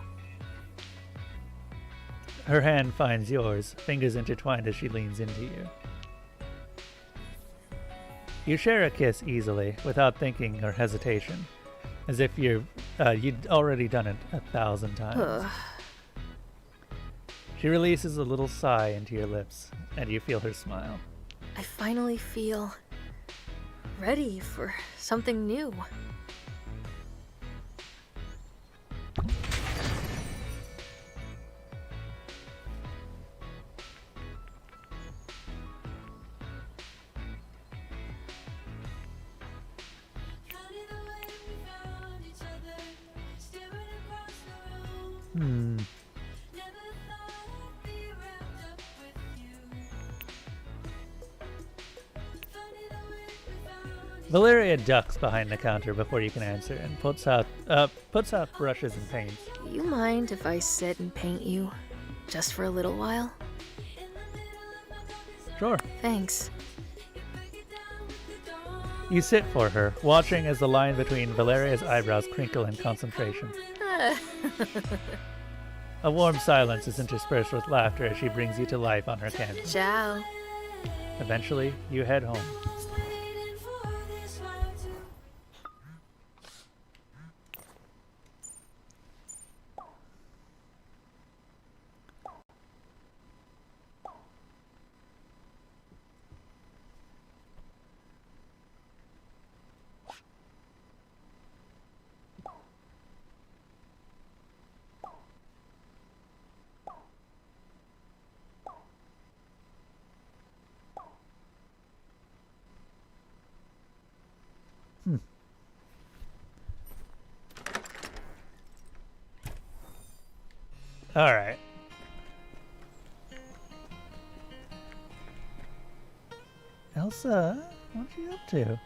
S1: Her hand finds yours, fingers intertwined as she leans into you. You share a kiss easily, without thinking or hesitation, as if you'd already done it 1,000 times.
S3: Ugh.
S1: She releases a little sigh into your lips, and you feel her smile.
S3: I finally feel ready for something new.
S1: Valeria ducks behind the counter before you can answer and puts out brushes and paints.
S3: You mind if I sit and paint you? Just for a little while?
S1: Sure.
S3: Thanks.
S1: You sit for her, watching as the line between Valeria's eyebrows crinkle in concentration. A warm silence is interspersed with laughter as she brings you to life on her canvas.
S3: Ciao.
S1: Eventually, you head home. All right. Elsa, what are you up to?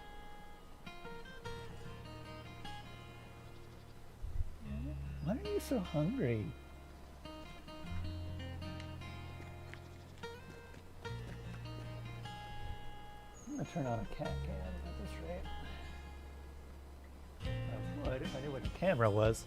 S1: Why are you so hungry? I'm gonna turn on a cat cam at this rate. I would if I knew what the camera was.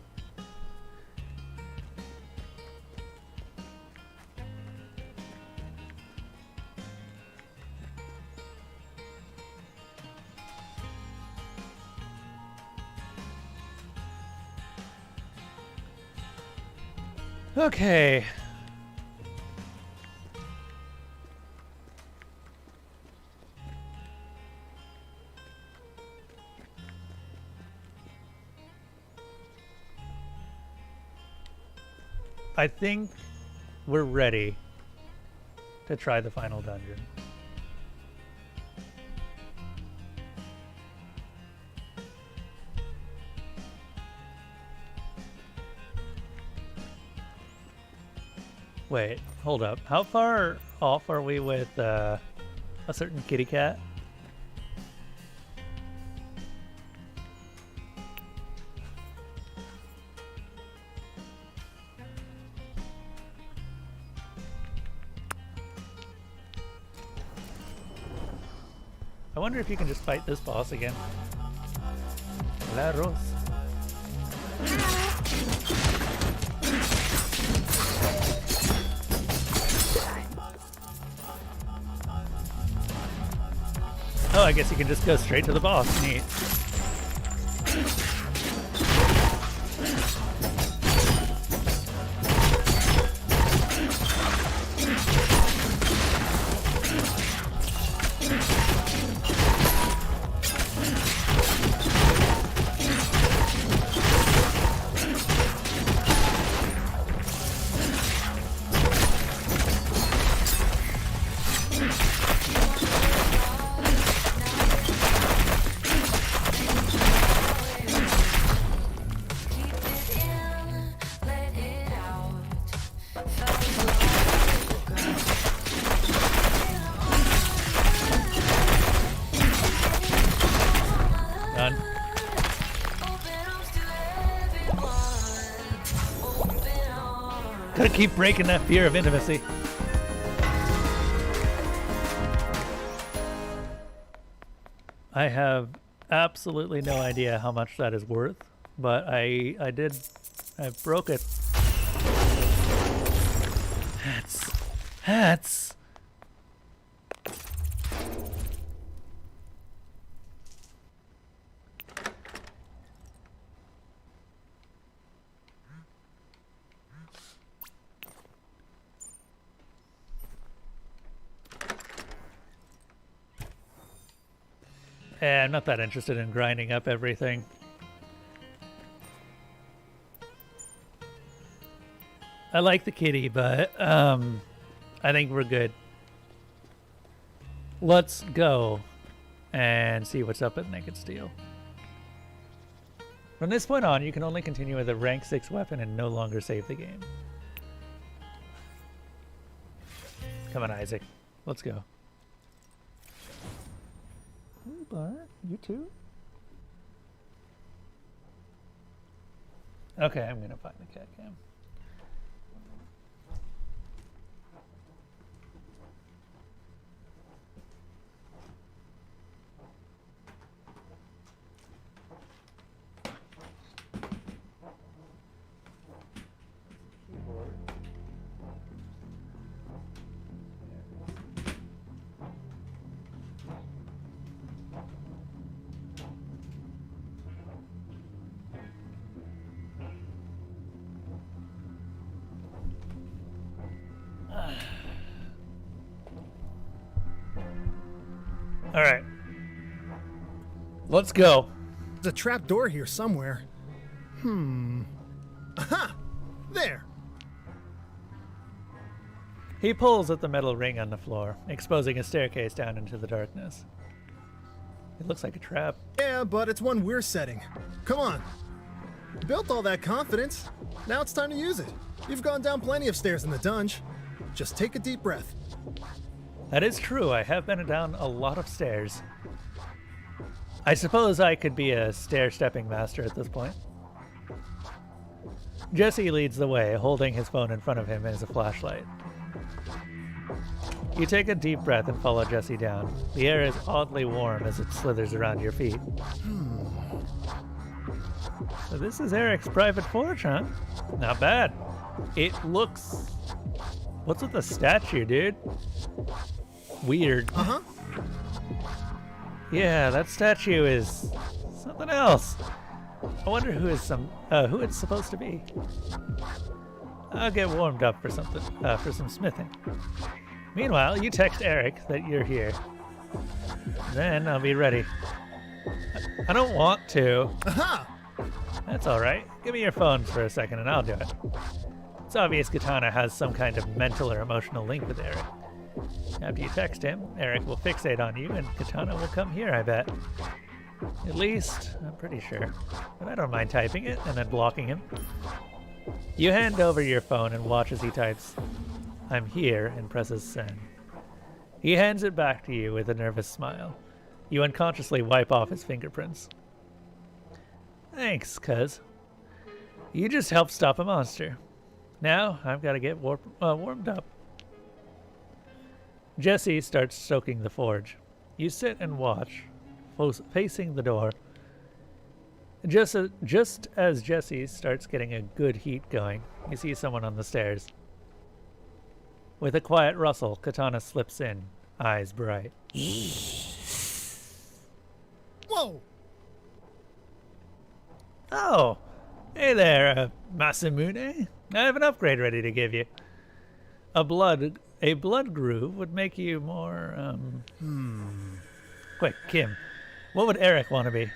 S1: Okay. I think we're ready to try the final dungeon. Wait, hold up. How far off are we with a certain kitty cat? I wonder if you can just fight this boss again. La Rose. Oh, I guess you can just go straight to the boss. Neat. Done. Gotta keep breaking that fear of intimacy. I have absolutely no idea how much that is worth, but I broke it. Hats. I'm not that interested in grinding up everything. I like the kitty, but I think we're good. Let's go and see what's up at Naked Steel. From this point on, you can only continue with a rank 6 weapon and no longer save the game. Come on, Isaac. Let's go. But you too? Okay, I'm gonna find the cat cam. All right. Let's go.
S6: There's a trap door here somewhere. Aha! There!
S1: He pulls at the metal ring on the floor, exposing a staircase down into the darkness. It looks like a trap.
S6: Yeah, but it's one we're setting. Come on. Built all that confidence. Now it's time to use it. You've gone down plenty of stairs in the dungeon. Just take a deep breath.
S1: That is true. I have been down a lot of stairs. I suppose I could be a stair-stepping master at this point. Jesse leads the way, holding his phone in front of him as a flashlight. You take a deep breath and follow Jesse down. The air is oddly warm as it slithers around your feet. So this is Eric's private forge, huh? Not bad. It looks... What's with the statue, dude? Weird.
S6: Uh-huh.
S1: Yeah, that statue is something else. I wonder who it's supposed to be. I'll get warmed up for something, for some smithing. Meanwhile, you text Eric that you're here. Then I'll be ready. I don't want to.
S6: Aha!
S1: That's alright. Give me your phone for a second and I'll do it. It's obvious Katana has some kind of mental or emotional link with Eric. After you text him, Eric will fixate on you and Katana will come here, I bet. At least, I'm pretty sure. But I don't mind typing it and then blocking him. You hand over your phone and watch as he types, "I'm here," and presses send. He hands it back to you with a nervous smile. You unconsciously wipe off his fingerprints. Thanks, cuz. You just helped stop a monster. Now, I've got to get warmed up. Jesse starts stoking the forge. You sit and watch, facing the door. Just as Jesse starts getting a good heat going, you see someone on the stairs. With a quiet rustle, Katana slips in, eyes bright.
S6: Whoa!
S1: Oh, hey there, Masamune. I have an upgrade ready to give you. A blood groove would make you more, Quick, Kim, what would Eric want to be?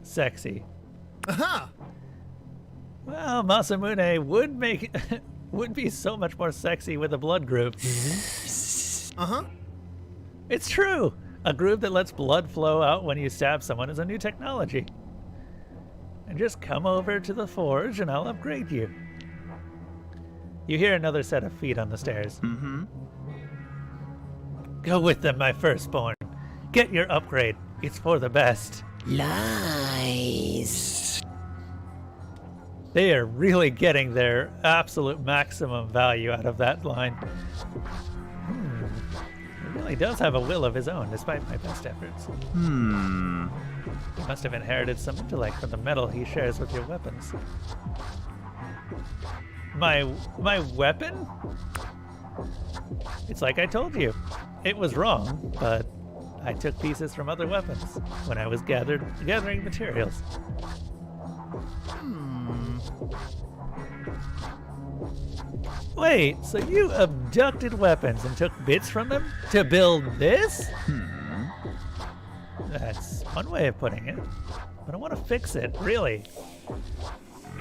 S1: Sexy.
S6: Aha!
S1: Well, Masamune would be so much more sexy with a blood groove.
S6: Uh-huh.
S1: It's true. A groove that lets blood flow out when you stab someone is a new technology. And just come over to the forge and I'll upgrade you. You hear another set of feet on the stairs.
S4: Mm-hmm.
S1: Go with them, my firstborn. Get your upgrade. It's for the best.
S7: Lies.
S1: They are really getting their absolute maximum value out of that line. He really does have a will of his own, despite my best efforts. He must have inherited some intellect from the metal he shares with your weapons. My weapon? It's like I told you. It was wrong, but I took pieces from other weapons when I was gathering materials. Wait, so you abducted weapons and took bits from them to build this? That's one way of putting it. But I want to fix it, really.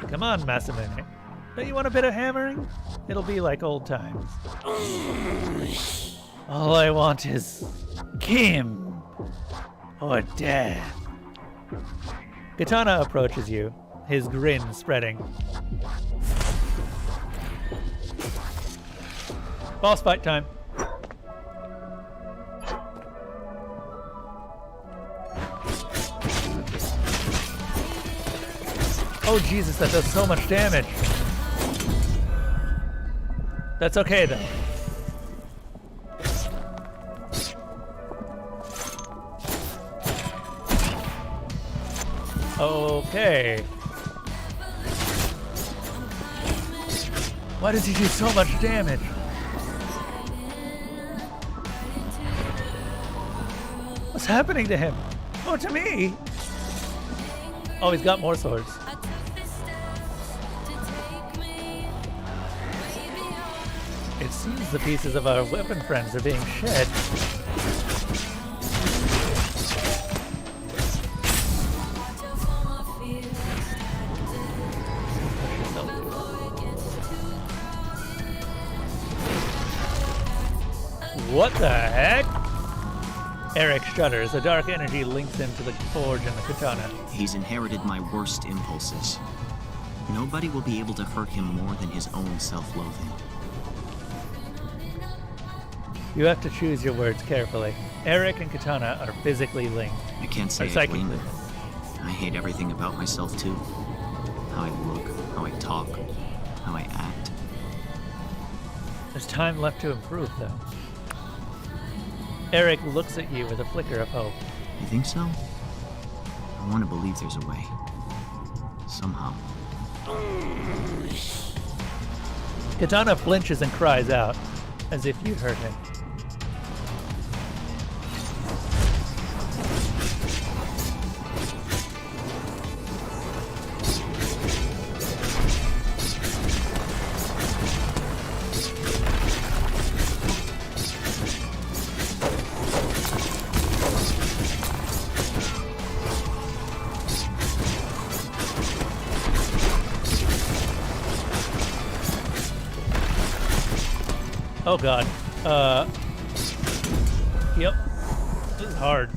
S1: Come on, Masamune. Don't you want a bit of hammering? It'll be like old times. All I want is Kim or death. Katana approaches you, his grin spreading. Boss fight time. Oh Jesus, that does so much damage. That's okay though. Okay. Why does he do so much damage? What's happening to him? Oh, to me! Oh, he's got more swords. It seems the pieces of our weapon friends are being shed. What the heck? Eric shudders. A dark energy links him to the forge and the katana.
S4: He's inherited my worst impulses. Nobody will be able to hurt him more than his own self-loathing.
S1: You have to choose your words carefully. Eric and katana are physically linked.
S4: I can't say I blame him. I hate everything about myself too. How I look, how I talk, how I act.
S1: There's time left to improve, though. Eric looks at you with a flicker of hope.
S4: You think so? I want to believe there's a way. Somehow.
S1: Katana flinches and cries out, as if you hurt him. Oh god. Yep. This is hard.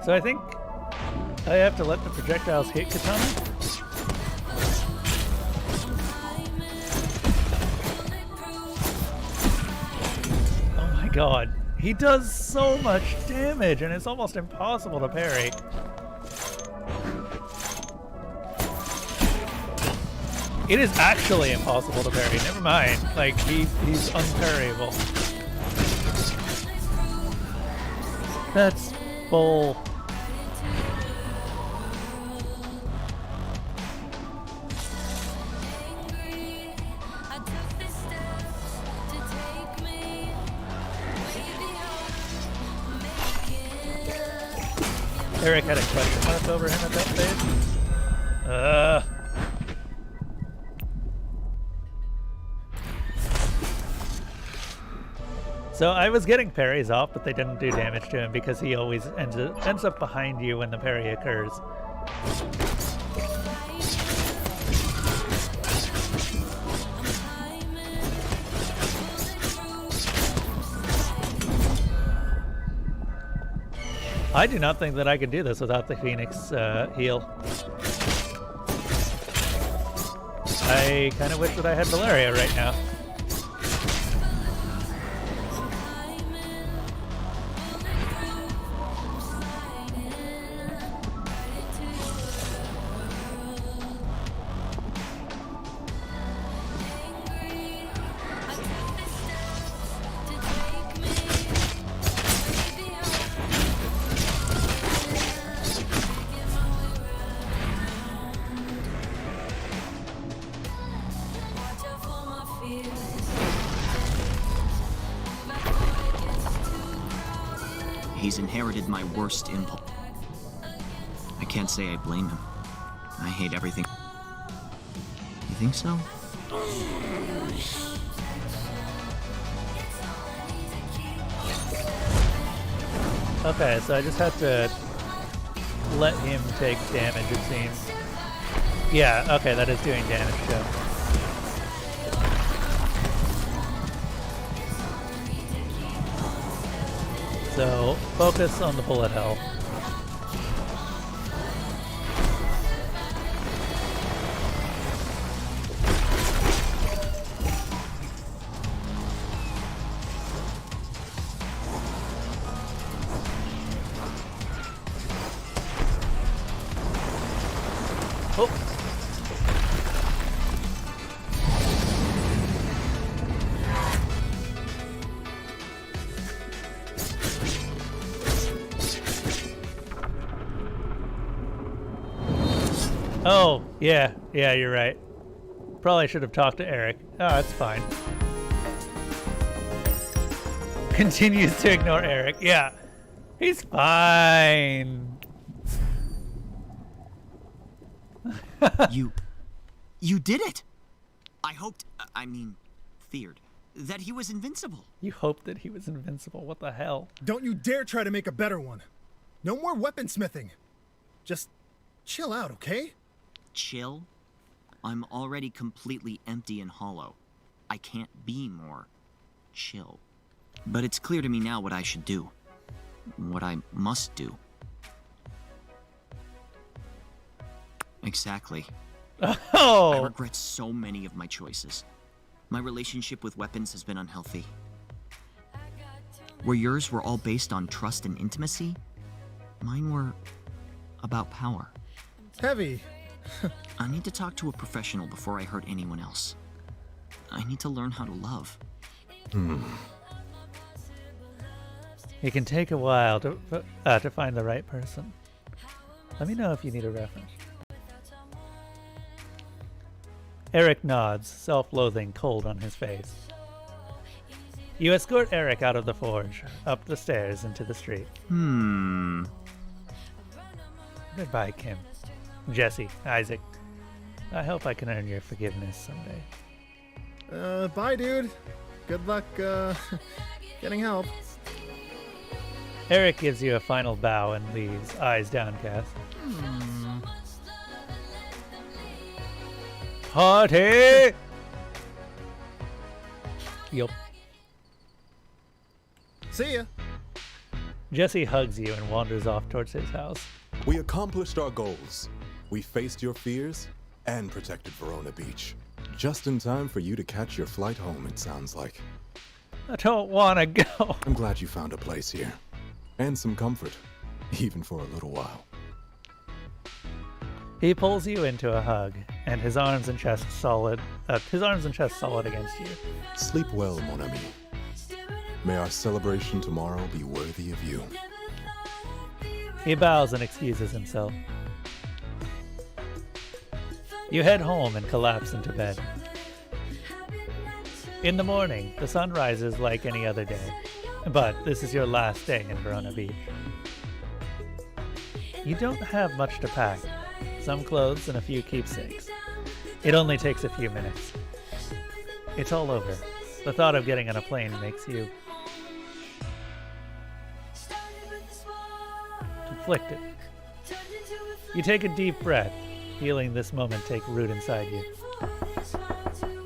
S1: So I think I have to let the projectiles hit Katana. Oh my god. He does so much damage and it's almost impossible to parry. It is actually impossible to parry. Never mind. Like, he's unparryable. That's bull. Eric had a question mark over him at that stage. So I was getting parries off, but they didn't do damage to him because he always ends up behind you when the parry occurs. I do not think that I can do this without the Phoenix heal. I kind of wish that I had Valeria right now.
S4: He's inherited my worst impulse. I can't say I blame him. I hate everything. You think so?
S1: Okay, so I just have to let him take damage, it seems. Yeah, okay, that is doing damage to him. So, focus on the bullet hell. Oh. Oh, yeah, you're right. Probably should have talked to Eric. Oh, that's fine. Continues to ignore Eric. Yeah, he's fine.
S4: You did it! I hoped, feared, that he was invincible.
S1: You hoped that he was invincible. What the hell?
S6: Don't you dare try to make a better one. No more weaponsmithing. Just chill out, okay?
S4: Chill? I'm already completely empty and hollow. I can't be more chill. But it's clear to me now what I should do. What I must do. Exactly.
S1: Oh!
S4: I regret so many of my choices. My relationship with weapons has been unhealthy. Where yours were all based on trust and intimacy, mine were about power.
S6: Heavy.
S4: I need to talk to a professional before I hurt anyone else. I need to learn how to love.
S1: It can take a while to find the right person. Let me know if you need a reference. Eric nods, self-loathing cold on his face. You escort Eric out of the forge, up the stairs into the street. Goodbye, Kim. Jesse, Isaac. I hope I can earn your forgiveness someday.
S6: Bye, dude. Good luck, getting help.
S1: Eric gives you a final bow and leaves, eyes downcast. Party! Yup.
S6: See ya.
S1: Jesse hugs you and wanders off towards his house.
S2: We accomplished our goals. We faced your fears and protected Verona Beach. Just in time for you to catch your flight home, it sounds like.
S1: I don't want to go.
S2: I'm glad you found a place here. And some comfort, even for a little while.
S1: He pulls you into a hug, and his arms and chest solid. His arms and chest solid against you.
S2: Sleep well, mon ami. May our celebration tomorrow be worthy of you.
S1: He bows and excuses himself. You head home and collapse into bed. In the morning, the sun rises like any other day, but this is your last day in Verona Beach. You don't have much to pack, some clothes and a few keepsakes. It only takes a few minutes. It's all over. The thought of getting on a plane makes you conflicted. You take a deep breath, feeling this moment take root inside you.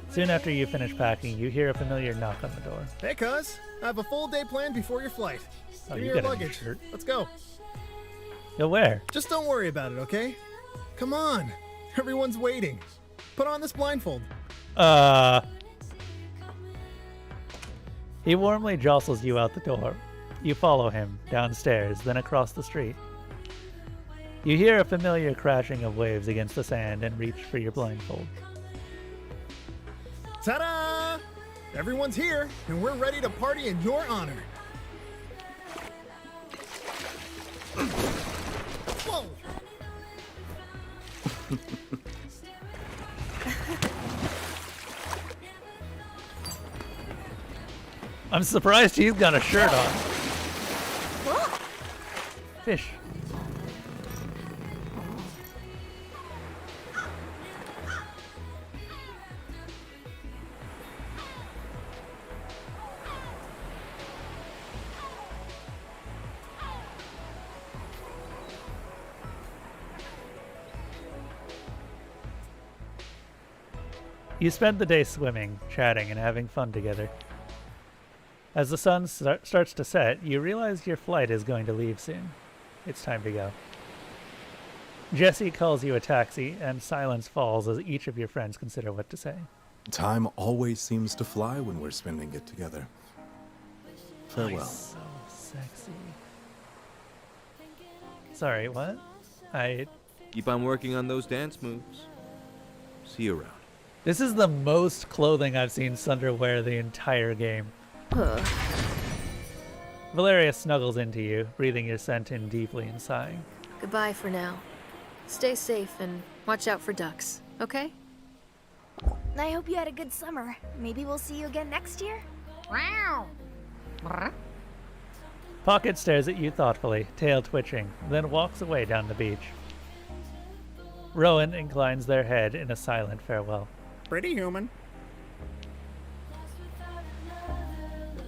S1: Soon after you finish packing, you hear a familiar knock on the door.
S6: Hey, cuz. I have a full day planned before your flight.
S1: Oh,
S6: Give
S1: you
S6: me your
S1: got a new
S6: luggage.
S1: shirt.
S6: Let's go.
S1: Yo, where?
S6: Just don't worry about it, okay? Come on. Everyone's waiting. Put on this blindfold.
S1: He warmly jostles you out the door. You follow him, downstairs, then across the street. You hear a familiar crashing of waves against the sand and reach for your blindfold.
S6: Ta-da! Everyone's here, and we're ready to party in your honor. Whoa!
S1: I'm surprised he's got a shirt on. Fish. You spend the day swimming, chatting, and having fun together. As the sun starts to set, you realize your flight is going to leave soon. It's time to go. Jesse calls you a taxi, and silence falls as each of your friends consider what to say.
S2: Time always seems to fly when we're spending it together. Farewell.
S1: So sexy. Sorry, what?
S5: Keep on working on those dance moves. See you around.
S1: This is the most clothing I've seen Sunder wear the entire game.
S3: Ugh.
S1: Valeria snuggles into you, breathing your scent in deeply and sighing.
S3: Goodbye for now. Stay safe and watch out for ducks, okay?
S7: I hope you had a good summer. Maybe we'll see you again next year? Wow.
S1: Pocket stares at you thoughtfully, tail twitching, then walks away down the beach. Rowan inclines their head in a silent farewell.
S6: Pretty human.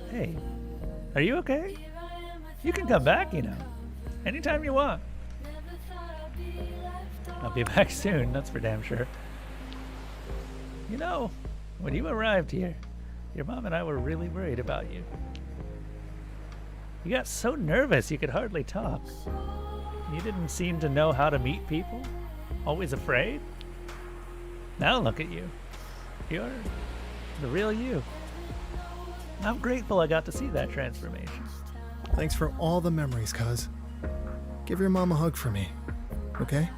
S1: Hey, are you okay? You can come back, you know. Anytime you want. I'll be back soon, that's for damn sure. You know, when you arrived here, your mom and I were really worried about you. You got so nervous you could hardly talk. You didn't seem to know how to meet people. Always afraid. Now look at you. You're the real you. I'm grateful I got to see that transformation.
S6: Thanks for all the memories, cuz. Give your mom a hug for me, okay?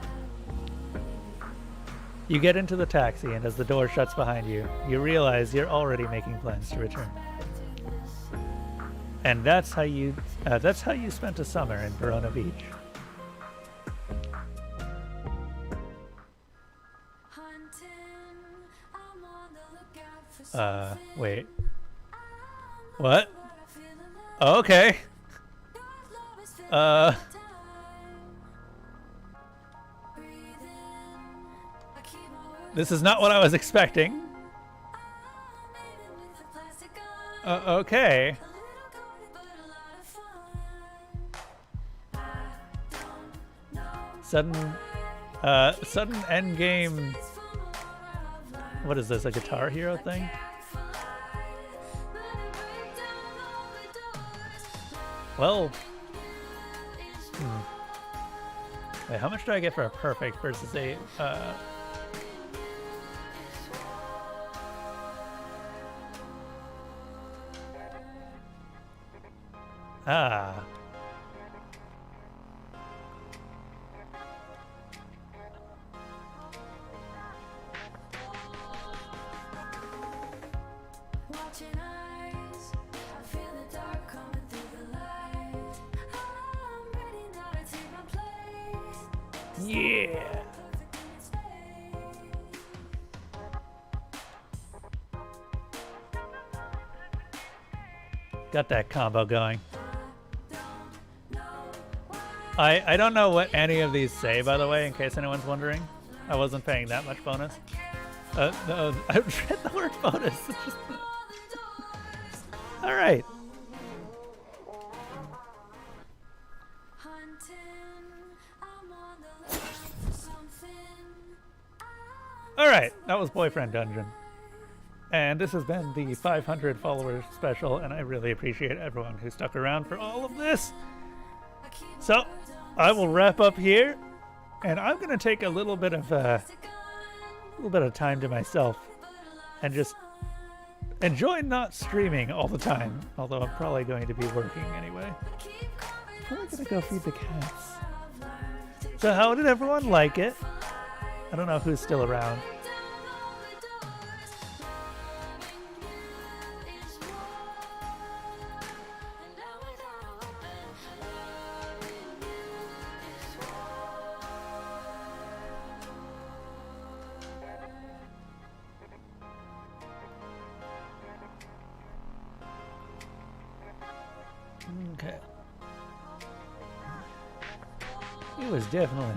S1: You get into the taxi, and as the door shuts behind you, you realize you're already making plans to return. And that's how you spent a summer in Verona Beach. Wait. What? Okay. This is not what I was expecting. Okay. Sudden end game. What is this? A Guitar Hero thing? Well. Wait, how much do I get for a perfect versus a? Ah. Yeah. Got that combo going. I don't know what any of these say, by the way, in case anyone's wondering. I wasn't paying that much bonus. No, I read the word bonus. All right. All right, that was Boyfriend Dungeon. And this has been the 500 followers special, and I really appreciate everyone who stuck around for all of this. So, I will wrap up here, and I'm going to take a little bit of time to myself and just enjoy not streaming all the time, although I'm probably going to be working anyway. I'm probably going to go feed the cats. So how did everyone like it? I don't know who's still around. Okay. It was definitely...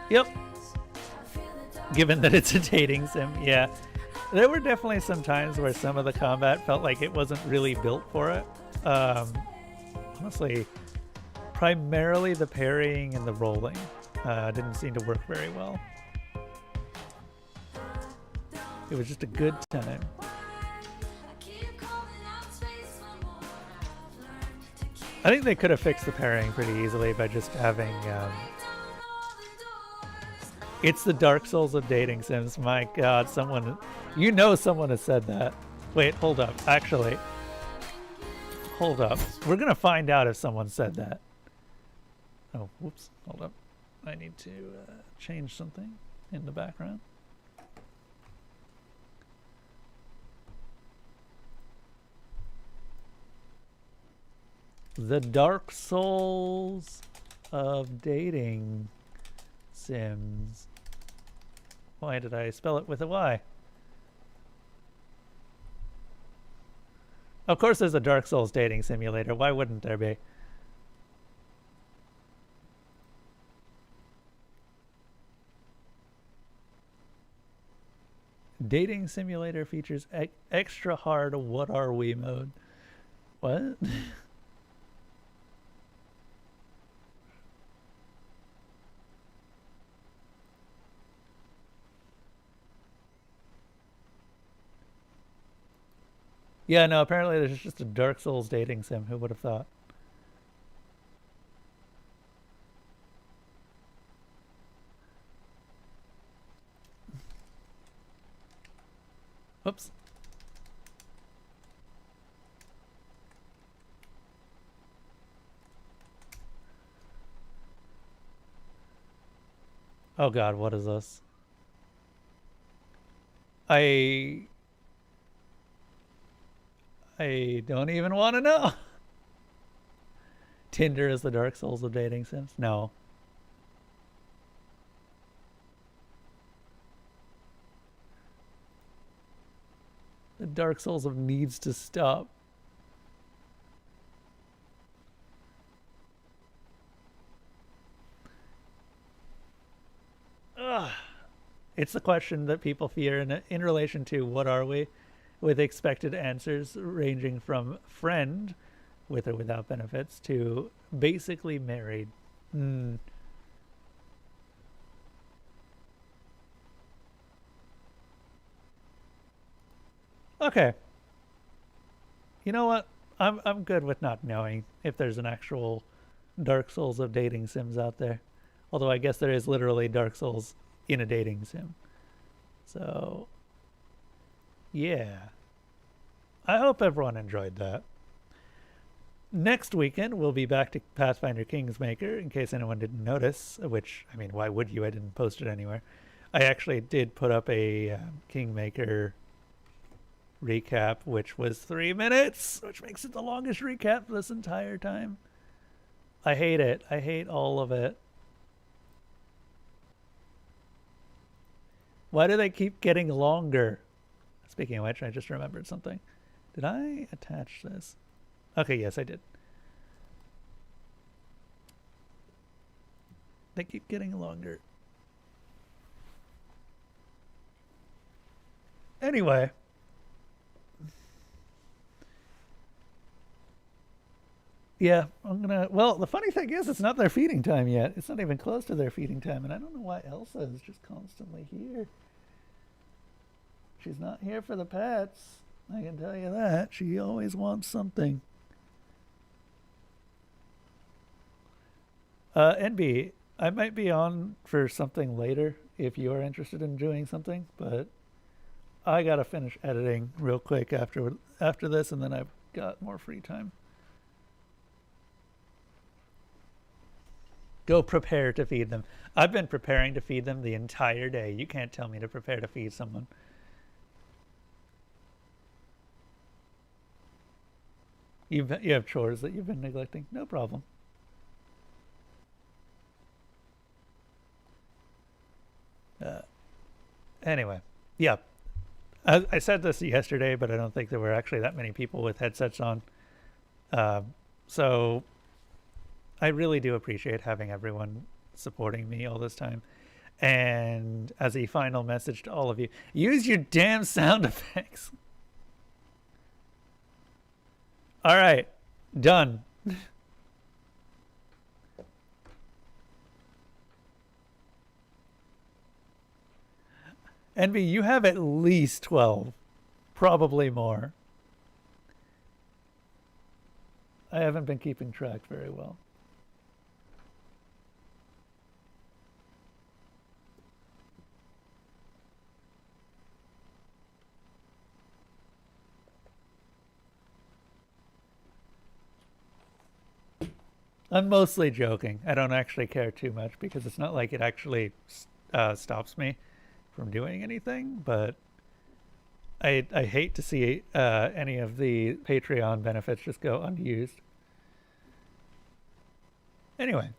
S1: Yep. Given that it's a dating sim, yeah. There were definitely some times where some of the combat felt like it wasn't really built for it. Honestly, primarily the parrying and the rolling didn't seem to work very well. It was just a good time. I think they could have fixed the parrying pretty easily by just having... It's the Dark Souls of dating sims. My god, someone... You know someone has said that. Wait, hold up. Actually. Hold up. We're gonna find out if someone said that. Oh, whoops. Hold up. I need to change something in the background. The Dark Souls of dating sims. Why did I spell it with a Y? Of course there's a Dark Souls dating simulator. Why wouldn't there be? Dating simulator features extra hard what are we mode. What? Yeah, no, apparently there's just a Dark Souls dating sim. Who would have thought? Whoops. Oh god, what is this? I don't even want to know. Tinder is the Dark Souls of dating sims? No. The Dark Souls of needs to stop. Ugh. It's the question that people fear in relation to what are we, with expected answers ranging from friend, with or without benefits, to basically married. Hmm. Okay. You know what? I'm good with not knowing if there's an actual Dark Souls of dating sims out there. Although I guess there is literally Dark Souls in a dating sim. So, yeah. I hope everyone enjoyed that. Next weekend, we'll be back to Pathfinder Kingsmaker, in case anyone didn't notice, which, I mean, why would you? I didn't post it anywhere. I actually did put up a Kingmaker recap, which was 3 minutes, which makes it the longest recap this entire time. I hate it. I hate all of it. Why do they keep getting longer? Speaking of which, I just remembered something. Did I attach this? Okay, yes, I did. They keep getting longer. Anyway. Yeah, I'm gonna... Well, the funny thing is, it's not their feeding time yet. It's not even close to their feeding time, and I don't know why Elsa is just constantly here. She's not here for the pets. I can tell you that. She always wants something. NB, I might be on for something later if you are interested in doing something, but I gotta finish editing real quick after this, and then I've got more free time. Go prepare to feed them. I've been preparing to feed them the entire day. You can't tell me to prepare to feed someone. You have chores that you've been neglecting. No problem. Anyway, yeah. I said this yesterday, but I don't think there were actually that many people with headsets on. So I really do appreciate having everyone supporting me all this time. And as a final message to all of you, use your damn sound effects. All right, done. Envy, you have at least 12, probably more. I haven't been keeping track very well. I'm mostly joking. I don't actually care too much because it's not like it actually stops me from doing anything, but I hate to see any of the Patreon benefits just go unused. Anyway,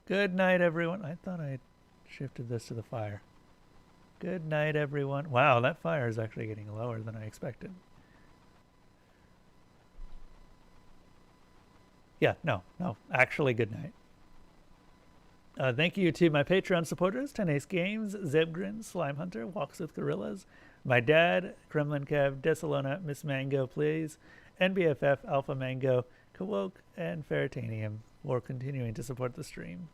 S1: good night, everyone. I thought I shifted this to the fire. Good night, everyone. Wow, that fire is actually getting lower than I expected. Yeah, no, actually good night. Thank you to my Patreon supporters, Tenace Games, Zebgrin, Slime Hunter, Walks with Gorillas, my dad, Kremlin Kev, Desalona, Miss Mango, please, NBFF, Alpha Mango, Kawoke, and Feritanium for continuing to support the stream.